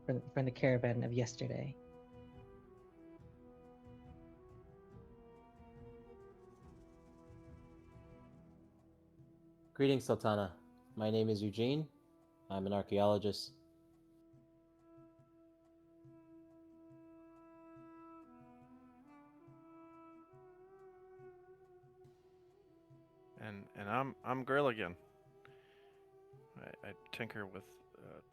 from the caravan of yesterday. Greetings, Sultana. My name is Eugene. I'm an archaeologist. And I'm Grilligan. I tinker with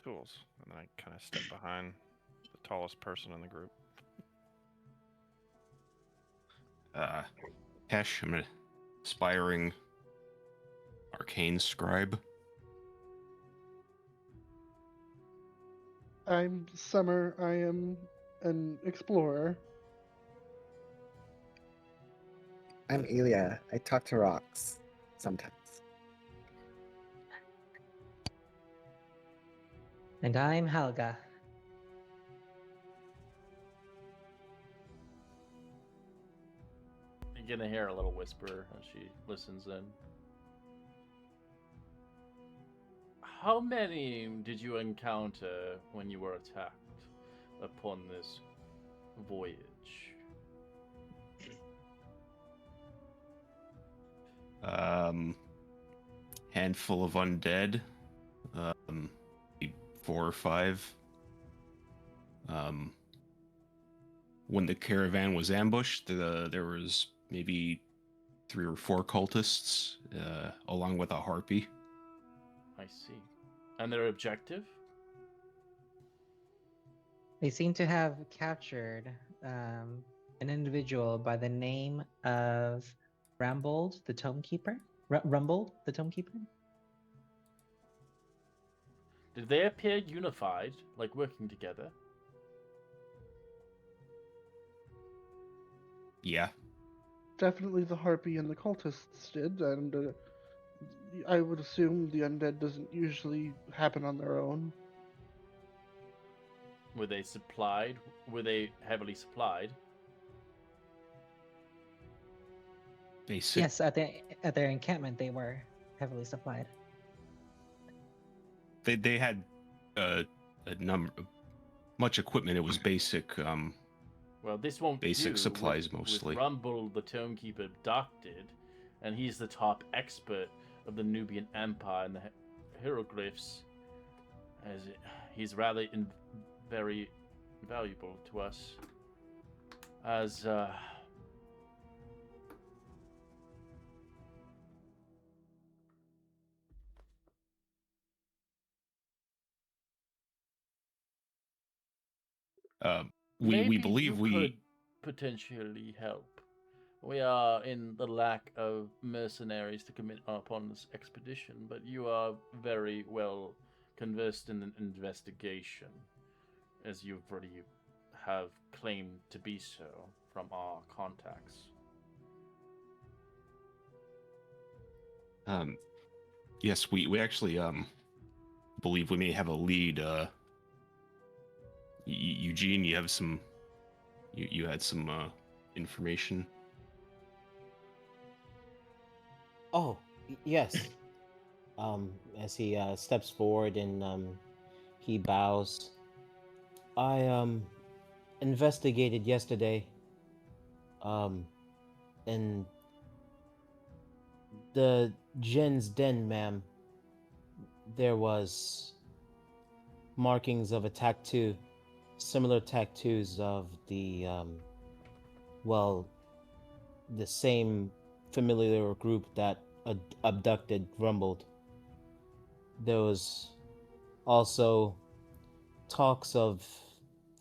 tools, and then I kind of step behind the tallest person in the group. Hesh, I'm an aspiring arcane scribe. I'm Summer. I am an explorer. I'm Elia. I talk to rocks sometimes. And I'm Helga. You're gonna hear a little whisper as she listens in. How many did you encounter when you were attacked upon this voyage? Handful of undead. 4 or 5. When the caravan was ambushed, there was maybe 3 or 4 cultists, along with a harpy. I see. And their objective? They seem to have captured an individual by the name of Rumbold, the Tomekeeper. Rumbold, the Tomekeeper. Did they appear unified, like working together? Yeah. Definitely the harpy and the cultists did, and I would assume the undead doesn't usually happen on their own. Were they supplied? Were they heavily supplied? Basic. Yes, at their encampment they were heavily supplied. they had a number much equipment. It was basic Well, this won't basic do supplies with mostly. Rumble, the Tomekeeper, abducted, and he's the top expert of the Nubian Empire and the hieroglyphs. He's rather very valuable to us. As we maybe believe you we could potentially help. We are in the lack of mercenaries to commit upon this expedition, but you are very well conversed in an investigation, as you already have claimed to be so from our contacts. Yes, we actually believe we may have a lead. Eugene, you have some you had some information. Oh, yes. As he steps forward and he bows. I investigated yesterday. In the Jin's den, ma'am, there was markings of a tattoo, similar tattoos of the the same familiar group that abducted Rumbled. There was also talks of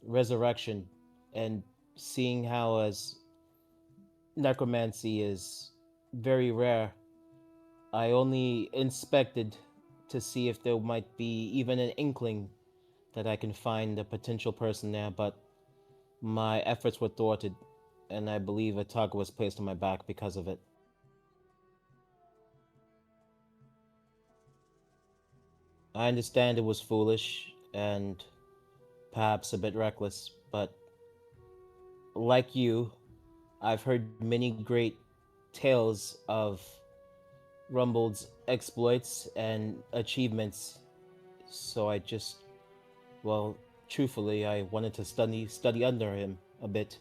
resurrection, and seeing how as necromancy is very rare, I only inspected to see if there might be even an inkling that I can find a potential person there, but my efforts were thwarted, and I believe a target was placed on my back because of it. I understand it was foolish and perhaps a bit reckless, but like you, I've heard many great tales of Rumbled's exploits and achievements, so I just, well, truthfully, I wanted to study under him a bit.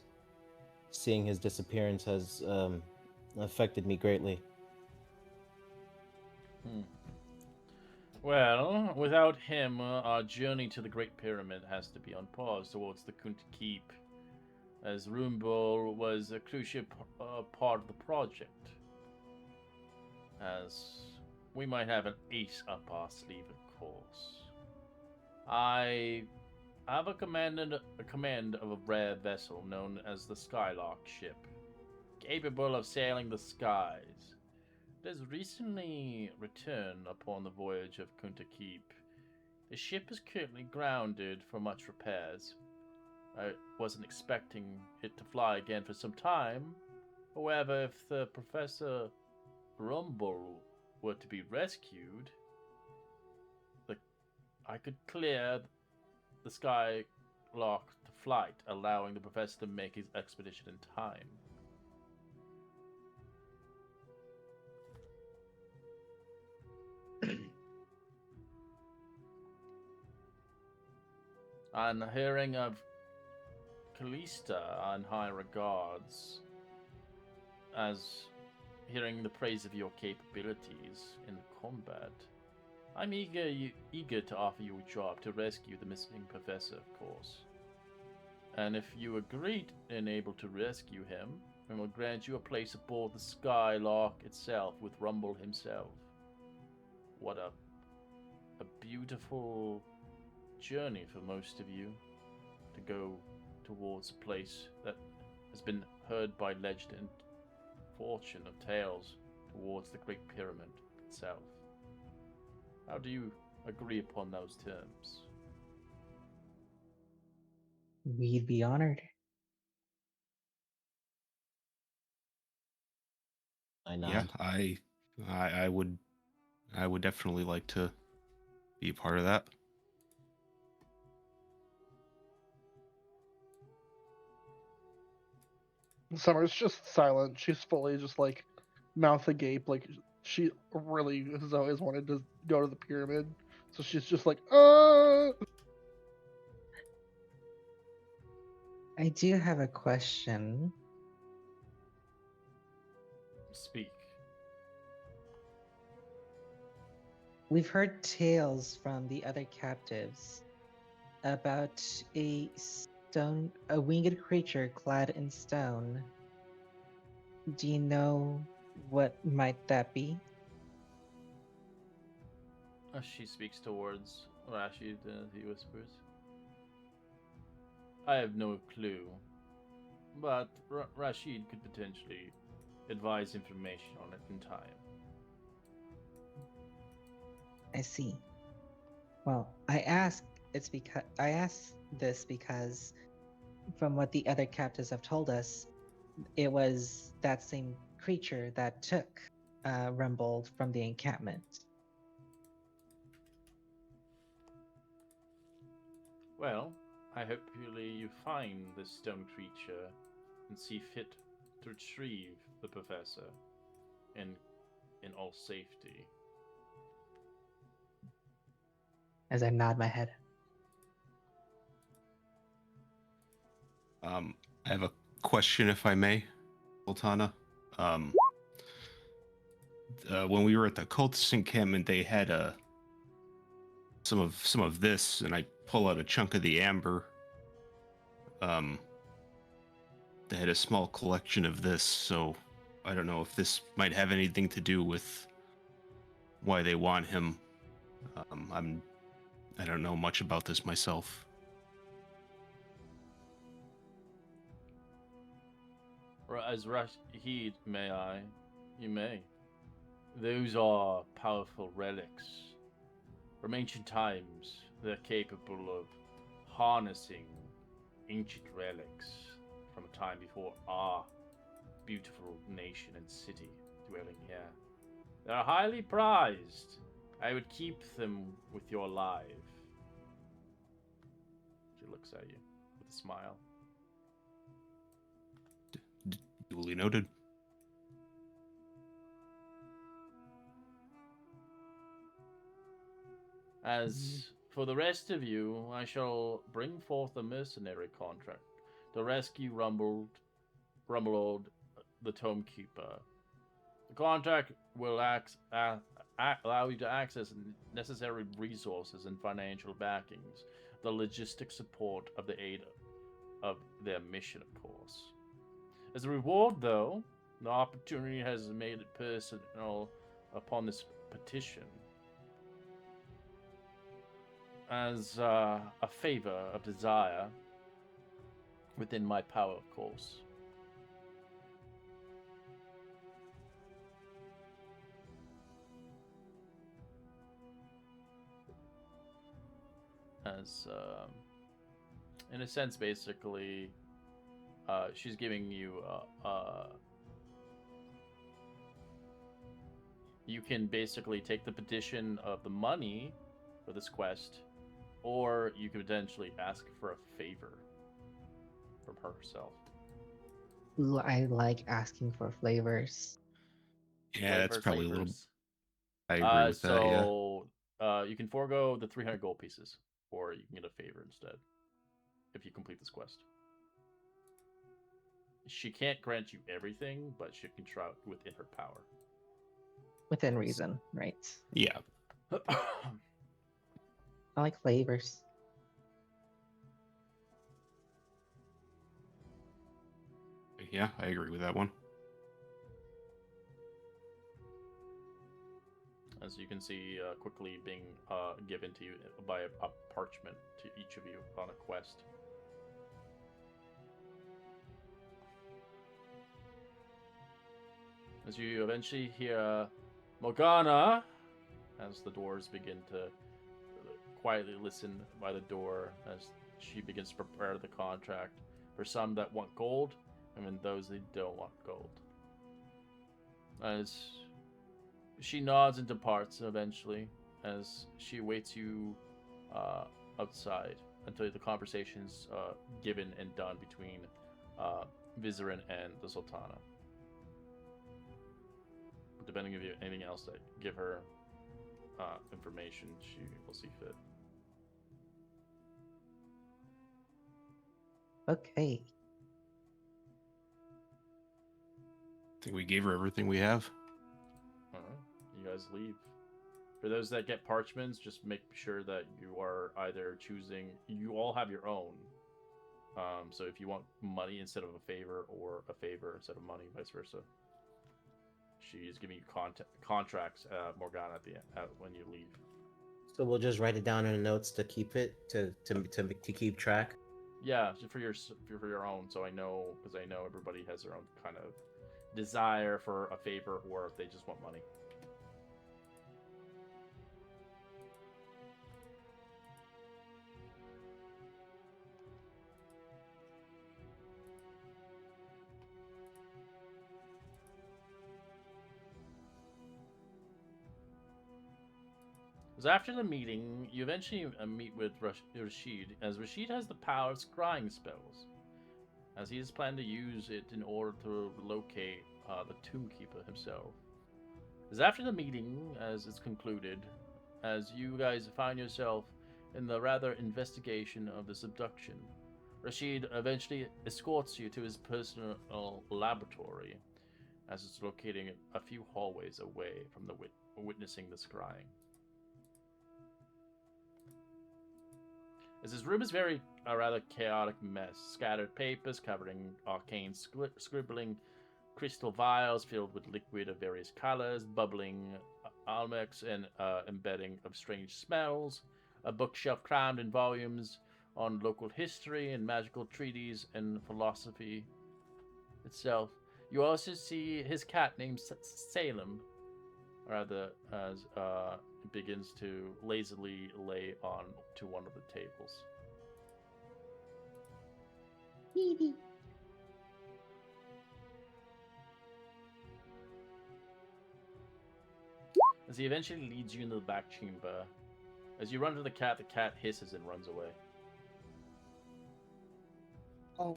Seeing his disappearance has affected me greatly. Well, without him, our journey to the Great Pyramid has to be on pause towards the Kunta Keep, as Rumbul was a crucial part of the project. As we might have an ace up our sleeve, of course. I have a command of a rare vessel known as the Skylark ship, capable of sailing the skies. It has recently returned upon the voyage of Kunta Keep. The ship is currently grounded for much repairs. I wasn't expecting it to fly again for some time. However, if the Professor Rumble were to be rescued, I could clear the Skylark to flight, allowing the Professor to make his expedition in time. On hearing of Callista in high regards, as hearing the praise of your capabilities in combat, I'm eager to offer you a job to rescue the missing professor, of course. And if you agree and able to rescue him, I will grant you a place aboard the Skylark itself with Rumble himself. What a beautiful journey for most of you to go towards a place that has been heard by legend and fortune of tales towards the Great Pyramid itself. How do you agree upon those terms? We'd be honored. I nod. Yeah, I would definitely like to be a part of that. Summer's just silent. She's fully just like mouth agape. Like she really has always wanted to go to the pyramid. So she's just like, I do have a question. Speak. We've heard tales from the other captives about a winged creature clad in stone. Do you know what might that be? As she speaks towards Rashid, he whispers, I have no clue, but Rashid could potentially advise information on it in time. I see. Well, I ask this because from what the other captives have told us, it was that same creature that took Rumbold from the encampment. Well, I hope you find this stone creature and see fit to retrieve the professor in all safety. As I nod my head. I have a question, if I may, Sultana. When we were at the cultist encampment, they had some of this, and I pull out a chunk of the amber. They had a small collection of this, so I don't know if this might have anything to do with why they want him. I don't know much about this myself. As Rashid, may I? You may. Those are powerful relics. From ancient times, they're capable of harnessing ancient relics from a time before our beautiful nation and city dwelling here. They're highly prized. I would keep them with your life. She looks at you with a smile. Duly noted. As for the rest of you, I shall bring forth a mercenary contract to rescue Rumblelord, the Tomekeeper. The contract will allow you to access necessary resources and financial backings, the logistic support of the aid of their mission, of course. As a reward, though, the opportunity has made it personal upon this petition. As a favor of desire, within my power, of course. As, in a sense, basically, she's giving you you can basically take the petition of the money for this quest, or you could potentially ask for a favor from herself. Ooh, I like asking for flavors. Yeah, that's probably a little. Flavors. I agree with that. Yeah. So you can forego the 300 gold pieces, or you can get a favor instead if you complete this quest. She can't grant you everything, but she can try within her power. Within reason, right? Yeah. I like flavors. Yeah, I agree with that one. As you can see, quickly being given to you by a parchment to each of you on a quest. As you eventually hear Morgana, as the dwarves begin to quietly listen by the door as she begins to prepare the contract for some that want gold and then those that don't want gold. As she nods and departs eventually, as she waits you outside until the conversation's given and done between Vizerin and the Sultana. Depending if you have anything else that give her information she will see fit. Okay. I think we gave her everything we have. All right, you guys leave. For those that get parchments, just make sure that you are either choosing. You all have your own. So if you want money instead of a favor, or a favor instead of money, vice versa. She's giving you contracts, Morgana, when you leave. So we'll just write it down in the notes to keep it to keep track. Yeah, just for your own. So I know, because I know everybody has their own kind of desire for a favor, or if they just want money. So after the meeting, you eventually meet with Rashid, as Rashid has the power of scrying spells, as he has planned to use it in order to locate the Tombkeeper himself. As after the meeting, as it's concluded, as you guys find yourself in the rather investigation of this abduction, Rashid eventually escorts you to his personal laboratory, as it's located a few hallways away from the witnessing the scrying. As his room is a rather chaotic mess, scattered papers covering arcane scribbling, crystal vials filled with liquid of various colors, bubbling almechs and embedding of strange smells, a bookshelf crammed in volumes on local history and magical treatises and philosophy itself. You also see his cat named Salem, rather, as it begins to lazily lay on to one of the tables. As he eventually leads you into the back chamber, as you run to the cat hisses and runs away. Oh.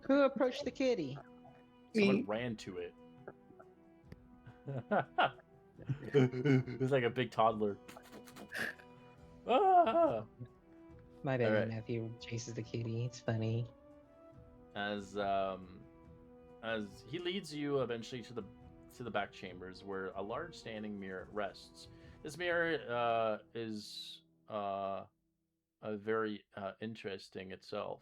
Who approached the kitty? Someone ran to it. It's like a big toddler. Ah! My baby Alright. nephew chases the kitty. It's funny. As he leads you eventually to the back chambers, where a large standing mirror rests. This mirror is very interesting itself,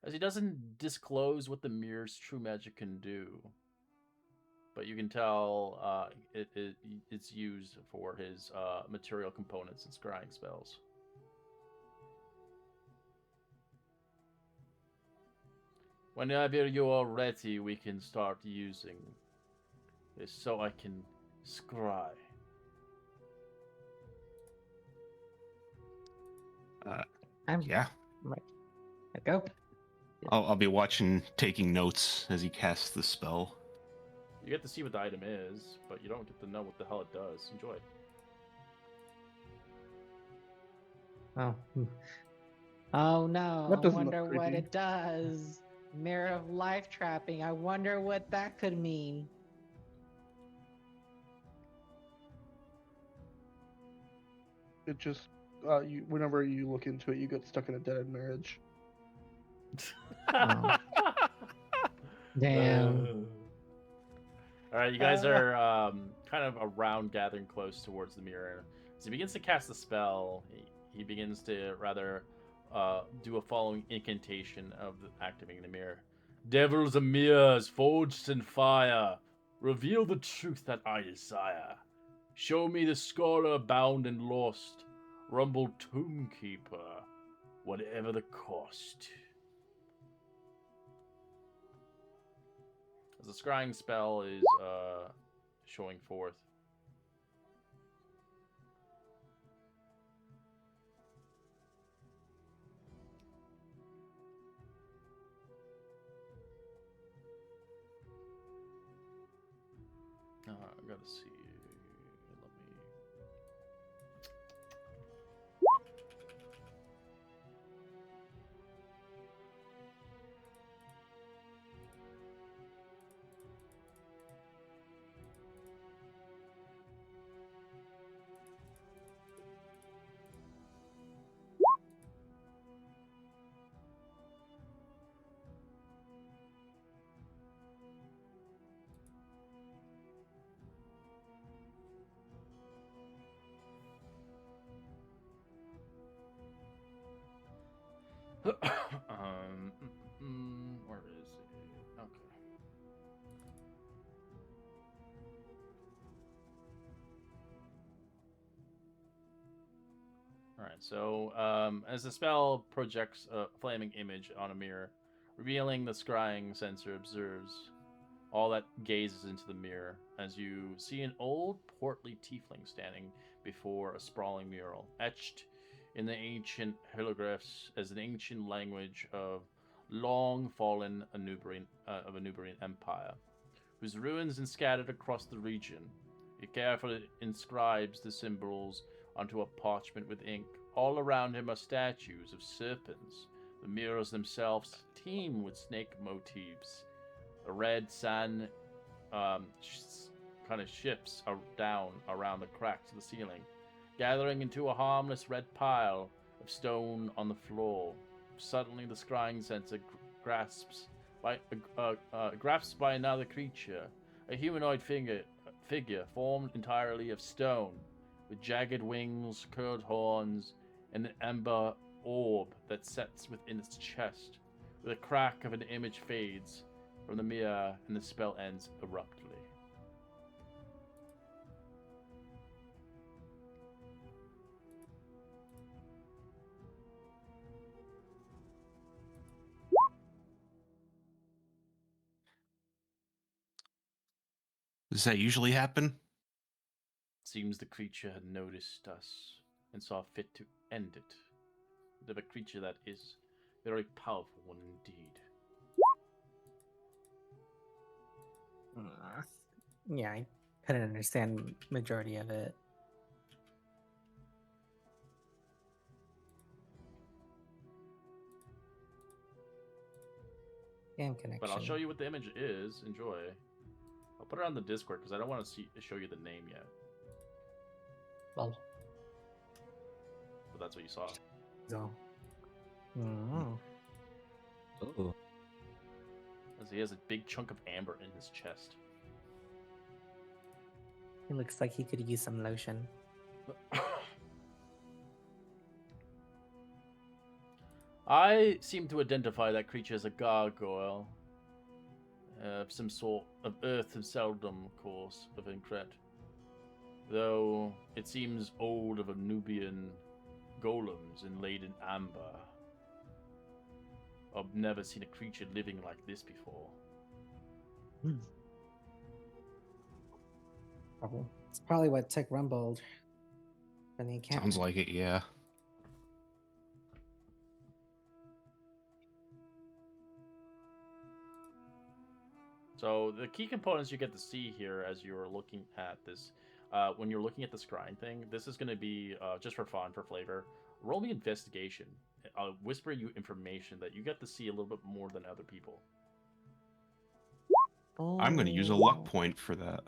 as he doesn't disclose what the mirror's true magic can do. But you can tell it's used for his material components and scrying spells. Whenever you are ready, we can start using this, so I can scry. Yeah. Right. Go. I'll be watching, taking notes as he casts the spell. You get to see what the item is, but you don't get to know what the hell it does. Enjoy. Oh. Oh no. That I doesn't look wonder what creepy. it does. Mirror of life trapping. I wonder what that could mean. It just whenever you look into it, you get stuck in a dead-end marriage. Oh. Damn. All right, you guys are kind of around, gathering close towards the mirror. As he begins to cast the spell, he begins to rather do a following incantation of activating the mirror. Devils and mirrors forged in fire, reveal the truth that I desire. Show me the scholar bound and lost, rumble Tombkeeper, whatever the cost. As the scrying spell is showing forth. I gotta see. Let me. Where is it? Okay. All right. So, as the spell projects a flaming image on a mirror, revealing the scrying sensor observes all that gazes into the mirror as you see an old, portly tiefling standing before a sprawling mural, etched in the ancient hieroglyphs as an ancient language of long fallen Anubrian Empire, whose ruins are scattered across the region. He carefully inscribes the symbols onto a parchment with ink. All around him are statues of serpents. The mirrors themselves teem with snake motifs. The red sand kind of shifts down around the cracks of the ceiling, gathering into a harmless red pile of stone on the floor. Suddenly, the scrying sensor grasps by another creature, a humanoid figure formed entirely of stone, with jagged wings, curled horns, and an ember orb that sets within its chest. With a crack of an image fades from the mirror, and the spell ends abruptly. Does that usually happen? Seems the creature had noticed us and saw fit to end it. Of a creature that is very powerful one indeed. Yeah, I couldn't understand majority of it. Damn connection. But I'll show you what the image is. Enjoy. I'll put it on the Discord because I don't want to show you the name yet. Well, But that's what you saw. so. Mm. Oh. As he has a big chunk of amber in his chest. It looks like he could use some lotion. I seem to identify that creature as a gargoyle. Of some sort of earth and seldom, of course, of Incret. Though it seems old of Nubian golems inlaid in amber. I've never seen a creature living like this before. It's probably what took Rumbold from the account. Sounds like it, yeah. So the key components you get to see here as you're looking at this, when you're looking at the scrying thing, this is going to be just for fun, for flavor. Roll me investigation. I'll whisper you information that you get to see a little bit more than other people. I'm going to use a luck point for that.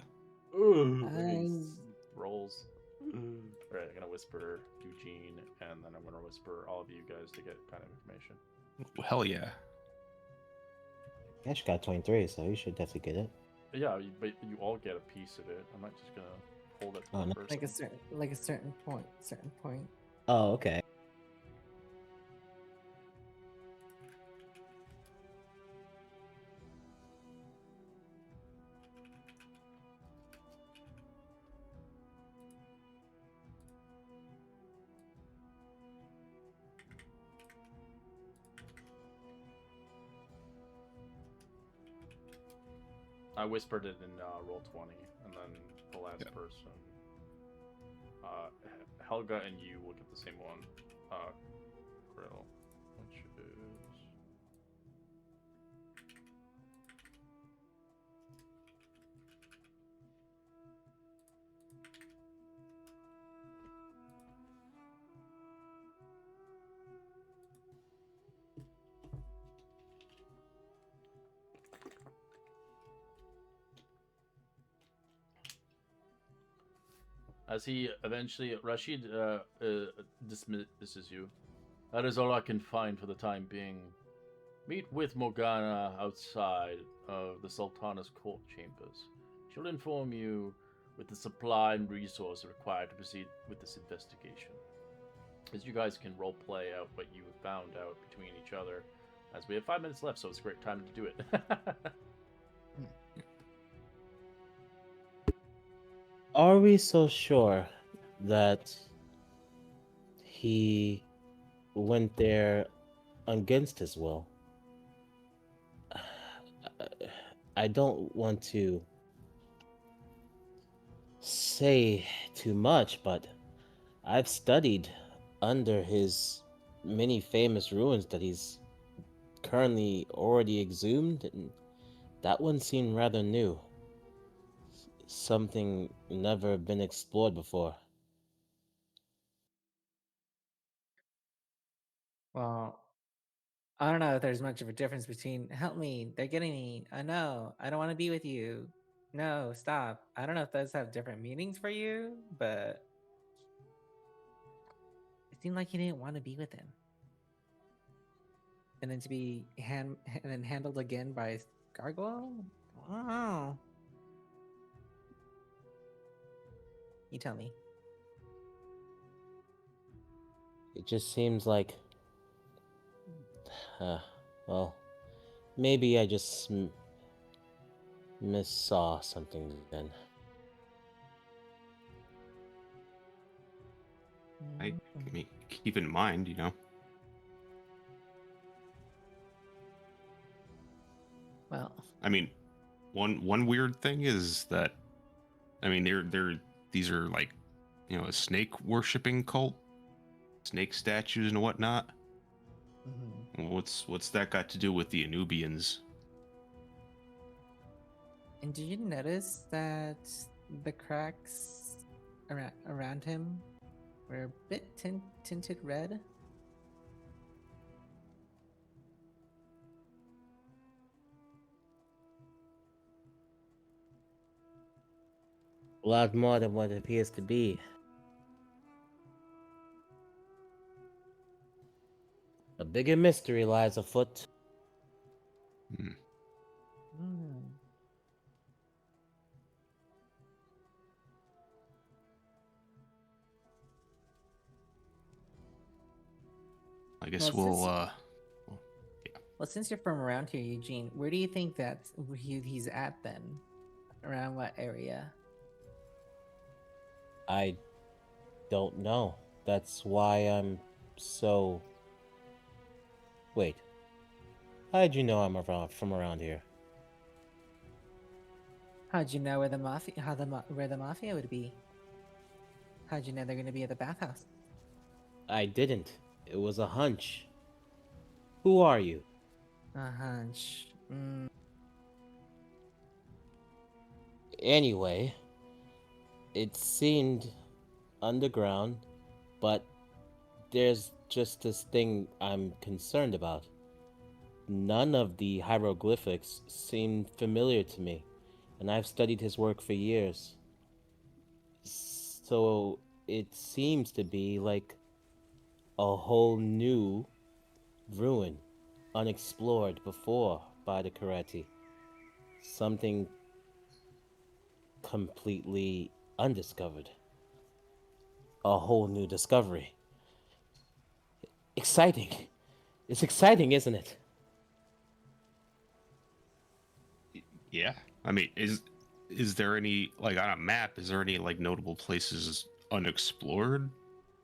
Rolls. Alright, I'm going to whisper Eugene, and then I'm going to whisper all of you guys to get kind of information. Hell yeah. Ash got 23, so you should definitely get it. Yeah, but you all get a piece of it. I'm not just going to hold it for Oh, no. first. Like a certain point. Oh, okay. I whispered it in roll 20, and then the last person, Helga and you will get the same one. Grill, which is as he eventually, Rashid dismisses you. That is all I can find for the time being. Meet with Morgana outside of the Sultana's court chambers. She'll inform you with the supply and resources required to proceed with this investigation. As you guys can role play out what you found out between each other, as we have 5 minutes left, so it's a great time to do it. Are we so sure that he went there against his will? I don't want to say too much, but I've studied under his many famous ruins that he's currently already exhumed, and that one seemed rather new. Something never been explored before. Well, I don't know if there's much of a difference between help me, they're getting me. No, I don't want to be with you. No, stop. I don't know if those have different meanings for you, but it seemed like you didn't want to be with him. And then to be handled again by gargoyle? Wow. You tell me. It just seems like, well, maybe I just missaw something then. I mean, keep in mind, you know. Well, I mean, one weird thing is that, I mean, these are like, you know, a snake worshipping cult, snake statues and whatnot. What's that got to do with the Anubians? and did you notice that the cracks around him were a bit tinted red? A lot more than what it appears to be. A bigger mystery lies afoot. Hmm. I guess Well, yeah. Well, since you're from around here, Eugene, where do you think that he's at then? Around what area? I don't know. That's why I'm so... Wait. How'd you know I'm from around here? How'd you know where the mafia? Where the mafia would be? How'd you know they're gonna be at the bathhouse? I didn't. It was a hunch. Who are you? A hunch. Anyway, it seemed underground, but there's just this thing I'm concerned about. None of the hieroglyphics seem familiar to me, and I've studied his work for years. So it seems to be like a whole new ruin, unexplored before by the Karate. Something completely undiscovered. A whole new discovery. Exciting. It's exciting, isn't it? Yeah. I mean, is there any, like, on a map, is there any like notable places unexplored?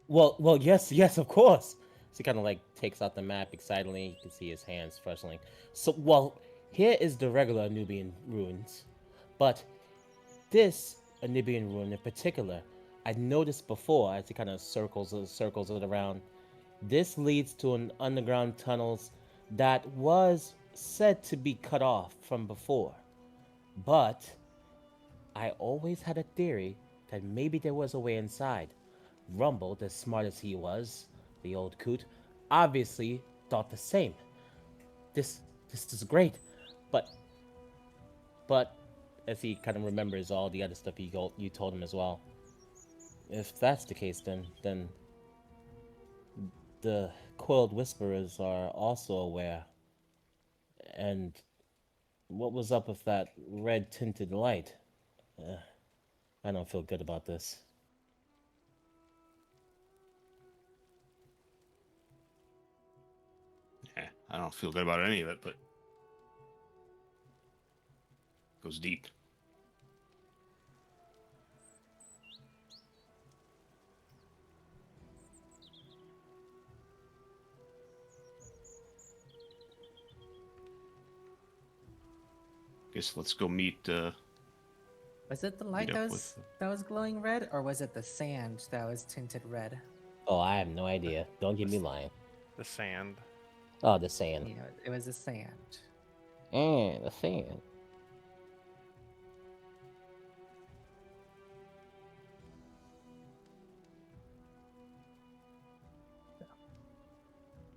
Well, yes, of course. So he kind of like takes out the map excitedly. You can see his hands rustling. So, well, here is the regular Nubian ruins, but this Nubian ruin in particular, I noticed before as he kind of circles it around. This leads to an underground tunnels that was said to be cut off from before, but I always had a theory that maybe there was a way inside. Rumbled, as smart as he was, the old coot, obviously thought the same. This is great, but as he kind of remembers all the other stuff you told him as well. If that's the case, then the coiled whisperers are also aware. And what was up with that red tinted light? I don't feel good about this. I don't feel good about any of it, but it goes deep. Guess let's go meet. Was it the light Meet that up was with- that was glowing red, or was it the sand that was tinted red? Oh, I have no idea. Don't get me lying. The sand. Oh, the sand. Yeah, it was the sand. The sand.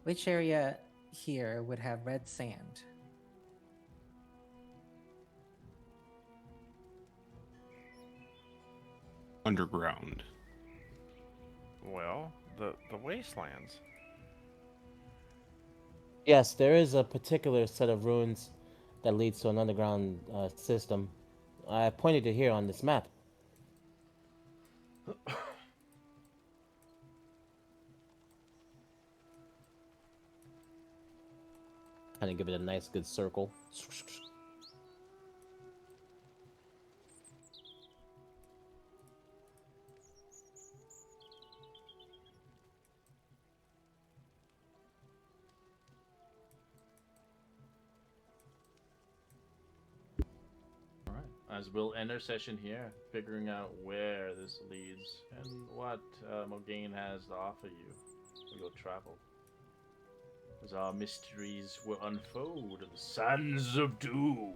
Which area here would have red sand? Underground. Well, the wastelands. Yes, there is a particular set of ruins that leads to an underground system. I pointed it here on this map. Kind of give it a nice, good circle. All right. As we'll end our session here, figuring out where this leads and what Morgaine has to offer you for your travel. As our mysteries will unfold in the sands of doom.